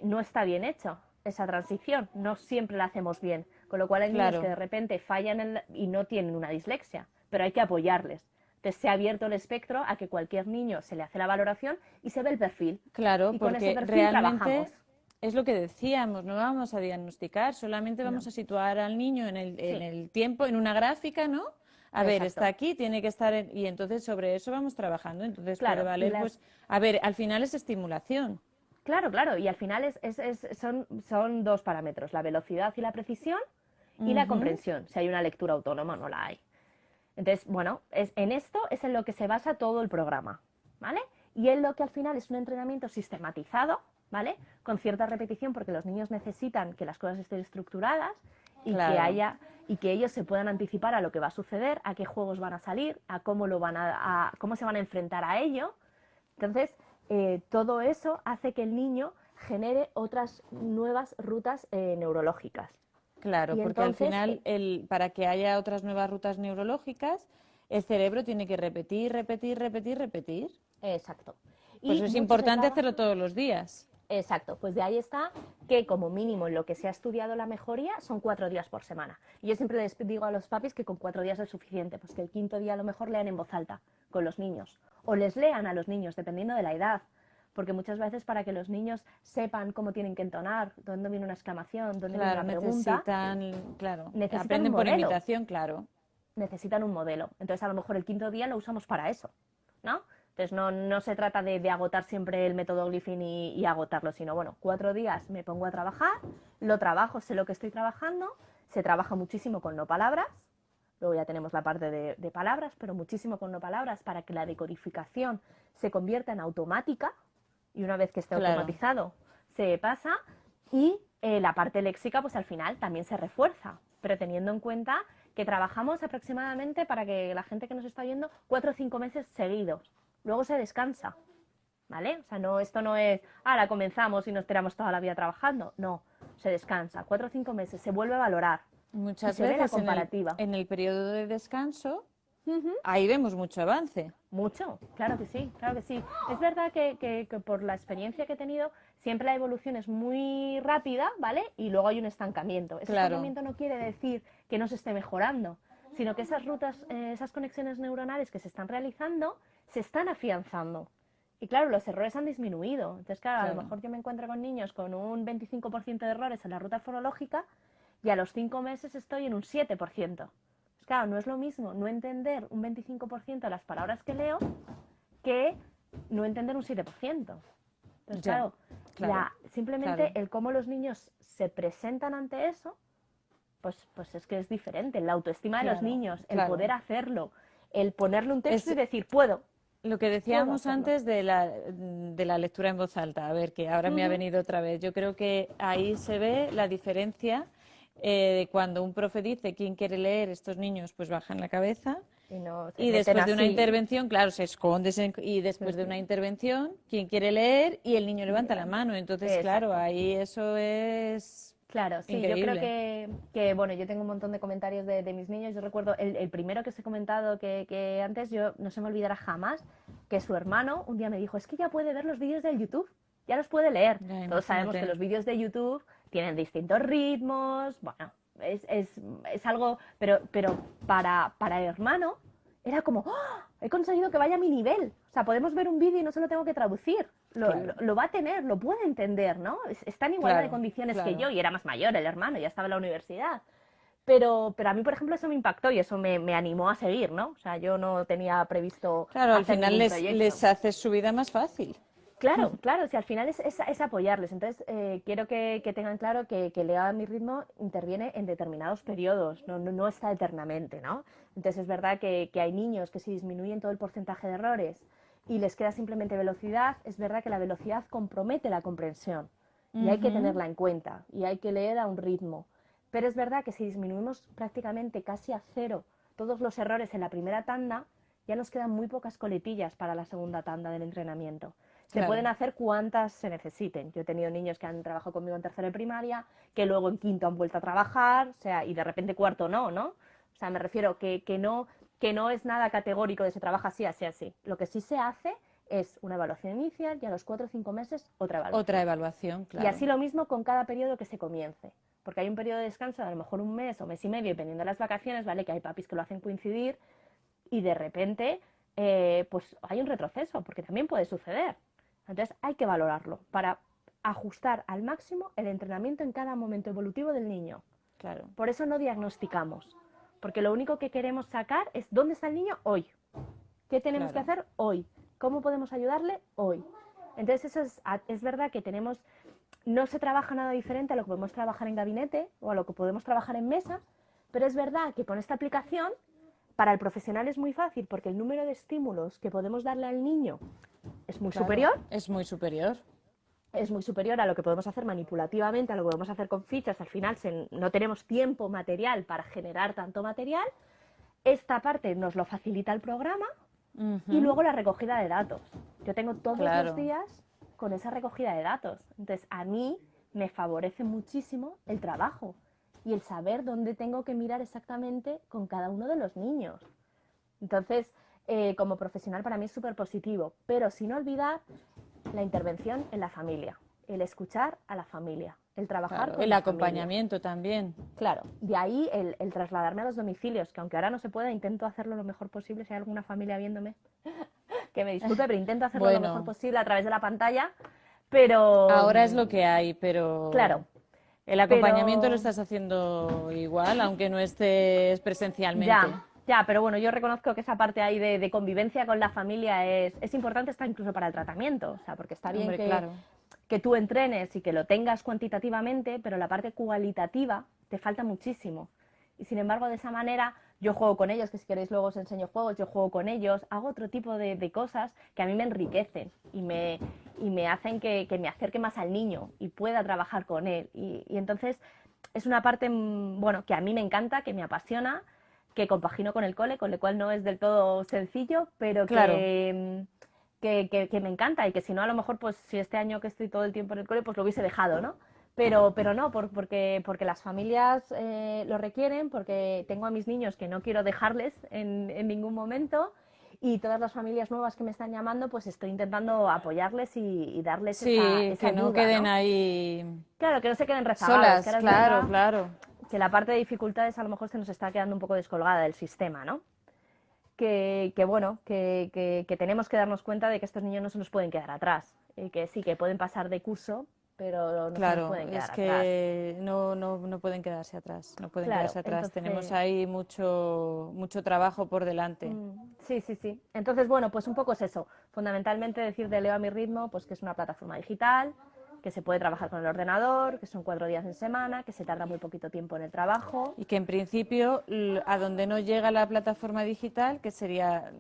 B: no está bien hecho, esa transición, no siempre la hacemos bien, con lo cual hay niños que
A: Claro,
B: de repente fallan y no tienen una dislexia, pero hay que apoyarles. Entonces se ha abierto el espectro a que cualquier niño se le hace la valoración y se ve el perfil.
A: claro,
B: Y con ese
A: porque
B: perfil trabajamos.
A: realmente es lo que decíamos, no vamos a diagnosticar, solamente
B: No,
A: vamos a situar al niño en
B: sí,
A: el tiempo, en una gráfica, ¿no? A ver, está
B: exacto.
A: aquí, tiene que estar y entonces sobre eso vamos trabajando. Entonces puede
B: Claro, y
A: valer,
B: las,
A: pues, a ver, al final es estimulación.
B: claro, claro, y al final son 2 parámetros, la velocidad y la precisión y la
A: Ujú.
B: comprensión, si hay una lectura autónoma o no la hay. Entonces, bueno, en esto es en lo que se basa todo el programa, ¿vale? Y en lo que al final es un entrenamiento sistematizado, ¿vale? Con cierta repetición, porque los niños necesitan que las cosas estén estructuradas y que
A: Claro,
B: haya y que ellos se puedan anticipar a lo que va a suceder, a qué juegos van a salir, a cómo cómo se van a enfrentar a ello. Entonces, todo eso hace que el niño genere otras nuevas rutas neurológicas.
A: claro,
B: Y
A: porque al
B: entonces,
A: final, para que haya otras nuevas rutas neurológicas, el cerebro tiene que repetir, repetir, repetir, repetir.
B: exacto.
A: Por
B: Y
A: eso es
B: mucho se
A: importante
B: trabaja.
A: hacerlo todos los días.
B: Exacto, pues de ahí está que como mínimo en lo que se ha estudiado la mejoría son 4 días por semana. Y yo siempre les digo a los papis que con 4 días es suficiente, pues que el quinto día a lo mejor lean en voz alta con los niños o les lean a los niños dependiendo de la edad, porque muchas veces para que los niños sepan cómo tienen que entonar, dónde viene una exclamación, dónde viene
A: Claro,
B: una pregunta,
A: claro,
B: necesitan un
A: aprenden por
B: modelo,
A: imitación, claro.
B: necesitan un modelo. Entonces a lo mejor el quinto día lo usamos para eso, ¿no? Entonces no se trata de agotar siempre el método Glyphing y agotarlo, sino bueno, 4 días me pongo a trabajar, lo trabajo, sé lo que estoy trabajando, se trabaja muchísimo con no palabras, luego ya tenemos la parte de palabras, pero muchísimo con no palabras para que la decodificación se convierta en automática y una vez que esté
A: Claro,
B: automatizado se pasa y la parte léxica pues al final también se refuerza, pero teniendo en cuenta que trabajamos aproximadamente para que la gente que nos está viendo 4 o 5 meses seguidos. Luego se descansa, ¿vale? O sea, esto no es, ahora comenzamos y nos tiramos toda la vida trabajando. No, se descansa. 4 o 5 meses, se vuelve a valorar y
A: muchas
B: se ve la
A: veces
B: comparativa.
A: en el periodo de descanso,
B: Ujú.
A: ahí vemos mucho avance.
B: Mucho, claro que sí, claro que sí. Es verdad que por la experiencia que he tenido, siempre la evolución es muy rápida, ¿vale? Y luego hay un estancamiento. Ese
A: Claro,
B: estancamiento no quiere decir que no se esté mejorando, sino que esas rutas, esas conexiones neuronales que se están realizando, se están afianzando. Y claro, los errores han disminuido. Entonces, claro, a lo
A: claro.
B: mejor yo me encuentro con niños con un 25% de errores en la ruta fonológica y a los 5 meses estoy en un 7%. Pues claro, no es lo mismo no entender un 25% de las palabras que leo que no entender un 7%. Entonces,
A: Ya,
B: claro,
A: claro,
B: simplemente
A: claro.
B: el cómo los niños se presentan ante eso, pues es que es diferente. La autoestima de los
A: Claro,
B: niños, el
A: claro.
B: poder hacerlo, el ponerle un texto y
A: Es
B: decir,
A: lo que
B: puedo
A: decíamos
B: hacerlo.
A: antes de la lectura en voz alta. A ver, que ahora me ha
B: Ujú.
A: venido otra vez. Yo creo que ahí se ve la diferencia de cuando un profe dice quién quiere leer, estos niños pues bajan la cabeza.
B: Y no se
A: Y
B: meten
A: después de una
B: así.
A: intervención, claro, se esconde y después de una intervención, ¿quién quiere leer? Y el niño levanta la mano. Entonces, claro,
B: Exacto.
A: ahí eso es
B: Claro, sí, yo creo
A: Increíble.
B: que, bueno, yo tengo un montón de comentarios de mis niños. Yo recuerdo el primero que os he comentado que antes, yo no se me olvidará jamás que su hermano un día me dijo, es que ya puede ver los vídeos del YouTube, ya los puede leer.
A: Ya,
B: Todos sabemos que
A: imagínate.
B: los vídeos de YouTube tienen distintos ritmos, bueno, es algo, pero para el hermano era como, ¡oh! He conseguido que vaya a mi nivel. O sea, podemos ver un vídeo y no se lo tengo que traducir.
A: Claro,
B: Lo va a tener, lo puede entender, ¿no? Está en igualdad de
A: claro,
B: condiciones que yo
A: claro.
B: y era más mayor el hermano, ya estaba en la universidad. Pero a mí, por ejemplo, eso me impactó y eso me animó a seguir, ¿no? O sea, yo no tenía previsto
A: Claro, al
B: hacer
A: final
B: ningún proyecto.
A: les haces su vida más fácil.
B: Claro, claro, si al final es apoyarles. Entonces, quiero que tengan claro que Lea a mi ritmo interviene en determinados periodos, no está eternamente, ¿no? Entonces, es verdad que hay niños que si disminuyen todo el porcentaje de errores y les queda simplemente velocidad, es verdad que la velocidad compromete la comprensión y hay que
A: Ujú.
B: tenerla en cuenta y hay que leer a un ritmo. Pero es verdad que si disminuimos prácticamente casi a cero todos los errores en la primera tanda, ya nos quedan muy pocas coletillas para la segunda tanda del entrenamiento. Se pueden
A: Claro,
B: hacer cuantas se necesiten. Yo he tenido niños que han trabajado conmigo en tercero de primaria, que luego en quinto han vuelto a trabajar, o sea, y de repente cuarto no, ¿no? O sea, me refiero que no es nada categórico de se trabaja así, así, así. Lo que sí se hace es una evaluación inicial y a los 4 o 5 meses otra
A: otra
B: evaluación.
A: evaluación,
B: Y
A: claro.
B: así lo mismo con cada periodo que se comience. Porque hay un periodo de descanso de a lo mejor un mes o mes y medio, dependiendo de las vacaciones, ¿vale? Que hay papis que lo hacen coincidir y de repente pues hay un retroceso, porque también puede suceder. Entonces hay que valorarlo para ajustar al máximo el entrenamiento en cada momento evolutivo del niño.
A: Claro,
B: Por eso no diagnosticamos, porque lo único que queremos sacar es dónde está el niño hoy, qué tenemos que
A: claro.
B: hacer hoy, cómo podemos ayudarle hoy. Entonces eso es verdad que tenemos, no se trabaja nada diferente a lo que podemos trabajar en gabinete o a lo que podemos trabajar en mesa, pero es verdad que con esta aplicación para el profesional es muy fácil porque el número de estímulos que podemos darle al niño
A: Claro, es muy superior.
B: es muy superior a lo que podemos hacer manipulativamente, a lo que podemos hacer con fichas. Al final no tenemos tiempo material para generar tanto material. Esta parte nos lo facilita el programa y
A: Ujú.
B: luego la recogida de datos. Yo tengo todos los
A: Claro,
B: días con esa recogida de datos. Entonces, a mí me favorece muchísimo el trabajo y el saber dónde tengo que mirar exactamente con cada uno de los niños. Entonces, como profesional para mí es súper positivo, pero sin olvidar la intervención en la familia, el escuchar a la familia, el trabajar
A: claro.
B: con
A: El
B: la familia.
A: acompañamiento también.
B: Claro, de ahí el trasladarme a los domicilios, que aunque ahora no se pueda, intento hacerlo lo mejor posible. Si hay alguna familia viéndome, que me disculpe, pero intento hacerlo lo mejor
A: Bueno,
B: posible a través de la pantalla. Pero,
A: ahora es lo que hay,
B: claro,
A: pero el acompañamiento lo
B: pero
A: estás haciendo igual, aunque no estés presencialmente.
B: ya, pero bueno, yo reconozco que esa parte ahí de convivencia con la familia es importante hasta incluso para el tratamiento, o sea, porque está bien
A: Hombre, claro.
B: que tú entrenes y que lo tengas cuantitativamente, pero la parte cualitativa te falta muchísimo. Y sin embargo, de esa manera, yo juego con ellos, que si queréis luego os enseño juegos, yo juego con ellos, hago otro tipo de cosas que a mí me enriquecen y me hacen que me acerque más al niño y pueda trabajar con él. Y entonces es una parte, bueno, que a mí me encanta, que me apasiona, que compagino con el cole, con lo cual no es del todo sencillo, pero
A: Claro.
B: que me encanta y que si no, a lo mejor, pues si este año que estoy todo el tiempo en el cole, pues lo hubiese dejado, ¿no? Pero no, porque las familias lo requieren, porque tengo a mis niños que no quiero dejarles en ningún momento y todas las familias nuevas que me están llamando, pues estoy intentando apoyarles y darles
A: Sí,
B: esa
A: que no
B: ayuda,
A: queden
B: ¿no?
A: ahí
B: Claro, que no se queden rezagados, que
A: solas,
B: ahora es
A: claro,
B: verdad
A: claro.
B: que la parte de dificultades a lo mejor se nos está quedando un poco descolgada del sistema, ¿no? Bueno, que tenemos que darnos cuenta de que estos niños no se nos pueden quedar atrás. Y que sí, que pueden pasar de curso, pero no se nos
A: Claro,
B: pueden
A: es
B: quedar atrás.
A: que no pueden quedarse atrás, no pueden
B: Claro,
A: quedarse atrás. Tenemos
B: entonces,
A: ahí mucho trabajo por delante.
B: sí, sí, sí. Entonces, bueno, pues un poco es eso. Fundamentalmente decir de Leo a mi ritmo, pues que es una plataforma digital, que se puede trabajar con el ordenador, que son 4 días en semana, que se tarda muy poquito tiempo en el trabajo.
A: Y que en principio, a donde no llega la plataforma digital, que sería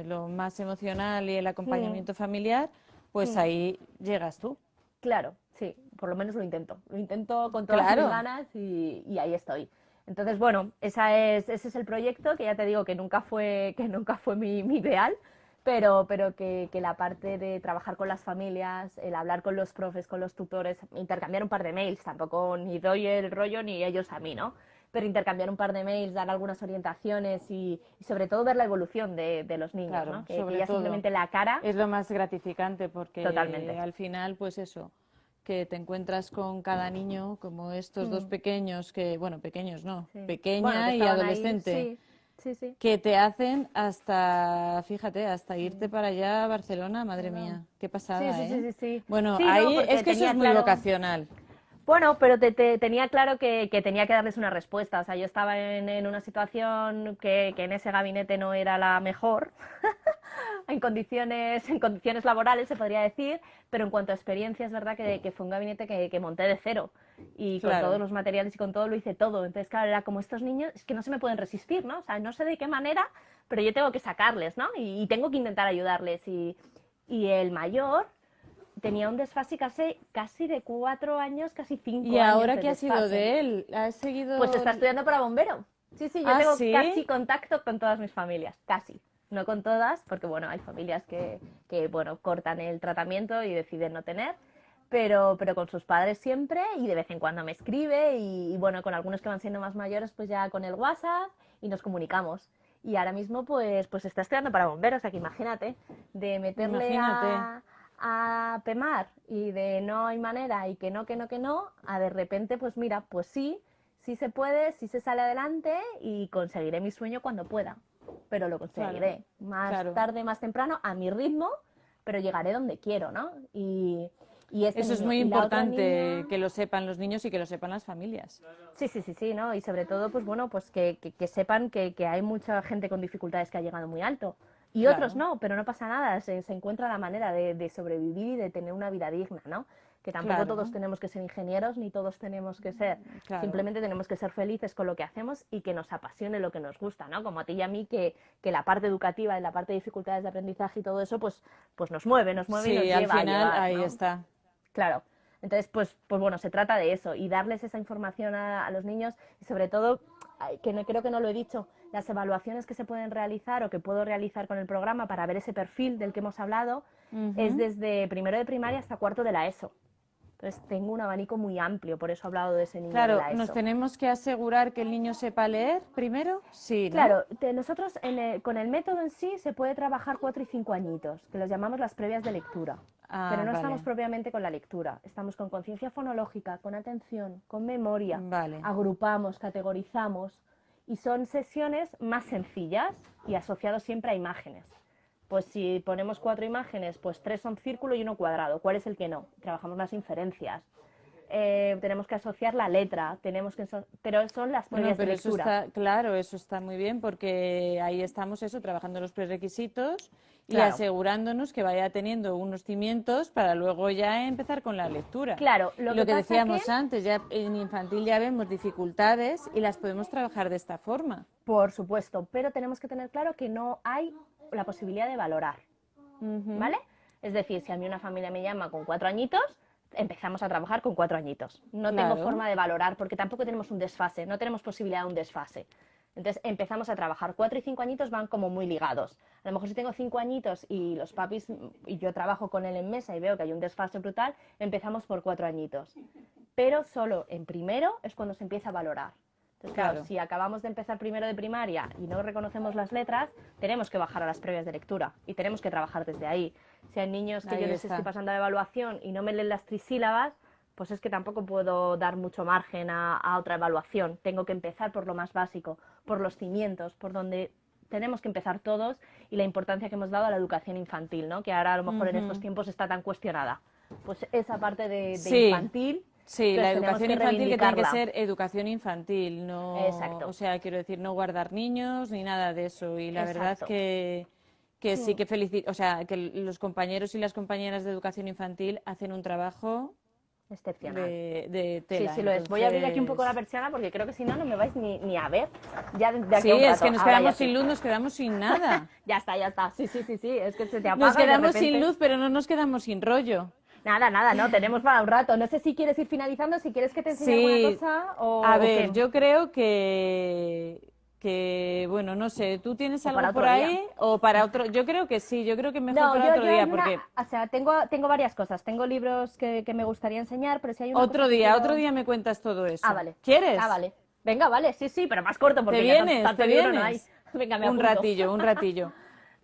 A: lo más emocional y el
B: Mm,
A: acompañamiento familiar, pues
B: mm.
A: ahí llegas tú.
B: Claro, sí, por lo menos lo intento. Lo intento con todas mis
A: Claro,
B: ganas y ahí estoy. Entonces, bueno, ese es el proyecto, que ya te digo que nunca fue mi ideal, pero que la parte de trabajar con las familias, el hablar con los profes, con los tutores, intercambiar un par de mails, tampoco ni doy el rollo ni ellos a mí, ¿no? Pero intercambiar un par de mails, dar algunas orientaciones y sobre todo ver la evolución de los niños,
A: Claro,
B: ¿no? Que
A: sobre
B: ya
A: todo.
B: simplemente la cara,
A: Es lo más gratificante porque
B: totalmente.
A: al final, pues eso, que te encuentras con cada niño, como estos dos
B: Mm,
A: pequeños, que, bueno, pequeños no,
B: sí. Bueno, que
A: pequeña y
B: estaban ahí,
A: adolescente,
B: sí, sí, sí.
A: que te hacen hasta, fíjate, hasta irte
B: Mm,
A: para allá a Barcelona, madre
B: claro.
A: mía, qué
B: Sí,
A: pasada,
B: sí, sí,
A: ¿eh?
B: sí, sí.
A: Bueno,
B: Sí, no,
A: ahí es
B: porque
A: que eso es
B: tenía
A: muy
B: claro.
A: vocacional,
B: Bueno, pero tenía claro que tenía que darles una respuesta. O sea, yo estaba en una situación que en ese gabinete no era la mejor, en condiciones laborales se podría decir, pero en cuanto a experiencia es verdad que fue un gabinete que monté de cero y con todos
A: claro.
B: los materiales y con todo lo hice todo. Entonces, claro, era como estos niños, es que no se me pueden resistir, ¿no? O sea, no sé de qué manera, pero yo tengo que sacarles, ¿no? Y tengo que intentar ayudarles. Y el mayor tenía un desfase casi de 4 años, casi
A: ¿Y
B: 5 años
A: ahora
B: de
A: qué ha sido
B: desfase.
A: de él? ¿Has
B: Pues
A: seguido...?
B: está estudiando para bombero. Sí, sí, yo
A: Ah,
B: tengo
A: sí,
B: casi contacto con todas mis familias, casi. No con todas, porque bueno, hay familias que bueno, cortan el tratamiento y deciden no tener, pero con sus padres siempre y de vez en cuando me escribe y bueno, con algunos que van siendo más mayores, pues ya con el WhatsApp y nos comunicamos. Y ahora mismo pues está estudiando para bomberos, o sea que imagínate, de meterle
A: imagínate.
B: a Pemar y de no hay manera y que no, a de repente pues mira, pues sí, sí se puede, sí se sale adelante y conseguiré mi sueño cuando pueda, pero lo
A: Claro,
B: conseguiré, más
A: claro.
B: tarde, más temprano, a mi ritmo, pero llegaré donde quiero, ¿no? Y este
A: Eso es
B: niño
A: muy
B: y la otra niña,
A: importante que lo sepan los niños y que lo sepan las familias.
B: sí, sí, sí, sí, ¿no? Y sobre todo, pues bueno, pues que sepan que hay mucha gente con dificultades que ha llegado muy alto. Y otros
A: Claro,
B: no, pero no pasa nada, se encuentra la manera de sobrevivir y de tener una vida digna, ¿no? Que tampoco todos
A: claro,
B: tenemos que ser ingenieros ni todos tenemos que ser,
A: claro.
B: simplemente tenemos que ser felices con lo que hacemos y que nos apasione lo que nos gusta, ¿no? Como a ti y a mí, que la parte educativa y la parte de dificultades de aprendizaje y todo eso, pues nos mueve y nos
A: Sí, al
B: lleva a
A: final
B: llegar,
A: ahí
B: ¿no?
A: está.
B: Claro. Entonces, pues bueno, se trata de eso y darles esa información a los niños y sobre todo, creo que no lo he dicho, las evaluaciones que se pueden realizar o que puedo realizar con el programa para ver ese perfil del que hemos hablado es
A: Ujú.
B: desde primero de primaria hasta cuarto de la ESO. Entonces tengo un abanico muy amplio, por eso he hablado de ese niño de
A: Claro,
B: la
A: nos
B: ESO.
A: tenemos que asegurar que el niño sepa leer primero. Sí, ¿no?
B: Claro, nosotros con el método en sí se puede trabajar 4 y 5 añitos, que los llamamos las previas de lectura. Pero
A: Ah,
B: no estamos
A: vale,
B: propiamente con la lectura, estamos con conciencia fonológica, con atención, con memoria,
A: vale.
B: agrupamos, categorizamos y son sesiones más sencillas y asociados siempre a imágenes. Pues si ponemos 4 imágenes, pues 3 son círculo y uno cuadrado. ¿Cuál es el que no? Trabajamos las inferencias. Tenemos que asociar la letra, pero son las
A: Bueno,
B: previas de
A: pero eso
B: lectura.
A: está, claro, eso está muy bien porque ahí estamos eso, trabajando los prerequisitos y
B: Claro,
A: asegurándonos que vaya teniendo unos cimientos para luego ya empezar con la lectura.
B: claro,
A: Y
B: lo
A: lo
B: que
A: que
B: pasa que,
A: decíamos antes, ya en infantil ya vemos dificultades y las podemos trabajar de esta forma.
B: por supuesto, pero tenemos que tener claro que no hay la posibilidad de valorar,
A: Ujú,
B: ¿vale? Es decir, si a mí una familia me llama con 4 añitos, empezamos a trabajar con 4 añitos. No tengo
A: claro,
B: forma de valorar porque tampoco tenemos un desfase, no tenemos posibilidad de un desfase. Entonces empezamos a trabajar. 4 y 5 añitos van como muy ligados. A lo mejor si tengo 5 añitos y los papis y yo trabajo con él en mesa y veo que hay un desfase brutal, empezamos por 4 añitos. Pero solo en primero es cuando se empieza a valorar. Entonces, claro,
A: claro,
B: si acabamos de empezar primero de primaria y no reconocemos las letras, tenemos que bajar a las previas de lectura y tenemos que trabajar desde ahí. Si hay niños que yo
A: ahí
B: les estoy
A: está.
B: pasando la evaluación y no me leen las trisílabas, pues es que tampoco puedo dar mucho margen a otra evaluación. Tengo que empezar por lo más básico, por los cimientos, por donde tenemos que empezar todos y la importancia que hemos dado a la educación infantil, ¿no? Que ahora a lo mejor en estos
A: Ujú.
B: tiempos está tan cuestionada. Pues esa parte de
A: Sí,
B: infantil,
A: sí, la
B: entonces tenemos
A: educación
B: que
A: infantil que tiene que
B: reivindicarla.
A: ser educación infantil, no, o
B: Exacto,
A: sea, quiero decir, no guardar niños ni nada de eso. Y la verdad
B: exacto.
A: que sí
B: Mm.
A: que felicito, o sea, que los compañeros y las compañeras de educación infantil hacen un trabajo
B: Excepcional.
A: de
B: Sí,
A: tela.
B: sí lo es. Voy a abrir aquí un poco la
A: Entonces,
B: persiana porque creo que si no, no me vais ni a ver ya de
A: sí,
B: aquí a un
A: es que
B: rato.
A: nos
B: Ahora ya
A: quedamos sin
B: sí.
A: luz, nos quedamos sin nada.
B: Ya está, ya está. Sí, sí, sí, sí. Es que se te
A: Nos
B: apaga y de
A: quedamos sin
B: repente...
A: luz, pero no nos quedamos sin rollo.
B: Nada, nada, no, tenemos para un rato. No sé si quieres ir finalizando, si quieres que te enseñe alguna
A: Sí,
B: cosa
A: a
B: o qué.
A: ver, yo creo que, bueno, no sé, ¿tú tienes
B: O
A: algo
B: para
A: por
B: otro
A: ahí
B: día.
A: o para otro? Yo creo que sí, yo creo que mejor
B: No,
A: para otro día,
B: hay
A: porque
B: o sea, tengo varias cosas. Tengo libros que me gustaría enseñar, pero si hay una cosa que
A: otro
B: quiero...
A: día me cuentas todo
B: Ah,
A: eso.
B: vale. Ah,
A: ¿Quieres?
B: vale. Venga, vale, sí, sí, pero más corto
A: ¿Te
B: porque ya
A: vienes?
B: tanto
A: ¿Te
B: libro no hay.
A: vienes?
B: Venga, me
A: Un
B: apunto.
A: ratillo, un ratillo.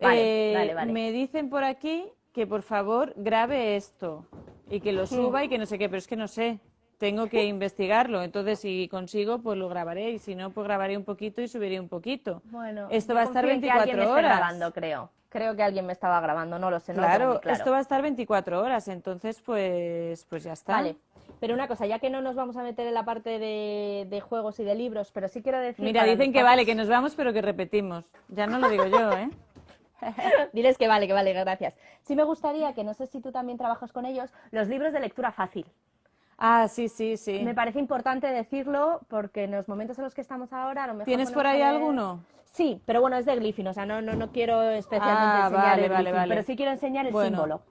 B: Vale, vale, vale.
A: Me dicen por aquí que por favor grabe esto y que lo
B: Hmm.
A: suba y que no sé qué, pero es que no sé. Tengo que investigarlo, entonces si consigo, pues lo grabaré y si no, pues grabaré un poquito y subiré un poquito.
B: Bueno,
A: Esto
B: yo
A: va a estar
B: confío en que alguien me
A: 24
B: esté
A: horas.
B: grabando, creo. Creo que alguien me estaba grabando, no lo sé, no lo tengo muy
A: Claro,
B: claro.
A: esto va a estar 24 horas, entonces pues ya está.
B: Vale, pero una cosa, ya que no nos vamos a meter en la parte de juegos y de libros, pero sí quiero decir
A: Mira,
B: para los
A: dicen que vale, que
B: papás...
A: nos vamos, pero que repetimos. Ya no lo digo yo, ¿eh?
B: Diles que vale, gracias. Sí me gustaría, que no sé si tú también trabajas con ellos, los libros de lectura fácil.
A: Ah, sí, sí,
B: Me
A: sí.
B: parece importante decirlo porque en los momentos en los que estamos ahora a lo mejor
A: ¿Tienes por
B: ponemos a
A: ahí
B: leer...
A: alguno?
B: Sí, pero bueno, es de Glyphin, o sea, no quiero especialmente
A: Ah,
B: enseñar
A: vale,
B: el
A: vale,
B: Glyphin, pero
A: vale.
B: sí quiero enseñar el
A: Bueno,
B: símbolo,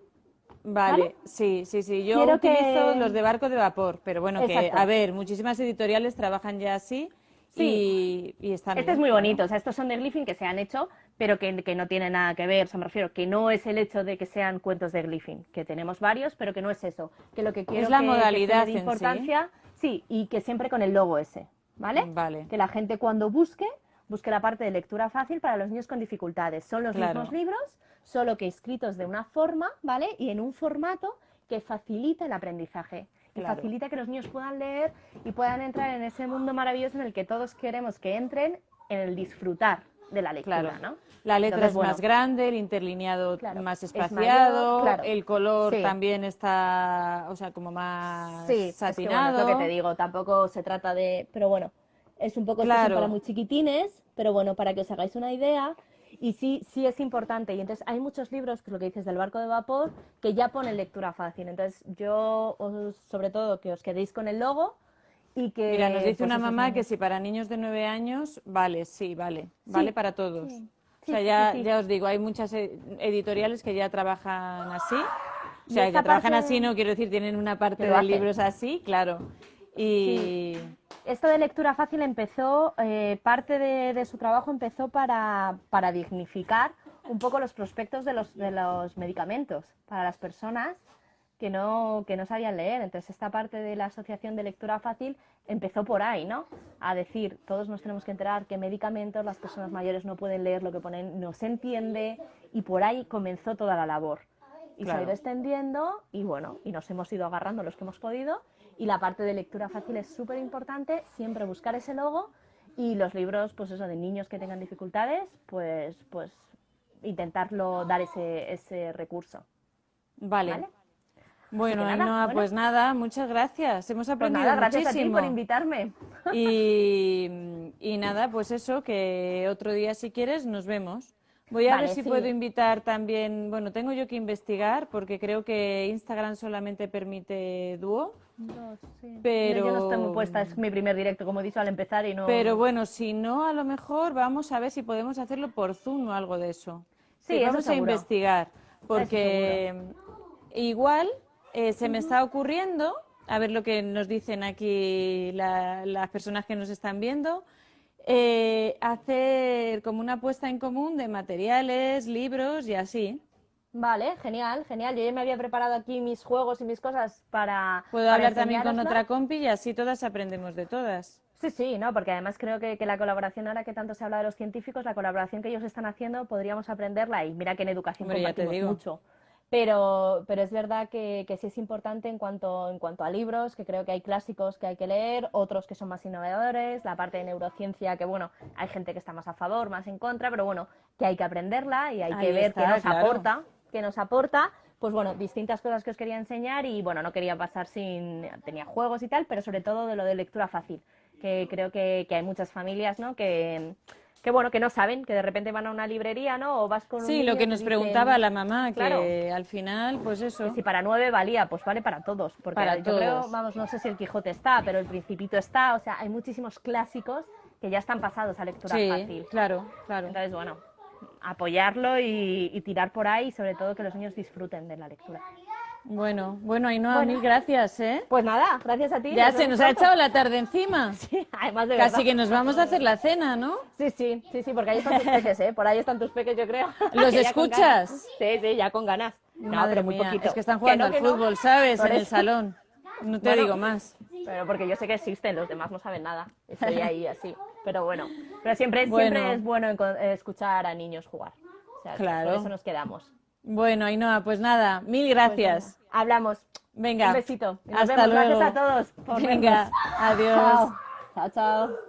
B: ¿vale?
A: vale, sí, sí, sí. Yo
B: Quiero
A: utilizo
B: que...
A: los de barco de vapor, pero bueno, que, a
B: Exacto.
A: ver, muchísimas editoriales trabajan ya así
B: Sí,
A: y están
B: este es
A: bien,
B: muy
A: claro.
B: bonito, o sea, estos son de Glyphin que se han hecho, pero que no tienen nada que ver, o sea, me refiero que no es el hecho de que sean cuentos de Glyphin, que tenemos varios, pero que no es eso, que lo que
A: Es
B: quiero
A: la
B: que se le
A: modalidad
B: dé
A: en sí.
B: importancia, sí, y que siempre con el logo ese, ¿vale?
A: Vale,
B: Que la gente cuando busque la parte de lectura fácil para los niños con dificultades. Son los mismos
A: claro,
B: libros, solo que escritos de una forma, ¿vale? Y en un formato que facilita el aprendizaje y
A: claro,
B: facilita que los niños puedan leer y puedan entrar en ese mundo maravilloso en el que todos queremos que entren, en el disfrutar de la lectura,
A: claro.
B: ¿no?
A: La letra
B: Entonces,
A: es más
B: bueno,
A: grande, el interlineado
B: claro,
A: más
B: es mayor,
A: espaciado,
B: claro,
A: el color
B: sí,
A: también está, o sea, como más
B: sí, es que bueno, es lo que te
A: satinado.
B: digo, tampoco se trata de, pero bueno, es un poco, estos son para
A: Claro,
B: muy chiquitines, pero bueno, para que os hagáis una idea, y sí, sí es importante, y entonces hay muchos libros, pues lo que dices del barco de vapor, que ya ponen lectura fácil, entonces yo, sobre todo, que os quedéis con el logo, y
A: mira, nos
B: que,
A: dice
B: pues
A: una
B: esos
A: mamá que
B: niños,
A: si para niños de 9 años, vale, sí, vale, vale
B: sí,
A: para todos.
B: sí,
A: O
B: sí,
A: sea,
B: sí, sí,
A: ya,
B: sí,
A: ya os digo, hay muchas editoriales que ya trabajan así. O
B: y
A: sea,
B: esta
A: que trabajan así,
B: parte
A: no quiero decir, tienen una
B: que
A: parte
B: lo
A: de
B: hacen.
A: libros así, claro.
B: Sí,
A: Y
B: esto de lectura fácil empezó, parte de su trabajo empezó para dignificar un poco los prospectos de los medicamentos para las personas que no sabían leer. Entonces, esta parte de la Asociación de Lectura Fácil empezó por ahí, ¿no? A decir, todos nos tenemos que enterar qué medicamentos las personas mayores no pueden leer, lo que ponen no se entiende, y por ahí comenzó toda la labor. Y se ha ido
A: claro,
B: extendiendo y bueno, y nos hemos ido agarrando los que hemos podido. Y la parte de lectura fácil es súper importante, siempre buscar ese logo y los libros, pues eso, de niños que tengan dificultades, pues intentarlo dar ese recurso,
A: vale.
B: ¿vale? Así que
A: Bueno,
B: nada,
A: Ainhoa,
B: bueno,
A: pues nada, muchas gracias. Hemos
B: pues
A: aprendido
B: nada, gracias a ti por
A: muchísimo.
B: invitarme.
A: Y nada, pues eso, que otro día si quieres nos vemos. Voy a ver
B: Vale,
A: si puedo
B: sí.
A: invitar también, bueno, tengo yo que investigar porque creo que Instagram solamente permite dúo,
B: Dos, sí. Yo no estoy muy
A: pero,
B: puesta, es mi primer directo, como he dicho al empezar y
A: pero
B: no...
A: bueno, si no, a lo mejor vamos a ver si podemos hacerlo por Zoom o algo de eso. Sí,
B: Sí, eso
A: vamos a
B: seguro,
A: investigar
B: eso seguro.
A: porque igual se me está ocurriendo, a ver lo que nos dicen aquí las personas que nos están viendo, hacer como una puesta en común de materiales, libros y así.
B: Vale, genial, genial. Yo ya me había preparado aquí mis juegos y mis cosas
A: Puedo
B: para
A: hablar también con
B: enseñároslo.
A: otra compi y así todas aprendemos de todas.
B: Sí, sí, ¿no? Porque además creo que la colaboración, ahora que tanto se habla de los científicos, la colaboración que ellos están haciendo, podríamos aprenderla. Y mira que en educación
A: Hombre, ya te
B: compartimos
A: digo.
B: mucho. Pero es verdad que sí es importante en cuanto a libros, que creo que hay clásicos que hay que leer, otros que son más innovadores, la parte de neurociencia, que bueno, hay gente que está más a favor, más en contra, pero bueno, que hay que aprenderla y hay que
A: Ahí
B: ver
A: está, claro.
B: qué nos aporta. Pues bueno, distintas cosas que os quería enseñar y bueno, no quería pasar sin... Tenía juegos y tal, pero sobre todo de lo de lectura fácil, que creo que hay muchas familias, ¿no? Que bueno, que no saben, que de repente van a una librería, ¿no? O vas con un
A: Sí, lo
B: niño
A: que
B: y te
A: nos preguntaba
B: dicen,
A: la mamá,
B: claro,
A: que al final, pues
B: que
A: eso,
B: si para 9 valía, pues vale para todos,
A: para
B: porque yo creo,
A: todos.
B: vamos, no sé si el Quijote está, pero el Principito está, o sea, hay muchísimos clásicos que ya están pasados a lectura
A: Sí,
B: fácil.
A: claro, claro.
B: Entonces, bueno, apoyarlo y tirar por ahí y sobre todo que los niños disfruten de la lectura.
A: Bueno, Ainhoa,
B: Bueno.
A: mil gracias, ¿eh?
B: Pues nada, gracias a ti.
A: Ya
B: nos
A: se
B: vemos
A: nos ha
B: pronto.
A: echado la tarde encima.
B: Sí, además de
A: Casi
B: verdad.
A: que nos vamos a hacer la cena, ¿no?
B: Sí, porque ahí están tus peques, ¿eh? Por ahí están tus peques, yo creo.
A: ¿Los
B: Que ya con
A: escuchas?
B: ganas. Sí, ya con ganas. No,
A: Madre
B: pero muy
A: mía,
B: poquito.
A: es que están jugando
B: no,
A: al
B: que no.
A: fútbol, ¿sabes?
B: Por
A: En el
B: eso.
A: salón. No te
B: Bueno,
A: digo más.
B: Pero porque yo sé que existen, los demás no saben nada. Estoy ahí así. Pero bueno, pero siempre
A: Bueno.
B: es bueno escuchar a niños jugar. O sea,
A: Claro.
B: por eso nos quedamos.
A: Bueno, Ainhoa, pues nada, mil gracias.
B: Pues nada, hablamos.
A: Venga,
B: Un besito. Y nos
A: hasta
B: vemos.
A: luego.
B: Gracias a todos por
A: Venga,
B: vernos.
A: adiós.
B: Chao. Chao, chao.